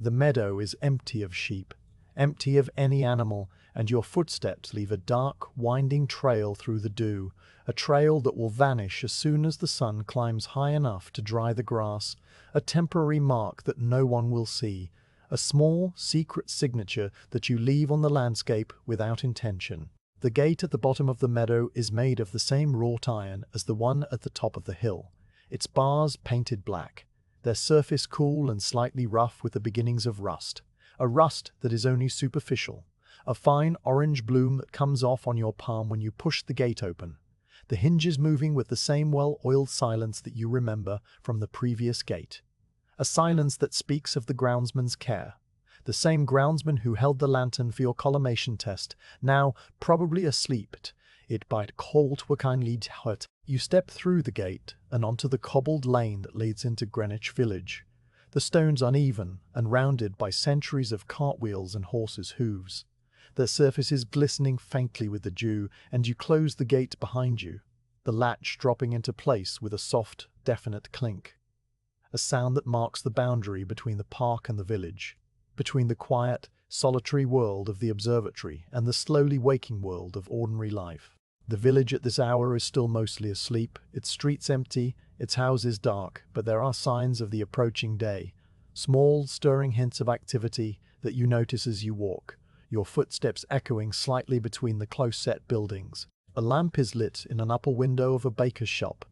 The meadow is empty of sheep, empty of any animal, and your footsteps leave a dark, winding trail through the dew, a trail that will vanish as soon as the sun climbs high enough to dry the grass, a temporary mark that no one will see, a small, secret signature that you leave on the landscape without intention. The gate at the bottom of the meadow is made of the same wrought iron as the one at the top of the hill, its bars painted black, their surface cool and slightly rough with the beginnings of rust, a rust that is only superficial, a fine orange bloom that comes off on your palm when you push the gate open, the hinges moving with the same well-oiled silence that you remember from the previous gate, a silence that speaks of the groundsman's care, the same groundsman who held the lantern for your collimation test, now probably asleep. It bite cold to a kindly hut. You step through the gate and onto the cobbled lane that leads into Greenwich Village, the stones uneven and rounded by centuries of cartwheels and horses' hooves, their surfaces glistening faintly with the dew, and you close the gate behind you, the latch dropping into place with a soft, definite clink, a sound that marks the boundary between the park and the village, between the quiet, solitary world of the observatory and the slowly waking world of ordinary life. The village at this hour is still mostly asleep, its streets empty, its houses dark, but there are signs of the approaching day, small, stirring hints of activity that you notice as you walk, your footsteps echoing slightly between the close-set buildings. A lamp is lit in an upper window of a baker's shop,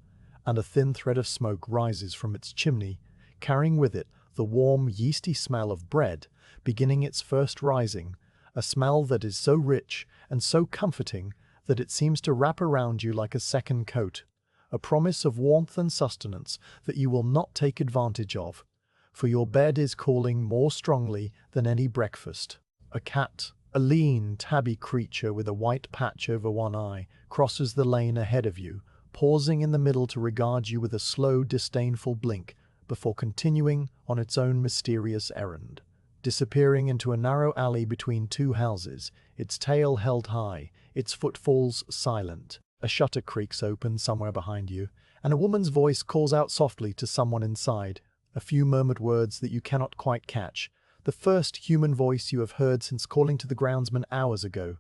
and a thin thread of smoke rises from its chimney, carrying with it the warm, yeasty smell of bread, beginning its first rising, a smell that is so rich and so comforting that it seems to wrap around you like a second coat, a promise of warmth and sustenance that you will not take advantage of, for your bed is calling more strongly than any breakfast. A cat, a lean, tabby creature with a white patch over one eye, crosses the lane ahead of you, pausing in the middle to regard you with a slow, disdainful blink before continuing on its own mysterious errand, disappearing into a narrow alley between two houses, its tail held high, its footfalls silent. A shutter creaks open somewhere behind you, and a woman's voice calls out softly to someone inside, a few murmured words that you cannot quite catch, the first human voice you have heard since calling to the groundsman hours ago,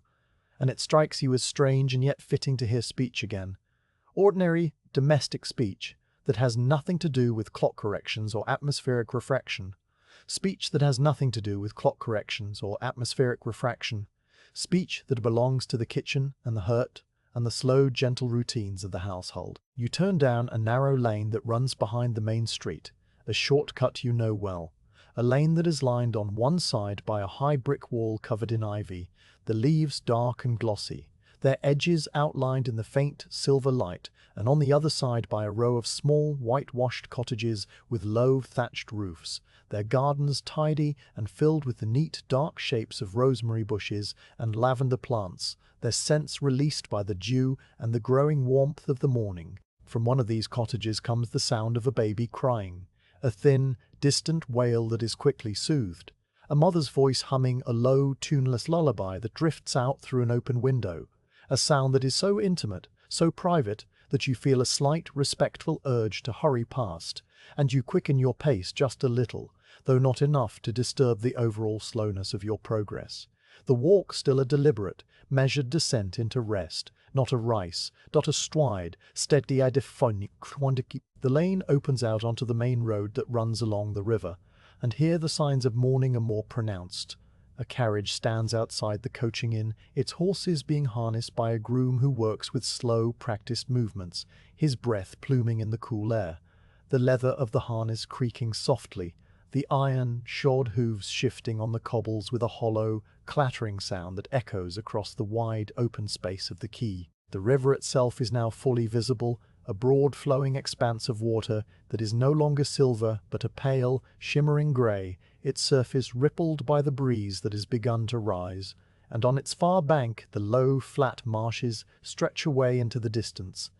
and it strikes you as strange and yet fitting to hear speech again. Ordinary, domestic speech that has nothing to do with clock corrections or atmospheric refraction. Speech that has nothing to do with clock corrections or atmospheric refraction. Speech that belongs to the kitchen and the hearth and the slow, gentle routines of the household. You turn down a narrow lane that runs behind the main street, a shortcut you know well. A lane that is lined on one side by a high brick wall covered in ivy, the leaves dark and glossy, their edges outlined in the faint silver light, and on the other side by a row of small, whitewashed cottages with low, thatched roofs, their gardens tidy and filled with the neat, dark shapes of rosemary bushes and lavender plants, their scents released by the dew and the growing warmth of the morning. From one of these cottages comes the sound of a baby crying, a thin, distant wail that is quickly soothed, a mother's voice humming a low, tuneless lullaby that drifts out through an open window, a sound that is so intimate, so private, that you feel a slight, respectful urge to hurry past, and you quicken your pace just a little, though not enough to disturb the overall slowness of your progress. The walk still a deliberate, measured descent into rest, not a race, not a stride, steady I define. The lane opens out onto the main road that runs along the river, and here the signs of morning are more pronounced. A carriage stands outside the coaching inn, its horses being harnessed by a groom who works with slow, practiced movements, his breath pluming in the cool air, the leather of the harness creaking softly, the iron, shod hooves shifting on the cobbles with a hollow, clattering sound that echoes across the wide, open space of the quay. The river itself is now fully visible, a broad flowing expanse of water that is no longer silver but a pale, shimmering grey, its surface rippled by the breeze that has begun to rise, and on its far bank the low, flat marshes stretch away into the distance,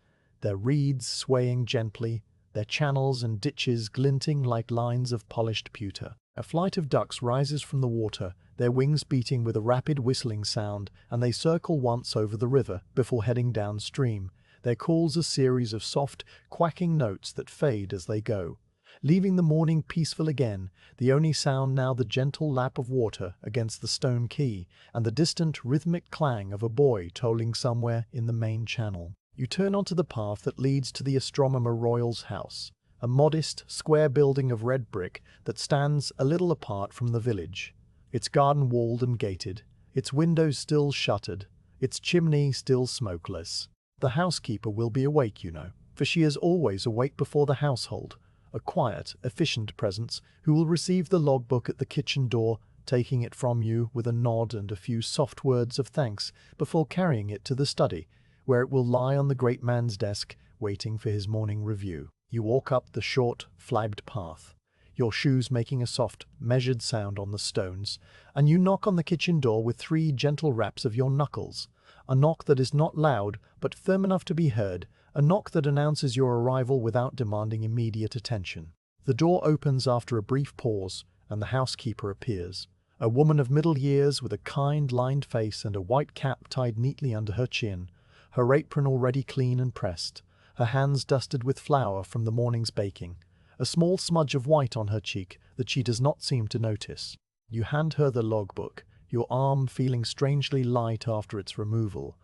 their reeds swaying gently, their channels and ditches glinting like lines of polished pewter. A flight of ducks rises from the water, their wings beating with a rapid whistling sound, and they circle once over the river before heading downstream, their calls a series of soft, quacking notes that fade as they go, leaving the morning peaceful again, the only sound now the gentle lap of water against the stone quay and the distant rhythmic clang of a buoy tolling somewhere in the main channel. You turn onto the path that leads to the Astronomer Royal's house, a modest, square building of red brick that stands a little apart from the village, its garden walled and gated, its windows still shuttered, its chimney still smokeless. The housekeeper will be awake, you know, for she is always awake before the household, a quiet, efficient presence who will receive the logbook at the kitchen door, taking it from you with a nod and a few soft words of thanks before carrying it to the study, where it will lie on the great man's desk, waiting for his morning review. You walk up the short, flagged path, your shoes making a soft, measured sound on the stones, and you knock on the kitchen door with 3 gentle raps of your knuckles, a knock that is not loud but firm enough to be heard, a knock that announces your arrival without demanding immediate attention. The door opens after a brief pause, and the housekeeper appears, a woman of middle years with a kind, lined face and a white cap tied neatly under her chin, her apron already clean and pressed, her hands dusted with flour from the morning's baking, a small smudge of white on her cheek that she does not seem to notice. You hand her the logbook, your arm feeling strangely light after its removal,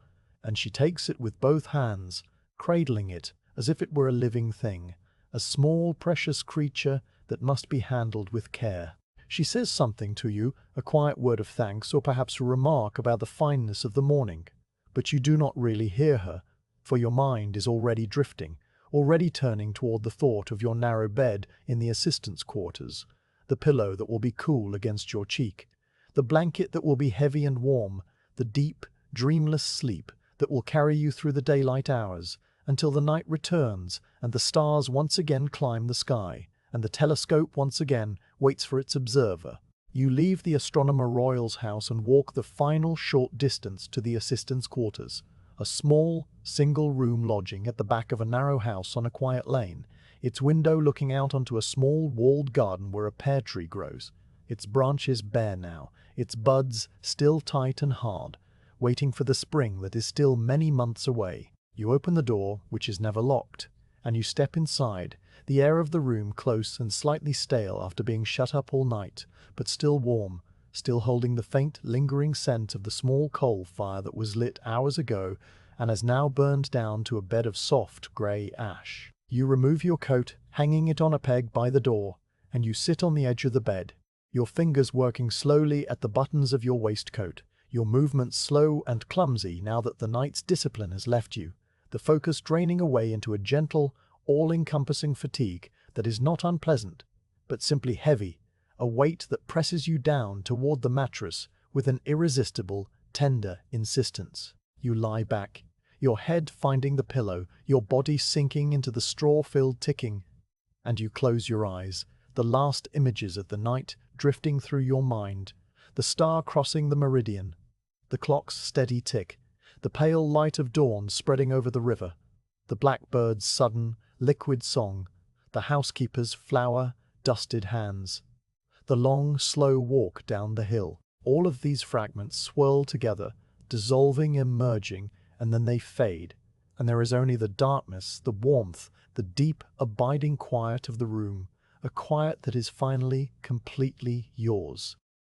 and she takes it with both hands, cradling it as if it were a living thing, a small, precious creature that must be handled with care. She says something to you, a quiet word of thanks or perhaps a remark about the fineness of the morning, but you do not really hear her, for your mind is already drifting, already turning toward the thought of your narrow bed in the assistants' quarters, the pillow that will be cool against your cheek, the blanket that will be heavy and warm, the deep, dreamless sleep that will carry you through the daylight hours until the night returns and the stars once again climb the sky and the telescope once again waits for its observer. You leave the Astronomer Royal's house and walk the final short distance to the assistants' quarters, a small, single-room lodging at the back of a narrow house on a quiet lane, its window looking out onto a small walled garden where a pear tree grows, its branches bare now, its buds still tight and hard, waiting for the spring that is still many months away. You open the door, which is never locked, and you step inside, the air of the room close and slightly stale after being shut up all night, but still warm, still holding the faint, lingering scent of the small coal fire that was lit hours ago and has now burned down to a bed of soft, grey ash. You remove your coat, hanging it on a peg by the door, and you sit on the edge of the bed, your fingers working slowly at the buttons of your waistcoat, your movements slow and clumsy now that the night's discipline has left you, the focus draining away into a gentle, all-encompassing fatigue that is not unpleasant, but simply heavy, a weight that presses you down toward the mattress with an irresistible, tender insistence. You lie back, your head finding the pillow, your body sinking into the straw-filled ticking, and you close your eyes, the last images of the night drifting through your mind, the star crossing the meridian, the clock's steady tick, the pale light of dawn spreading over the river, the blackbird's sudden, liquid song, the housekeeper's flour-dusted hands, the long, slow walk down the hill. All of these fragments swirl together, dissolving and merging, and then they fade, and there is only the darkness, the warmth, the deep, abiding quiet of the room, a quiet that is finally completely yours.